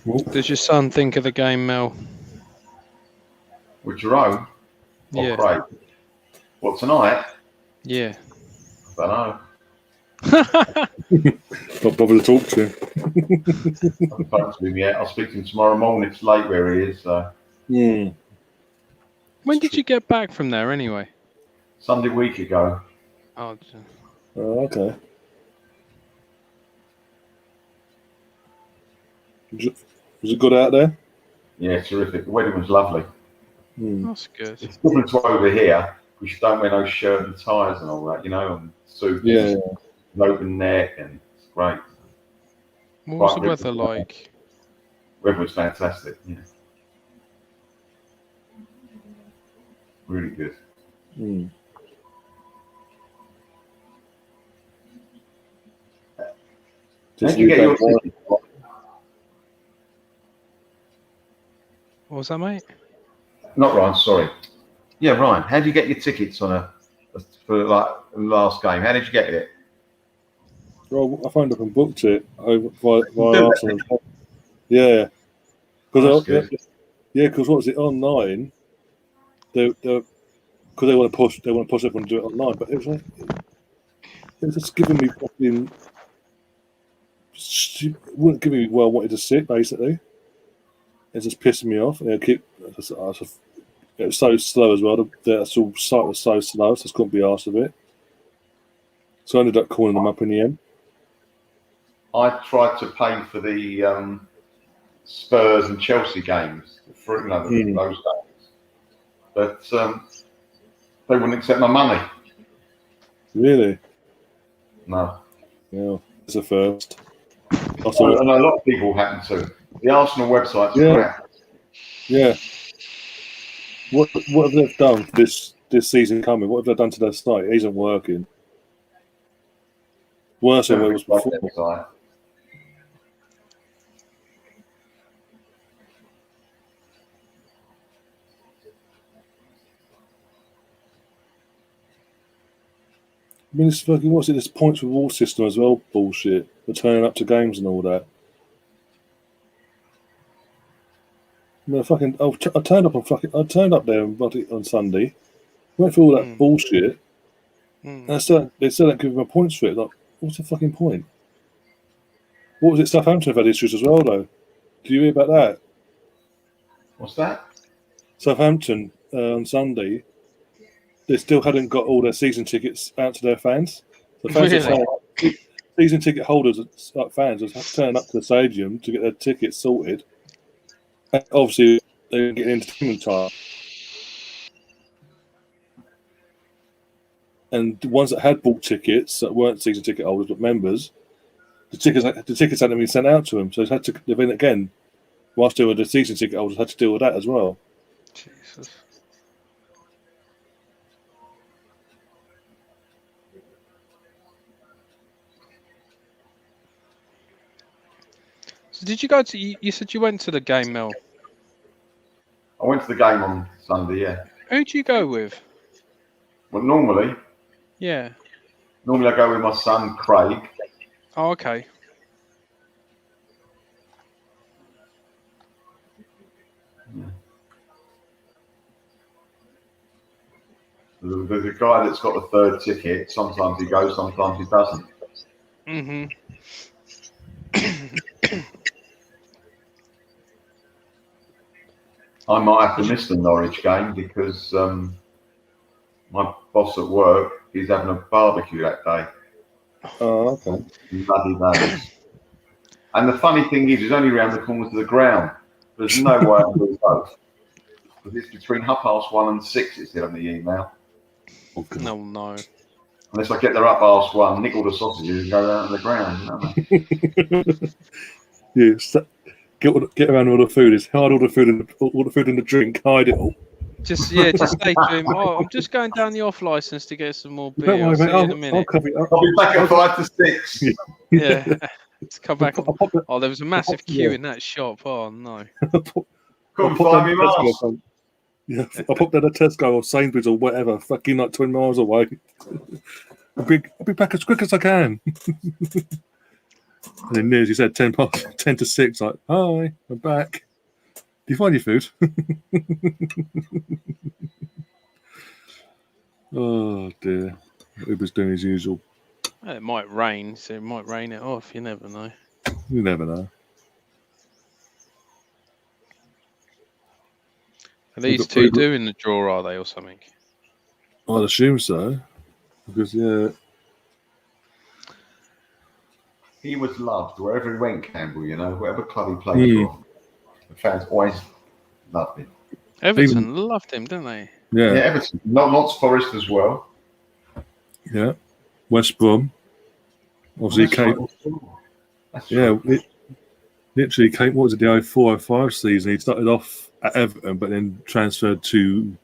What does your son think of the game, Mel? With Jerome? Yeah. Great. What, tonight? Yeah. I don't know. Not bother to talk to him. I haven't spoken to him yet. I'll speak to him tomorrow morning. It's late where he is. So. When did you get back from there anyway? Sunday week ago. Oh, okay. Was it good out there? Yeah, terrific. The wedding was lovely. That's good. It's different to over here, because you don't wear no shirt and ties and all that, and suits. Yeah. An open neck, and it's great. What was the weather like? Weather was fantastic. Yeah. Really good. Did you get your ticket? What was that, mate? Not Ryan, sorry. Yeah, Ryan. How did you get your tickets for the last game? How did you get it? Well, I phoned up and booked it via Arsenal. Yeah, because what was it online? Because they want to push everyone to do it online, but it was just giving me fucking. She wouldn't give me where I wanted to sit. Basically, it's just pissing me off. It was so slow as well. The actual site was so slow, so I just couldn't be arsed of it. So I ended up calling them up in the end. I tried to pay for the Spurs and Chelsea games for those games, but they wouldn't accept my money. Really? No. Yeah, it's a first. And a lot of people happen to. The Arsenal website's crap. Yeah. What have they done for this season coming? What have they done to their site? It isn't working. Worse than what it was before. I mean, it's fucking, what's it, this points reward system as well, bullshit. For turning up to games and all that. I mean, I turned up there on Sunday, went through all that bullshit, and they still don't give me points for it. Like, what's the fucking point? What was it? Southampton have had issues as well, though. Did you hear about that? What's that? Southampton on Sunday, they still hadn't got all their season tickets out to their fans. The fans season ticket holders, like fans, was turning up to the stadium to get their tickets sorted. And obviously, they didn't get entertainment time. And the ones that had bought tickets that weren't season ticket holders but members, the tickets hadn't been sent out to them, so they had to then again, whilst they were the season ticket holders, had to deal with that as well. Jesus. So did you go to? You said you went to the game, Mel. I went to the game on Sunday. Yeah. Who do you go with? Well, normally. Yeah. Normally, I go with my son Craig. Oh, okay. Yeah. There's a guy that's got the third ticket. Sometimes he goes, sometimes he doesn't. Mm-hmm. I might have to miss the Norwich game because my boss at work is having a barbecue that day. Oh, okay. Bloody days. And the funny thing is, it's only around the corner to the ground. There's no way I can do both. Because it's between 1:30 and 6, it said on the email. Okay. No. Unless I get there 1:30, nick all the sausages and go down to the ground. You know what I mean? Yeah, get around all the food. It's hide all the food and the drink. Hide it all. Just say to him, I'm just going down the off license to get some more beer. Don't worry, I'll see you in a minute. I'll be back at 5 to 6. Yeah. Let's come back. Oh, there was a massive queue in that shop. Oh no. Couldn't find me mask. Yeah, I popped down to Tesco or Sainsbury's or whatever, fucking like 20 miles away. I'll be back as quick as I can. And then news, he said 10 to 6, like, hi, I'm back. Do you find your food? Oh, dear. Uber's doing his usual. It might rain, so it might rain it off. You never know. You never know. Are these two doing the draw, are they, or something? I'd assume so. Because, yeah. He was loved wherever he went, Campbell, you know, whatever club he played for. The fans always loved him. Everton loved him, didn't they? Yeah, Everton. Not Forest as well. Yeah. West Brom. Obviously, came. Yeah, literally came. What was it, the 04-05 season? He started off at Everton, but then transferred to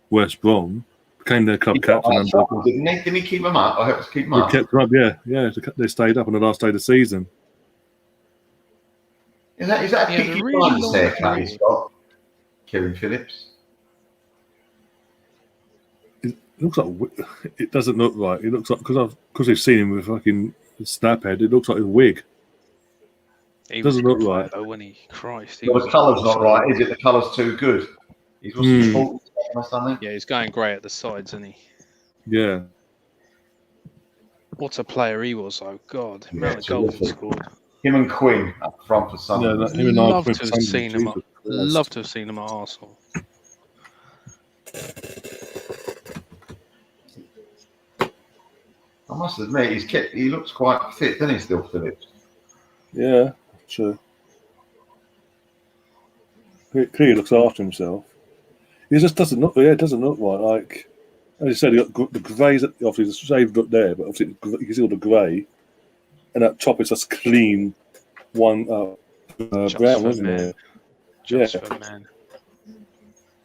West Brom. Became their club captain. Didn't he keep them up? I hope to keep them up. He kept them up, yeah. They stayed up on the last day of the season. Is that a Peaky Blinders haircut he's got? Kevin Phillips. It looks like it doesn't look right. It looks like because we've seen him with fucking snap head. It looks like a wig. It doesn't look right. Oh, when he Christ, the colour's not right, is it? The colour's too good. He's yeah, he's going grey at the sides, isn't he? Yeah. What a player he was, though. God, the amount of goals he scored. Him and Quinn up front for Sunderland. Yeah, him and love to have seen him. Love to have seen him at Arsenal. I must admit, he looks quite fit, doesn't he, still, Phillips? Yeah, true. He looks after himself. He just doesn't look. Yeah, it doesn't look right. Like as you said, he got the greys. Obviously, the shaved up there, but obviously you can see all the grey, and at top it's just clean one brown, wasn't it? Just for man.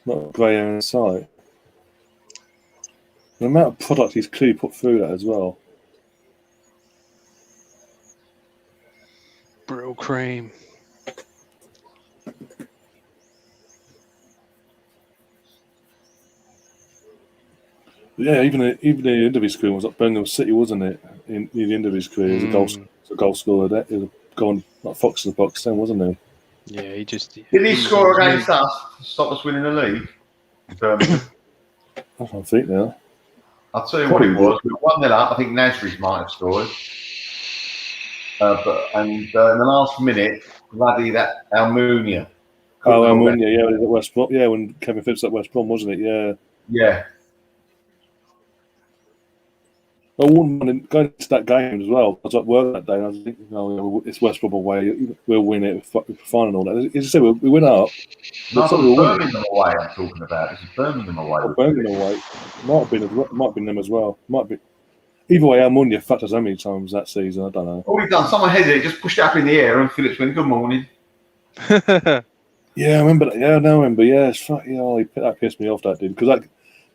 Not grey area in sight. The amount of product he's clearly put through that as well. Brill cream. Yeah, even the end of his career was at Birmingham City, wasn't it? In the end of his career, he was a goal scorer. That he was going like Fox in the box then, wasn't he? Yeah, he just did he score against us to stop us winning the league? Birmingham. I don't think now. I'll tell you what it was. We were 1-0 up. I think Nasri might have scored. In the last minute, bloody that Almunia. Almunia, yeah, at West Brom. Yeah, when Kevin Phillips at West Brom, wasn't it? Yeah. Yeah. I won going to that game as well. I was at work that day, and I was thinking, it's West Brom away. We'll win it. We're fine and all that. As you said, we went up. No, Birmingham away. I'm talking about. This is Birmingham away. Birmingham away. Might have been them as well. Might be. Either way, Almunia fucked us how many times that season? I don't know. All he done, someone headed it, just pushed it up in the air, and Phillips went, "Good morning." Yeah, I remember that. Yeah, I remember. Yeah, that pissed me off. That did because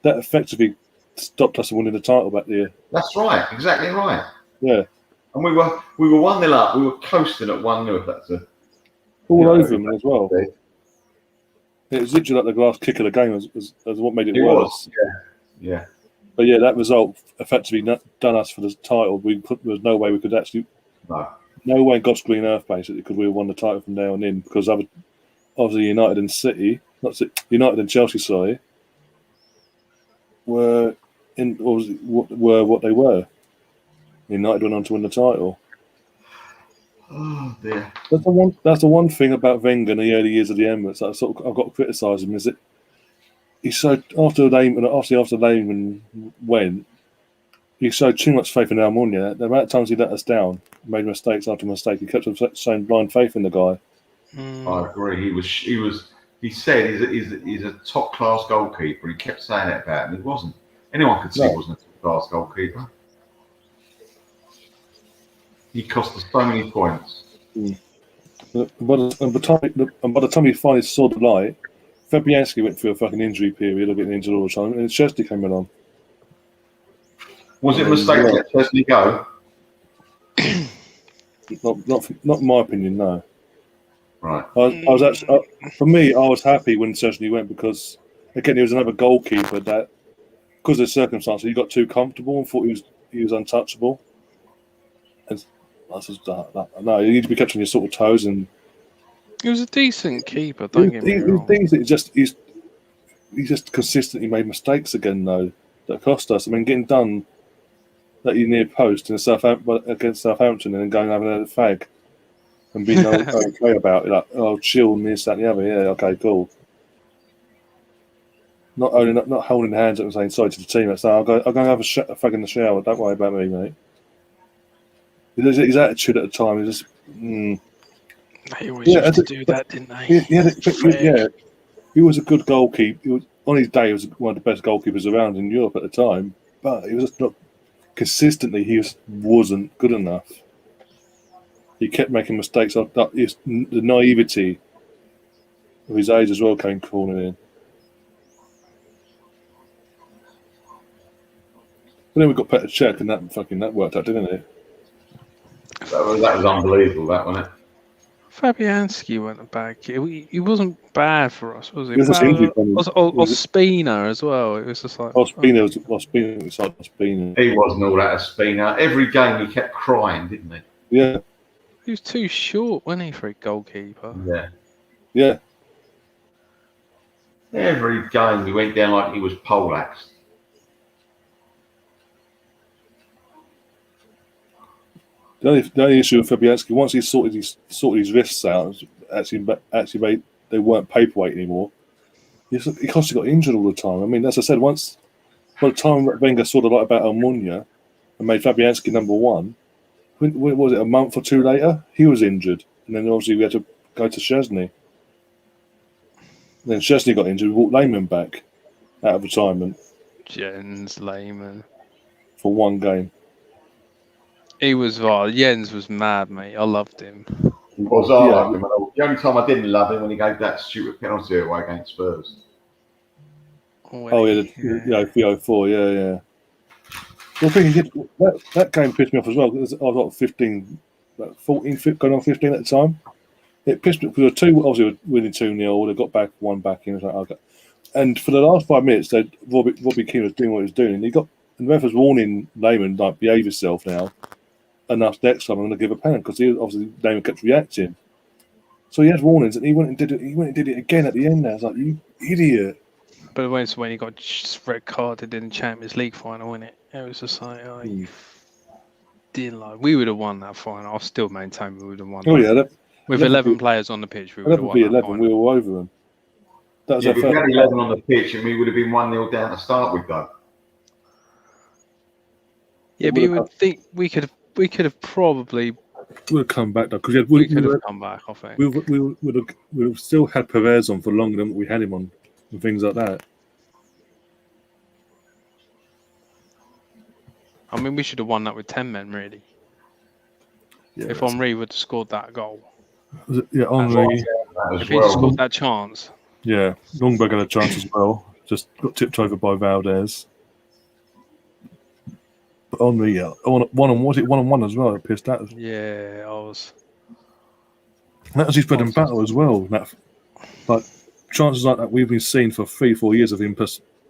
that effectively stopped us from winning the title back there. That's right, exactly right. Yeah, and we were 1-0 up. We were coasting at 1-0. That's over them as well. It was literally like the last kick of the game as what made it worse. Yeah. But yeah, that result effectively done us for the title. There was no way we could actually. No way in God's green earth basically could we have won the title from there on in because obviously United and City, United and Chelsea, sorry, were what they were. United went on to win the title. Oh dear. That's the one thing about Wenger in the early years of the Emirates that I've got to criticise him is that he's so after Lehman went, he showed too much faith in Almunia. The amount of times he let us down, made mistakes after mistake, he kept showing blind faith in the guy. I agree. He said he's a top class goalkeeper. He kept saying it about him. He wasn't. Anyone could see he wasn't a top class goalkeeper. He cost us so many points. By the time he finally saw the light, Fabianski went through a fucking injury period of getting injured all the time, and Chesney came along. Was it a mistake to let Chesney go? Not in my opinion, no. Right. I was actually, for me, I was happy when Chesney went because, again, he was another goalkeeper that, because of the circumstances, he got too comfortable and thought he was untouchable. And No, you need to be kept on your sort of toes. And he was a decent keeper. Don't get me wrong. He just consistently made mistakes again, though, that cost us. I mean, getting done that you near post in against Southampton and then going over there to fag and being okay about it, like, oh, chill and this, that, and the other. Yeah, okay, cool. Not holding hands up and saying sorry to the team. It's like, I'll go and have a fag in the shower. Don't worry about me, mate. His attitude at the time is just. They always used to do that, didn't they? He was a good goalkeeper. On his day, he was one of the best goalkeepers around in Europe at the time. But he was just not consistently. He wasn't good enough. He kept making mistakes. The naivety of his age as well came crawling in. But then we got Petr Cech, and that worked out, didn't it? That was unbelievable, that, wasn't it? Fabianski went back. He wasn't bad for us, was he? Ospina as well. It was just like Ospina was like Ospina. He wasn't all that Ospina. Every game he kept crying, didn't he? Yeah. He was too short, wasn't he, for a goalkeeper? Yeah. Yeah. Every game he went down like he was poleaxed. The only issue with Fabianski, once he sorted his wrists out, actually they weren't paperweight anymore. He constantly got injured all the time. I mean, as I said, once by the time Wenger saw the light about Almunia and made Fabianski number one, when was it, a month or two later, he was injured, and then obviously we had to go to Szczesny. Then Szczesny got injured. We brought Lehmann back out of retirement. Jens Lehmann for one game. He was Jens was mad, mate. I loved him. He was. I liked him. The only time I didn't love him when he gave that stupid penalty away against Spurs. The 3-0-4, yeah. The thing is, that game pissed me off as well. I was like 14, going on 15 at the time. It pissed me because obviously we were winning 2-0. They got back one back in. It was like, okay. And for the last 5 minutes, Robbie Keane was doing what he was doing. And the ref was warning Lehmann, like, behave yourself now. And next time I'm going to give a pen because obviously Lehmann kept reacting. So he had warnings, and he went and did it again at the end. There, I was like, you idiot! But when he got red carded in the Champions League final, wasn't it? It was just like, you didn't like. We would have won that final. I'll still maintain we would have won. Oh yeah, with 11 players on the pitch, we would have won. 11, we were over them. That was we had 11 on the pitch, and we would have been 1-0 down to start with, though. Yeah, but you would think we could have probably. We'll come back though, because we could have come back. I think we would have still had Perez on for longer than we had him on, and things like that. I mean, we should have won that with 10 men, really. Yeah, if Henry would have scored that goal. Yeah, Henry. If he scored that chance. Yeah, Longberg had a chance as well. Just got tipped over by Valdez. But Henry, one-on-one as well. It pissed out. Yeah, I was. That was his bread and butter as well. Like chances like that we've been seeing for 3-4 years of him.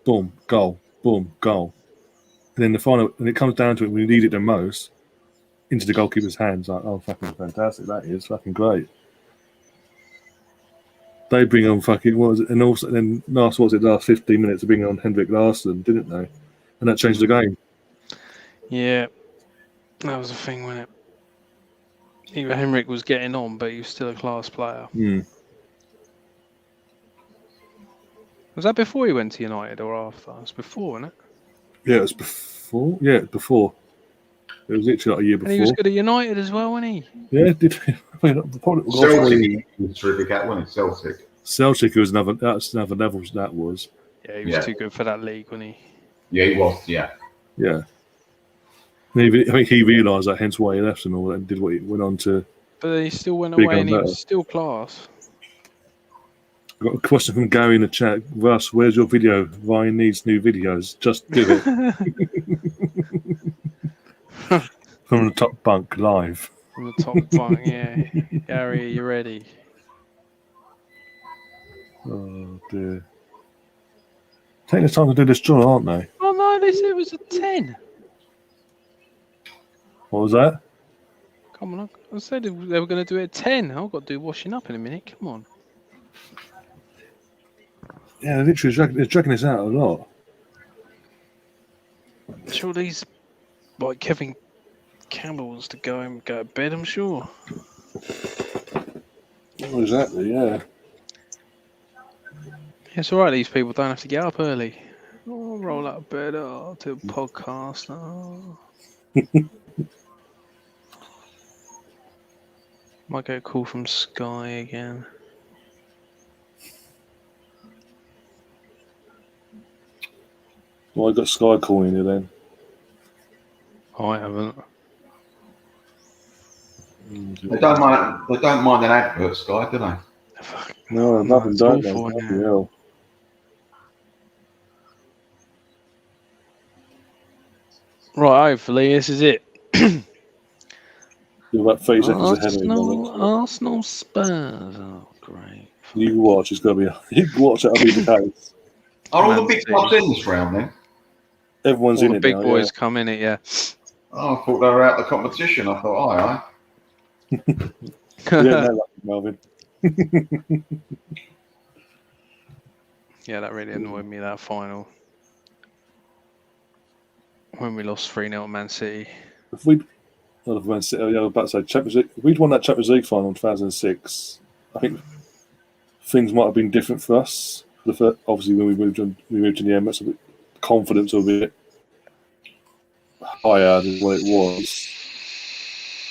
Boom, goal, boom, goal. And then the final, when it comes down to it, we need it the most, into the goalkeeper's hands. Like, oh, fucking fantastic! That is fucking great. They bring on fucking and also then last 15 minutes to bring on Henrik Larsson, didn't they? And that changed the game. Yeah, that was the thing, wasn't it? Even Henrik was getting on, but he was still a class player. Was that before he went to United or after? It was before, wasn't it? Yeah, it was before. Yeah, before. It was literally like a year before. And he was good at United as well, wasn't he? Yeah, did. Celtic was terrific at winning Celtic. Celtic was that's another level. That was. Yeah, he was too good for that league, wasn't he? Yeah, he was. Yeah. Yeah. I think he realised that, hence why he left and all that, and did what he went on to. But he still went away, and he was still class. I've got a question from Gary in the chat. Russ, where's your video? Ryan needs new videos. Just do it. From the top bunk, live. From the top bunk, yeah. Gary, you ready? Oh, dear. Taking the time to do this draw, aren't they? Oh, no, they said it was a 10. What was that? Come on. I said they were going to do it at 10. I've got to do washing up in a minute. Come on. Yeah, they're dragging us out a lot. Sure, these like Kevin Campbell wants to go and go to bed. I'm sure. Oh, exactly. Yeah. It's all right. These people don't have to get up early. Oh, roll out of bed. Oh, do a podcast. Oh. Might get a call from Sky again. Well, I got Sky calling you then. I haven't. They don't mind an advert, Sky, do they? No, nothing. Don't they? Right, hopefully this is it. You're about 30 seconds ahead of me. Arsenal Spurs. Oh, great. You watch. It's going to be. You watch. That'll be the case. Are all the big clubs in this round then? Everyone's all in the it big now, boys come in it, yeah. Oh, I thought they were out of the competition. I thought, aye. Yeah, no, Melvin. Yeah, that really annoyed me, that final. When we lost 3-0 at Man City. If we'd, I was about to say Champions League. If we'd won that Champions League final in 2006, I think things might have been different for us. Obviously, when we moved to the Emirates, a bit confidence a bit higher than what it was.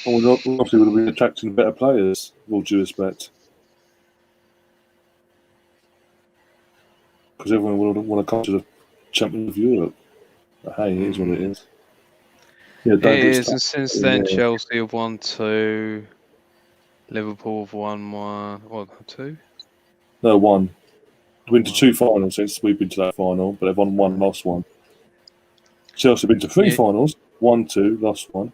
And we obviously would have been attracting better players, with all due respect. Because everyone would want to come to the Champions of Europe. But hey, it is what it is. Yeah, it is, and since then Chelsea have won 2, Liverpool have won 1, what, 2? No, 1. They've been to 2 finals since we've been to that final, but they've won 1, lost 1. Chelsea have been to 3 finals, 1, 2, lost 1.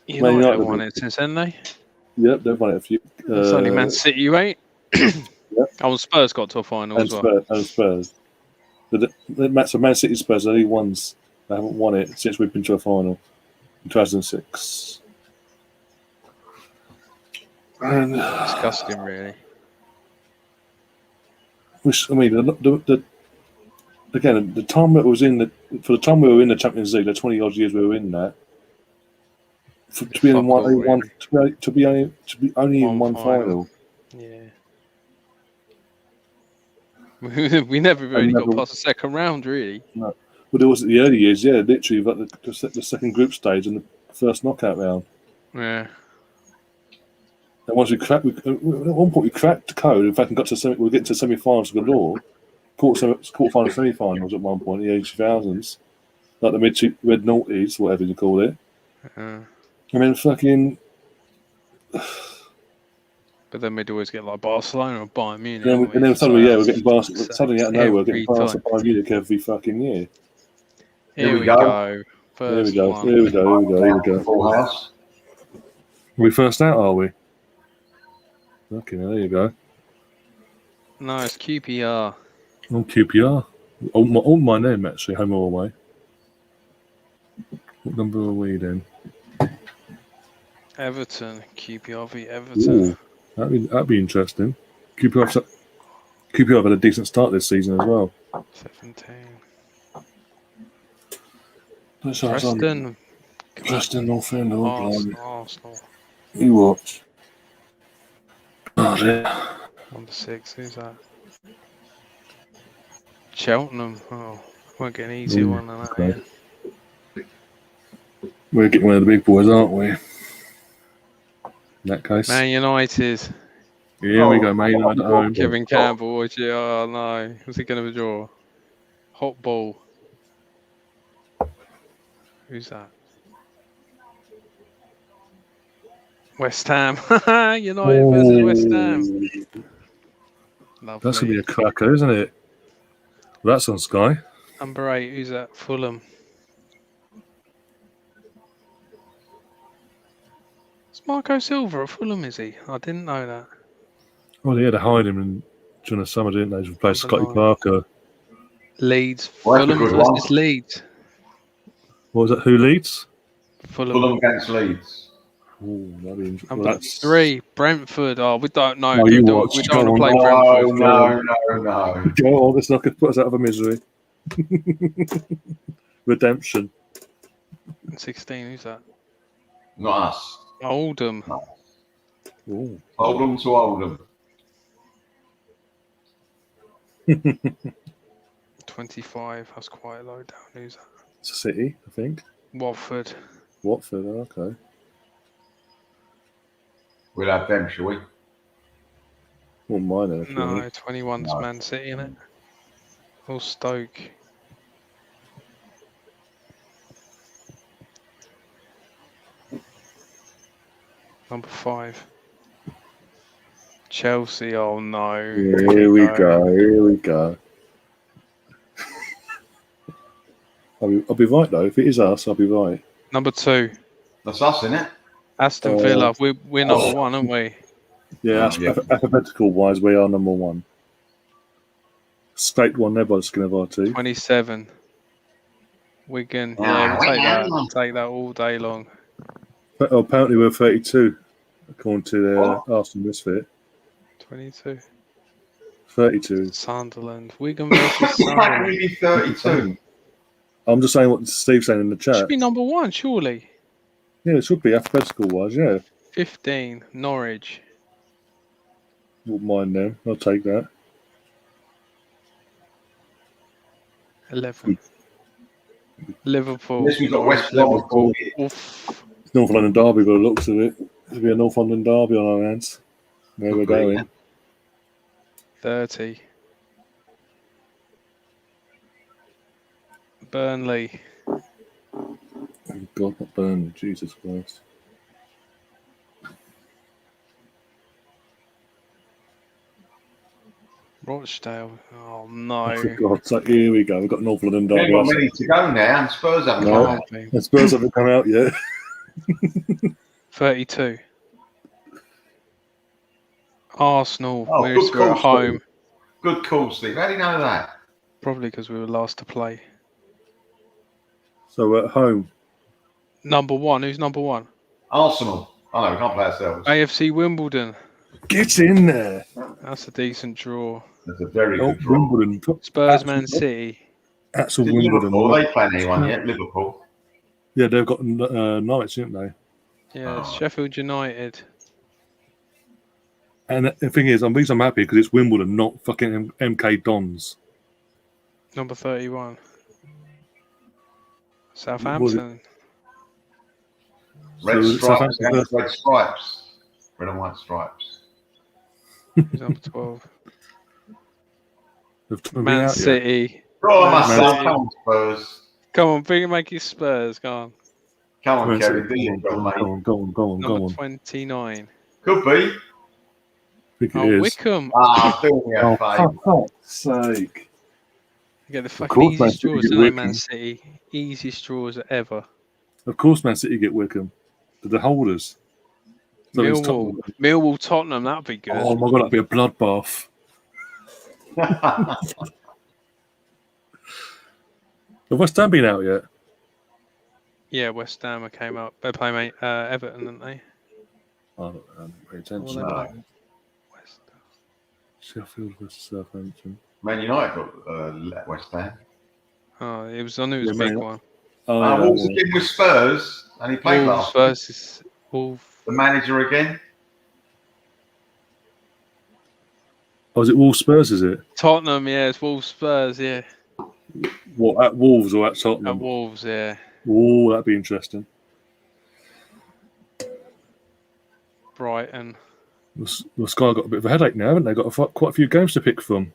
United have won it since then, they? Yep, they've won it a few. It's only Man City, right? Yep. Oh, Spurs got to a final as well. And Spurs. So Man City Spurs are the only ones that haven't won it since we've been to a final in 2006. And disgusting, really. I mean, again, the time that was in for the time we were in the Champions League, the 20 odd years we were in that, to be only in one final. Yeah. We never really got past the second round, really. No. Well, there was the early years, yeah, literally like the second group stage and the first knockout round. Yeah. And once at one point we cracked the code. In fact, we got to we were getting to semi-finals galore, quarter-finals, semi-finals at one point in the early 2000s, like the red noughties, whatever you call it. And then fucking. But then we'd always get like Barcelona or Bayern Munich. And then suddenly, we're getting Barcelona. Suddenly out of nowhere, we're getting Barcelona Bayern Munich every fucking year. Here we go. Here we go. Full house. Are we first out, are we? Okay, there you go. No, it's QPR. Oh, QPR. Oh, my name, actually, home or away. What number are we then? Everton. QPR v Everton. Ooh. That'd be interesting. QPR have had a decent start this season as well. 17. Preston, North End, Arsenal. You watch. Oh, dear. Number 6, who's that? Cheltenham. Oh, won't get an easier one than that. Okay. We're getting one of the big boys, aren't we? In that case. Man United. Here we go, Man United at home. Kevin Campbell, oh no. Was he going to draw? Hot ball. Who's that? West Ham. United versus West Ham. Lovely. That's going to be a cracker, isn't it? That's on Sky. Number 8, who's that? Fulham. It's Marco Silva at Fulham, is he? I didn't know that. Well, they had to hide him during the summer, didn't they? To replace Scotty Parker. Leeds. Fulham versus Leeds. What was that? Who leads? Fulham against Leeds. Ooh, that'd be interesting. Number 3, Brentford. Oh, we don't know. No, you watch. We don't want to play No, Brentford. no. Go on, let's not put us out of a misery. Redemption. 16, who's that? Not us. Oldham. No. Ooh. Oldham to Oldham. 25. That's quite low down. Who's that? It's a City, I think. Watford. Watford, okay. We'll have them, shall we? Well, mine are. No, 21's Man City, innit? Or Stoke. Number 5. Chelsea. Oh no. Here we go. I'll be right though. If it is us, I'll be right. Number 2. That's us, isn't it? Aston Villa. We're number 1, aren't we? Yeah, yeah. alphabetical wise, we are number 1. State 1 there by the skin of our teeth. 27. Wigan. Yeah, we'll take that all day long. But apparently we're 32, according to the Arsenal Misfit. 22. 32. Sunderland. Wigan versus Sunderland. Really 32. I'm just saying what Steve's saying in the chat. Should be number 1, surely. Yeah, it should be alphabetical wise, yeah. 15. Norwich. Wouldn't mind them. I'll take that. 11. Liverpool. This we've got West Liverpool. Oof. It's North London Derby by the looks of it. There'll be a North London Derby on our hands. Where we're going. 30. Burnley. Oh God, not Burnley. Jesus Christ. Rochdale. Oh no. Oh, for God's sake, here we go. We've got North London We ain't Derby. got many to go now, and Spurs haven't No. come out. And Spurs haven't come out yet. 32. Arsenal. Oh, we're good call, at home. Steve. Good call, Steve. How do you know that? Probably because we were last to play. So we're at home. Number 1. Who's number 1? Arsenal. Oh no, we can't play ourselves. AFC Wimbledon. Get in there. That's a decent draw. That's a very Oh, good draw. Wimbledon. Spurs Man City. That's a Is it Wimbledon. Liverpool? Are they playing anyone yet? Liverpool. Yeah, they've got Norwich, haven't they? Yeah, Sheffield United. And the thing is, I'm happy because it's Wimbledon, not fucking MK Dons. Number 31. Southampton. Red So stripes. Southampton- Red stripes. Red and white stripes. Who's number 12? They've been Man out yet. City. Oh, Man myself. City. Come on, Spurs. Come on, make it Spurs. Go on. Come on, Man Kevin. City. Do your job, mate. Go on. Number 29. Could be. I think it Oh, is. Wickham. Ah, do me a Oh, favour. for fuck's sake. You get the course, fucking Man easiest City draws, get don't they, Wickham. Man City? Easiest draws ever. Of course, Man City get Wickham. They're the holders. So it's Millwall, Tottenham, that'd be good. Oh my God, that'd be a bloodbath. Have West Ham been out yet? Yeah, West Ham came up. They're playing Everton, didn't they? I don't pay attention. Or they No. play West Ham. Sheffield versus Southampton. Man United got West Ham. Oh, it was. I knew it was Yeah, a big Man- one. Oh, Wolves yeah. again with Spurs, and he played Wolves last. versus Wolves. The manager again. Oh, is it Wolves Spurs, is it? Tottenham, yeah, it's Wolves Spurs, yeah. What, at Wolves or at At Tottenham? Wolves, yeah. Oh, that'd be interesting. Brighton. The Sky got a bit of a headache now, haven't they? Got quite a few games to pick from.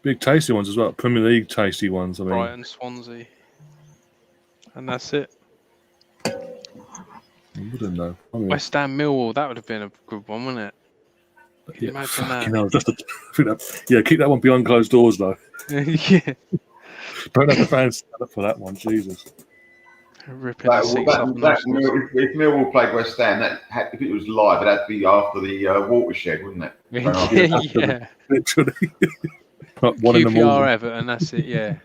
Big tasty ones as well. Premier League tasty ones, I mean. Brighton, Swansea. And that's it. I wouldn't know. I mean, West Ham Millwall, that would have been a good one, wouldn't it? Can you imagine fucking that? hell, I think that? Keep that one behind closed doors, though. Yeah. Don't have the fans stand up for that one, Jesus. Ripping the seats up. If Millwall played West Ham, if it was live, it'd have to be after the watershed, wouldn't it? Yeah. Literally. Like 1 in the QPR morning. Everton, that's it, yeah.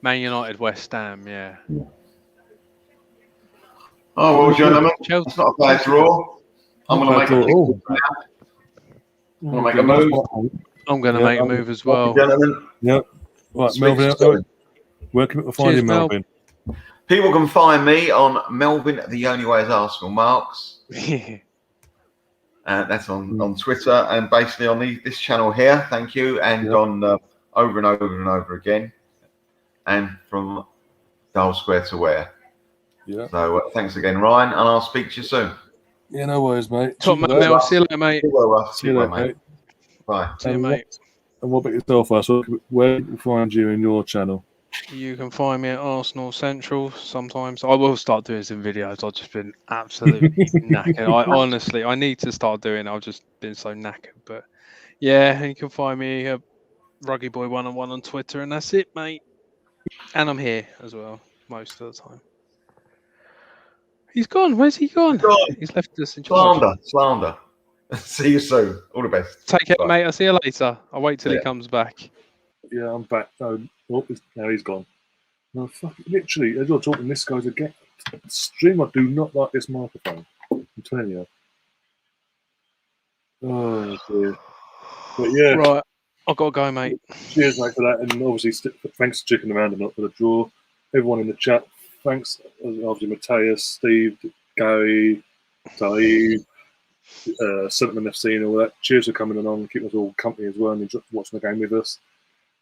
Man United West Ham, yeah. Oh, well, gentlemen, it's not a bad draw. I'm going to make a move. I'm going to make a move. I'm going to make a move as well. Gentlemen. Yep. Right, Melvin, where can we find you, Melvin? People can find me on Melvin, the only way is Arsenal Marks. That's on Twitter and basically on this channel here. Thank you. And on over and over and over again. And from Dial Square to Where. Yeah. So thanks again, Ryan, and I'll speak to you soon. Yeah, no worries, mate. Top man, Mel. See you later, mate. See you later, mate. Bye. See you, mate. And what about yourself, Russell? Where can we find you in your channel? You can find me at Arsenal Central sometimes. I will start doing some videos. I've just been absolutely knackered. I need to start doing it. I've just been so knackered. But yeah, you can find me at Ruggy Boy 101 on Twitter, and that's it, mate. And I'm here as well most of the time. He's gone. Where's he gone? He's left us in charge. Slander. See you soon. All the best. Take care, mate. I'll see you later. I'll wait till he comes back. Yeah, I'm back. No, now he's gone. No, literally, as you're talking, this guy's again. Stream, I do not like this microphone. I'm telling you. Oh, dear. But yeah. Right. I've got to go, mate. Cheers, mate, for that. And obviously, thanks for sticking around and not for the draw. Everyone in the chat, thanks. Obviously, Mateus, Steve, Gary, Dave, Sentiment FC and all that. Cheers for coming along and keeping us all company as well and watching the game with us.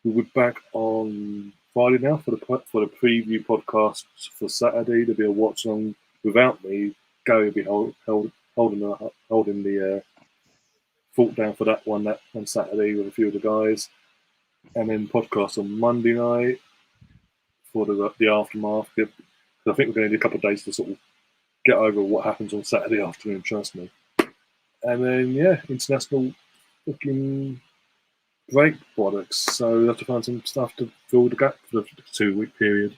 We'll be back on Friday now for the preview podcast for Saturday. There'll be a watch along without me. Gary will be holding the fort down for that one on Saturday with a few of the guys, and then podcast on Monday night for the aftermath. I think we're going to need a couple of days to sort of get over what happens on Saturday afternoon. Trust me. And then international looking break products. So we have to find some stuff to fill the gap for the 2-week period.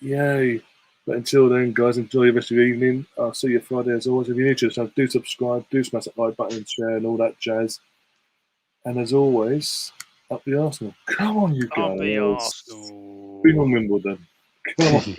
Yay! But until then, guys, enjoy the rest of your evening. I'll see you Friday as always. If you're new to the channel, do subscribe, do smash that like button and share and all that jazz. And as always, up the Arsenal. Come on, you guys. Up the Arsenal. Bring on Wimbledon. Come on.